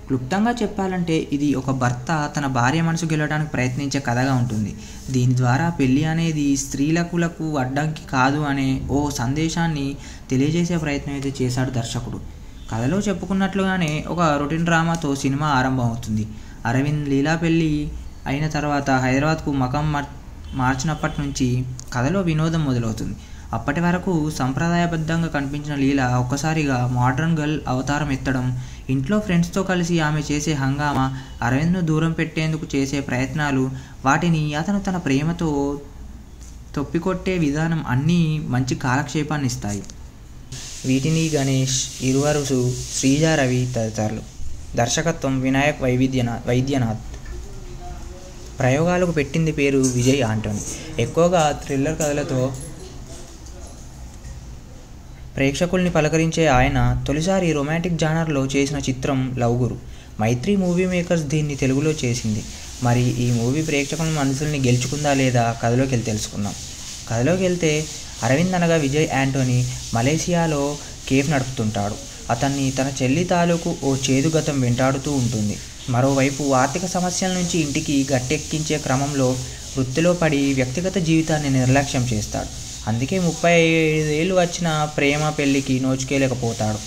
క్లుప్తంగా చెప్పాలంటే ఇది ఒక భర్త తన భార్య మనసు గెలవడానికి ప్రయత్నించే కథగా ఉంటుంది. దీని ద్వారా పెళ్ళి అనేది స్త్రీలకు అడ్డంకి కాదు అనే ఓ సందేశాన్ని తెలియజేసే ప్రయత్నం అయితే చేశాడు దర్శకుడు. కథలో చెప్పుకున్నట్లుగానే ఒక రొటీన్ డ్రామాతో సినిమా ఆరంభం అవుతుంది. అరవింద్ లీలా పెళ్ళి అయిన తర్వాత హైదరాబాద్కు మకం మార్చినప్పటి నుంచి కథలో వినోదం మొదలవుతుంది. అప్పటి వరకు సంప్రదాయబద్ధంగా కనిపించిన లీల ఒక్కసారిగా మోడ్రన్ గర్ల్ అవతారం ఎత్తడం, ఇంట్లో ఫ్రెండ్స్తో కలిసి ఆమె చేసే హంగామా, అరవింద్ను దూరం పెట్టేందుకు చేసే ప్రయత్నాలు, వాటిని అతను తన ప్రేమతో తొప్పికొట్టే విధానం అన్నీ మంచి కాలక్షేపాన్ని ఇస్తాయి. వీటిని గణేష్, ఇరువరుసు, శ్రీజా రవి తదితరులు. దర్శకత్వం వినాయక్ వైద్యనాథ్. ప్రయోగాలకు పెట్టింది పేరు విజయ్ ఆంటోనీ. ఎక్కువగా థ్రిల్లర్ కథలతో ప్రేక్షకుల్ని పలకరించే ఆయన తొలిసారి రొమాంటిక్ జానర్లో చేసిన చిత్రం లవ్ గురు. మైత్రి మూవీ మేకర్స్ దీన్ని తెలుగులో చేసింది. మరి ఈ మూవీ ప్రేక్షకుల మనసుల్ని గెలుచుకుందా లేదా కథలోకి వెళ్ళి తెలుసుకుందాం. కథలోకి వెళ్తే అరవింద్ అనగా విజయ్ ఆంటోనీ మలేసియాలో కేఫ్ నడుపుతుంటాడు. అతన్ని తన చెల్లి తాలూకు ఓ చేదు గతం వెంటాడుతూ ఉంటుంది. మరోవైపు ఆర్థిక సమస్యల నుంచి ఇంటికి గట్టెక్కించే క్రమంలో వృత్తిలో పడి వ్యక్తిగత జీవితాన్ని నిర్లక్ష్యం చేస్తాడు. అందుకే 35 ఏళ్ళు వచ్చిన ప్రేమ పెళ్లికి నోచుకోలేకపోతాడు.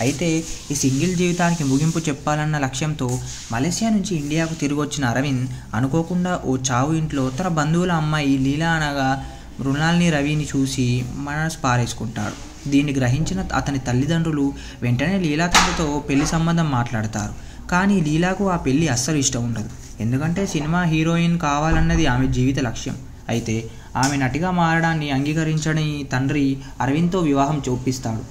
అయితే ఈ సింగిల్ జీవితానికి ముగింపు చెప్పాలన్న లక్ష్యంతో మలేసియా నుంచి ఇండియాకు తిరిగి వచ్చిన అరవింద్ అనుకోకుండా ఓ చావు ఇంట్లో తన బంధువుల అమ్మాయి లీలా అనగా మృణాల్ని రవిని చూసి మనసు పారేసుకుంటాడు. దీన్ని గ్రహించిన అతని తల్లిదండ్రులు వెంటనే లీలా తండ్రితో పెళ్లి సంబంధం మాట్లాడతారు. కానీ లీలాకు ఆ పెళ్లి అస్సలు ఇష్టం ఉండదు. ఎందుకంటే సినిమా హీరోయిన్ కావాలన్నది ఆమె జీవిత లక్ష్యం. అయితే ఆమె నటిగా మారడాన్ని అంగీకరించని తండ్రి అరవింద్తో వివాహం చూపిస్తాడు.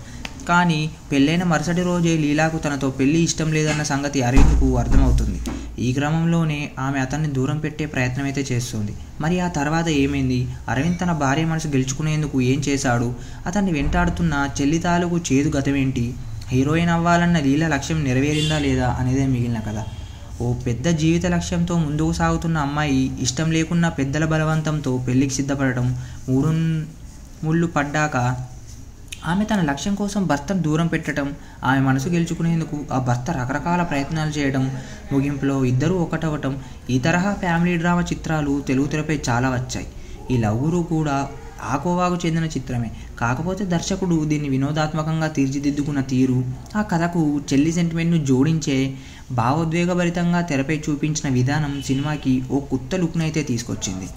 కానీ పెళ్ళైన మరుసటి రోజే లీలాకు తనతో పెళ్లి ఇష్టం లేదన్న సంగతి అరవింద్కు అర్థమవుతుంది. ఈ క్రమంలోనే ఆమె అతన్ని దూరం పెట్టే ప్రయత్నం అయితే చేస్తుంది. మరి ఆ తర్వాత ఏమైంది? అరవింద్ తన భార్య మనసు గెలుచుకునేందుకు ఏం చేశాడు? అతన్ని వెంటాడుతున్న చెల్లి తాలూకు చేదు గతమేంటి? హీరోయిన్ అవ్వాలన్న లీల లక్ష్యం నెరవేరిందా లేదా అనేదే మిగిలిన కథ. ఓ పెద్ద జీవిత లక్ష్యంతో ముందుకు సాగుతున్న అమ్మాయి ఇష్టం లేకున్నా పెద్దల బలవంతంతో పెళ్లికి సిద్ధపడటం, మూడు ముళ్ళు పడ్డాక ఆమె తన లక్ష్యం కోసం భర్తను దూరం పెట్టడం, ఆమె మనసు గెలుచుకునేందుకు ఆ భర్త రకరకాల ప్రయత్నాలు చేయడం, ముగింపులో ఇద్దరూ ఒకటవటం, ఈ తరహా ఫ్యామిలీ డ్రామా చిత్రాలు తెలుగు తెరపై చాలా వచ్చాయి. ఈ లవ్ గురు కూడా ఆ కోవాకు చెందిన చిత్రమే. కాకపోతే దర్శకుడు దీన్ని వినోదాత్మకంగా తీర్చిదిద్దుకున్న తీరు, ఆ కథకు చెల్లి సెంటిమెంట్ను జోడించే భావోద్వేగభరితంగా తెరపై చూపించిన విధానం సినిమాకి ఓ కొత్త లుక్నైతే తీసుకొచ్చింది.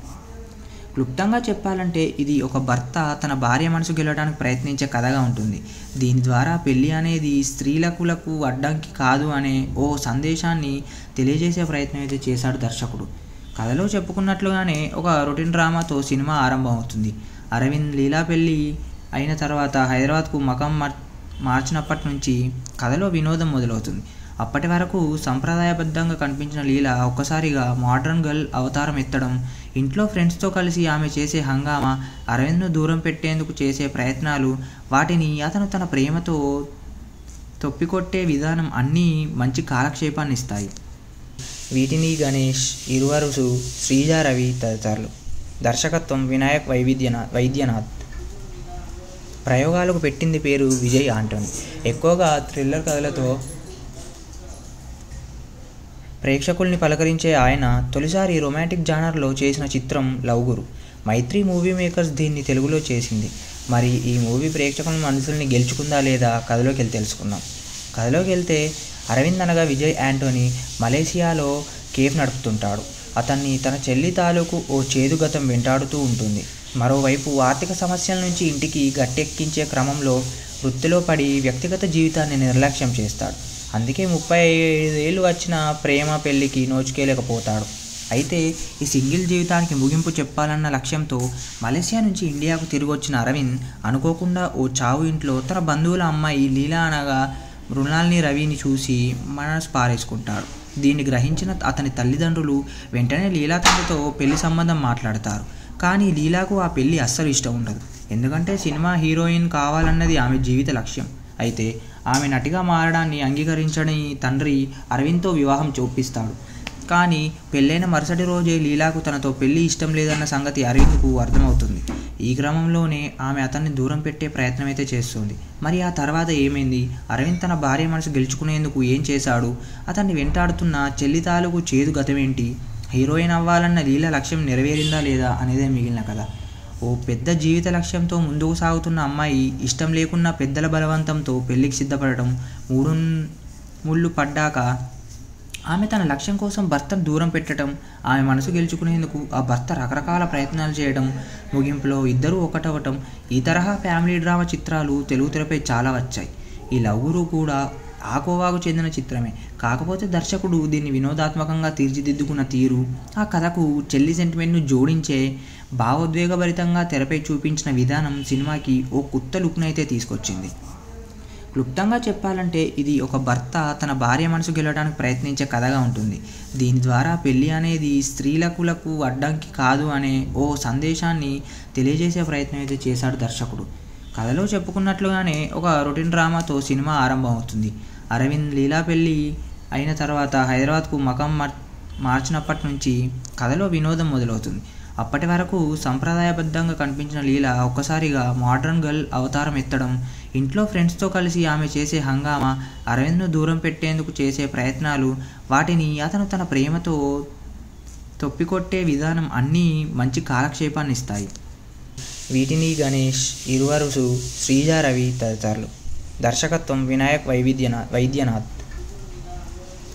క్లుప్తంగా చెప్పాలంటే ఇది ఒక భర్త తన భార్య మనసు గెలవడానికి ప్రయత్నించే కథగా ఉంటుంది. దీని ద్వారా పెళ్ళి అనేది స్త్రీలకు అడ్డంకి కాదు అనే ఓ సందేశాన్ని తెలియజేసే ప్రయత్నం అయితే చేశాడు దర్శకుడు. కథలో చెప్పుకున్నట్లుగానే ఒక రొటీన్ డ్రామాతో సినిమా ఆరంభం అవుతుంది. అరవింద్ లీలా పెళ్ళి అయిన తర్వాత హైదరాబాద్కు మకం మార్చినప్పటి నుంచి కథలో వినోదం మొదలవుతుంది. అప్పటి వరకు సంప్రదాయబద్ధంగా కనిపించిన లీల ఒక్కసారిగా మోడ్రన్ గర్ల్ అవతారం ఎత్తడం, ఇంట్లో ఫ్రెండ్స్తో కలిసి ఆమె చేసే హంగామా, అరవింద్ను దూరం పెట్టేందుకు చేసే ప్రయత్నాలు, వాటిని అతను తన ప్రేమతో తొప్పికొట్టే విధానం అన్నీ మంచి కాలక్షేపాన్ని ఇస్తాయి. వీటిని గణేష్, ఇరువరుసు, శ్రీజా రవి తదితరులు. దర్శకత్వం వినాయక్ వైద్యనాథ్. ప్రయోగాలకు పెట్టింది పేరు విజయ్ ఆంటోనీ. ఎక్కువగా థ్రిల్లర్ కథలతో ప్రేక్షకుల్ని పలకరించే ఆయన తొలిసారి రొమాంటిక్ జానర్లో చేసిన చిత్రం లవ్ గురు. మైత్రి మూవీ మేకర్స్ దీన్ని తెలుగులో చేసింది. మరి ఈ మూవీ ప్రేక్షకుల మనసుల్ని గెలుచుకుందా లేదా కథలోకి వెళ్ళి తెలుసుకుందాం. కథలోకి వెళ్తే అరవింద్ అనగా విజయ్ ఆంటోనీ మలేసియాలో కేఫ్ నడుపుతుంటాడు. అతన్ని తన చెల్లి తాలూకు ఓ చేదు గతం వెంటాడుతూ ఉంటుంది. మరోవైపు ఆర్థిక సమస్యల నుంచి ఇంటికి గట్టెక్కించే క్రమంలో వృత్తిలో పడి వ్యక్తిగత జీవితాన్ని నిర్లక్ష్యం చేస్తాడు. అందుకే 35 ఏళ్ళు వచ్చిన ప్రేమ పెళ్లికి నోచుకోలేకపోతాడు. అయితే ఈ సింగిల్ జీవితానికి ముగింపు చెప్పాలన్న లక్ష్యంతో మలేసియా నుంచి ఇండియాకు తిరిగి వచ్చిన అరవింద్ అనుకోకుండా ఓ చావు ఇంట్లో తన బంధువుల అమ్మాయి లీలా అనగా మృణాల్ని రవిని చూసి మనసు పారేసుకుంటాడు. దీన్ని గ్రహించిన అతని తల్లిదండ్రులు వెంటనే లీలా తండ్రితో పెళ్లి సంబంధం మాట్లాడతారు. కానీ లీలాకు ఆ పెళ్లి అస్సలు ఇష్టం ఉండదు. ఎందుకంటే సినిమా హీరోయిన్ కావాలన్నది ఆమె జీవిత లక్ష్యం. అయితే ఆమె నటిగా మారడాన్ని అంగీకరించని తండ్రి అరవింద్తో వివాహం చూపిస్తాడు. కానీ పెళ్ళైన మరుసటి రోజే లీలాకు తనతో పెళ్లి ఇష్టం లేదన్న సంగతి అరవింద్కు అర్థమవుతుంది. ఈ క్రమంలోనే ఆమె అతన్ని దూరం పెట్టే ప్రయత్నం అయితే చేస్తుంది. మరి ఆ తర్వాత ఏమైంది? అరవింద్ తన భార్య మనసు గెలుచుకునేందుకు ఏం చేశాడు? అతన్ని వెంటాడుతున్న చెల్లి తాలూకు చేదు గతమేంటి? హీరోయిన్ అవ్వాలన్న లీలా లక్ష్యం నెరవేరిందా లేదా అనేదే మిగిలిన కథ. ఓ పెద్ద జీవిత లక్ష్యంతో ముందుకు సాగుతున్న అమ్మాయి ఇష్టం లేకున్నా పెద్దల బలవంతంతో పెళ్లికి సిద్ధపడటం, ముళ్ళు పడ్డాక ఆమె తన లక్ష్యం కోసం భర్తను దూరం పెట్టడం, ఆమె మనసు గెలుచుకునేందుకు ఆ భర్త రకరకాల ప్రయత్నాలు చేయడం, ముగింపులో ఇద్దరూ ఒకటవటం, ఈ తరహా ఫ్యామిలీ డ్రామా చిత్రాలు తెలుగు తెరపై చాలా వచ్చాయి. ఈ లవ్ గురు కూడా ఆ కోవాకు చెందిన చిత్రమే. కాకపోతే దర్శకుడు దీన్ని వినోదాత్మకంగా తీర్చిదిద్దుకున్న తీరు, ఆ కథకు చెల్లి సెంటిమెంట్ను జోడించే భావోద్వేగభరితంగా తెరపై చూపించిన విధానం సినిమాకి ఓ కొత్త లుక్నైతే తీసుకొచ్చింది. క్లుప్తంగా చెప్పాలంటే ఇది ఒక భర్త తన భార్య మనసు గెలవడానికి ప్రయత్నించే కథగా ఉంటుంది. దీని ద్వారా పెళ్ళి అనేది స్త్రీలకు అడ్డంకి కాదు అనే ఓ సందేశాన్ని తెలియజేసే ప్రయత్నం అయితే చేశాడు దర్శకుడు. కథలో చెప్పుకున్నట్లుగానే ఒక రొటీన్ డ్రామాతో సినిమా ఆరంభం అవుతుంది. అరవింద్ లీలా పెళ్ళి అయిన తర్వాత హైదరాబాద్కు మకం మార్చినప్పటి నుంచి కథలో వినోదం మొదలవుతుంది. అప్పటి వరకు సంప్రదాయబద్ధంగా కనిపించిన లీలా ఒక్కసారిగా మోడ్రన్ గర్ల్ అవతారం ఎత్తడం, ఇంట్లో ఫ్రెండ్స్తో కలిసి ఆమె చేసే హంగామా, అరవింద్ను దూరం పెట్టేందుకు చేసే ప్రయత్నాలు, వాటిని అతను తన ప్రేమతో తొప్పికొట్టే విధానం అన్నీ మంచి కాలక్షేపాన్ని ఇస్తాయి. వీటిని గణేష్, ఇరువరుసు, శ్రీజా రవి తదితరులు. దర్శకత్వం వినాయక్ వైద్యనాథ్.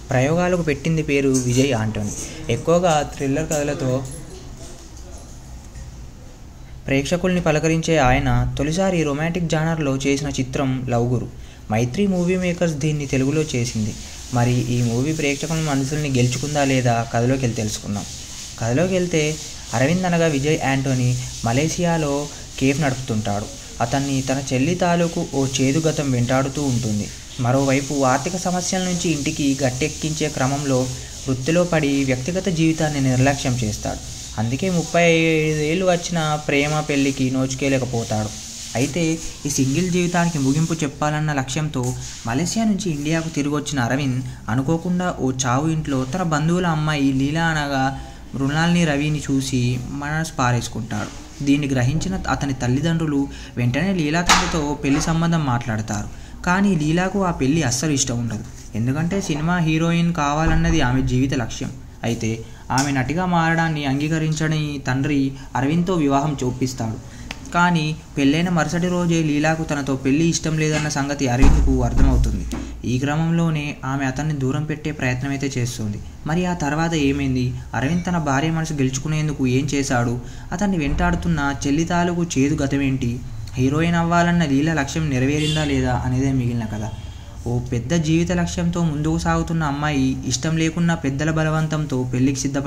ప్రయోగాలకు పెట్టింది పేరు విజయ్ ఆంటోనీ. ఎక్కువగా థ్రిల్లర్ కథలతో ప్రేక్షకుల్ని పలకరించే ఆయన తొలిసారి రొమాంటిక్ జానర్లో చేసిన చిత్రం లవ్ గురు. మైత్రి మూవీ మేకర్స్ దీన్ని తెలుగులో చేసింది. మరి ఈ మూవీ ప్రేక్షకుల మనసుల్ని గెలుచుకుందా లేదా కథలోకి వెళ్ళి తెలుసుకుందాం. కథలోకి వెళ్తే అరవింద్ అనగా విజయ్ ఆంటోనీ మలేసియాలో కేఫ్ నడుపుతుంటాడు. అతన్ని తన చెల్లి తాలూకు ఓ చేదు గతం వెంటాడుతూ ఉంటుంది. మరోవైపు ఆర్థిక సమస్యల నుంచి ఇంటికి గట్టెక్కించే క్రమంలో వృత్తిలో పడి వ్యక్తిగత జీవితాన్ని నిర్లక్ష్యం చేస్తాడు. అందుకే 35 ఏళ్ళు వచ్చిన ప్రేమ పెళ్లికి నోచుకోలేకపోతాడు. అయితే ఈ సింగిల్ జీవితానికి ముగింపు చెప్పాలన్న లక్ష్యంతో మలేసియా నుంచి ఇండియాకు తిరిగి వచ్చిన అరవింద్ అనుకోకుండా ఓ చావు ఇంట్లో తన బంధువుల అమ్మాయి లీలా అనగా మృణాల్ని రవిని చూసి మనసు పారేసుకుంటాడు. దీన్ని గ్రహించిన అతని తల్లిదండ్రులు వెంటనే లీలా తండ్రితో పెళ్లి సంబంధం మాట్లాడతారు. కానీ లీలాకు ఆ పెళ్లి అస్సలు ఇష్టం ఉండదు. ఎందుకంటే సినిమా హీరోయిన్ కావాలన్నది ఆమె జీవిత లక్ష్యం. అయితే ఆమె నటిగా మారడాన్ని అంగీకరించని తండ్రి అరవింద్తో వివాహం చూపిస్తాడు. కానీ పెళ్ళైన మరుసటి రోజే లీలాకు తనతో పెళ్లి ఇష్టం లేదన్న సంగతి అరవింద్కు అర్థమవుతుంది. ఈ క్రమంలోనే ఆమె అతన్ని దూరం పెట్టే ప్రయత్నం అయితే చేస్తుంది. మరి ఆ తర్వాత ఏమైంది? అరవింద్ తన భార్య మనసు గెలుచుకునేందుకు ఏం చేశాడు? అతన్ని వెంటాడుతున్న చెల్లి తాలూకు చేదు గతమేంటి? హీరోయిన్ అవ్వాలన్న లీలా లక్ష్యం నెరవేరిందా లేదా అనేదే మిగిలిన కథ. ఓ పెద్ద జీవిత లక్ష్యంతో ముందుకు సాగుతున్న అమ్మాయి ఇష్టం లేకున్నా పెద్దల బలవంతంతో పెళ్లికి సిద్ధపడ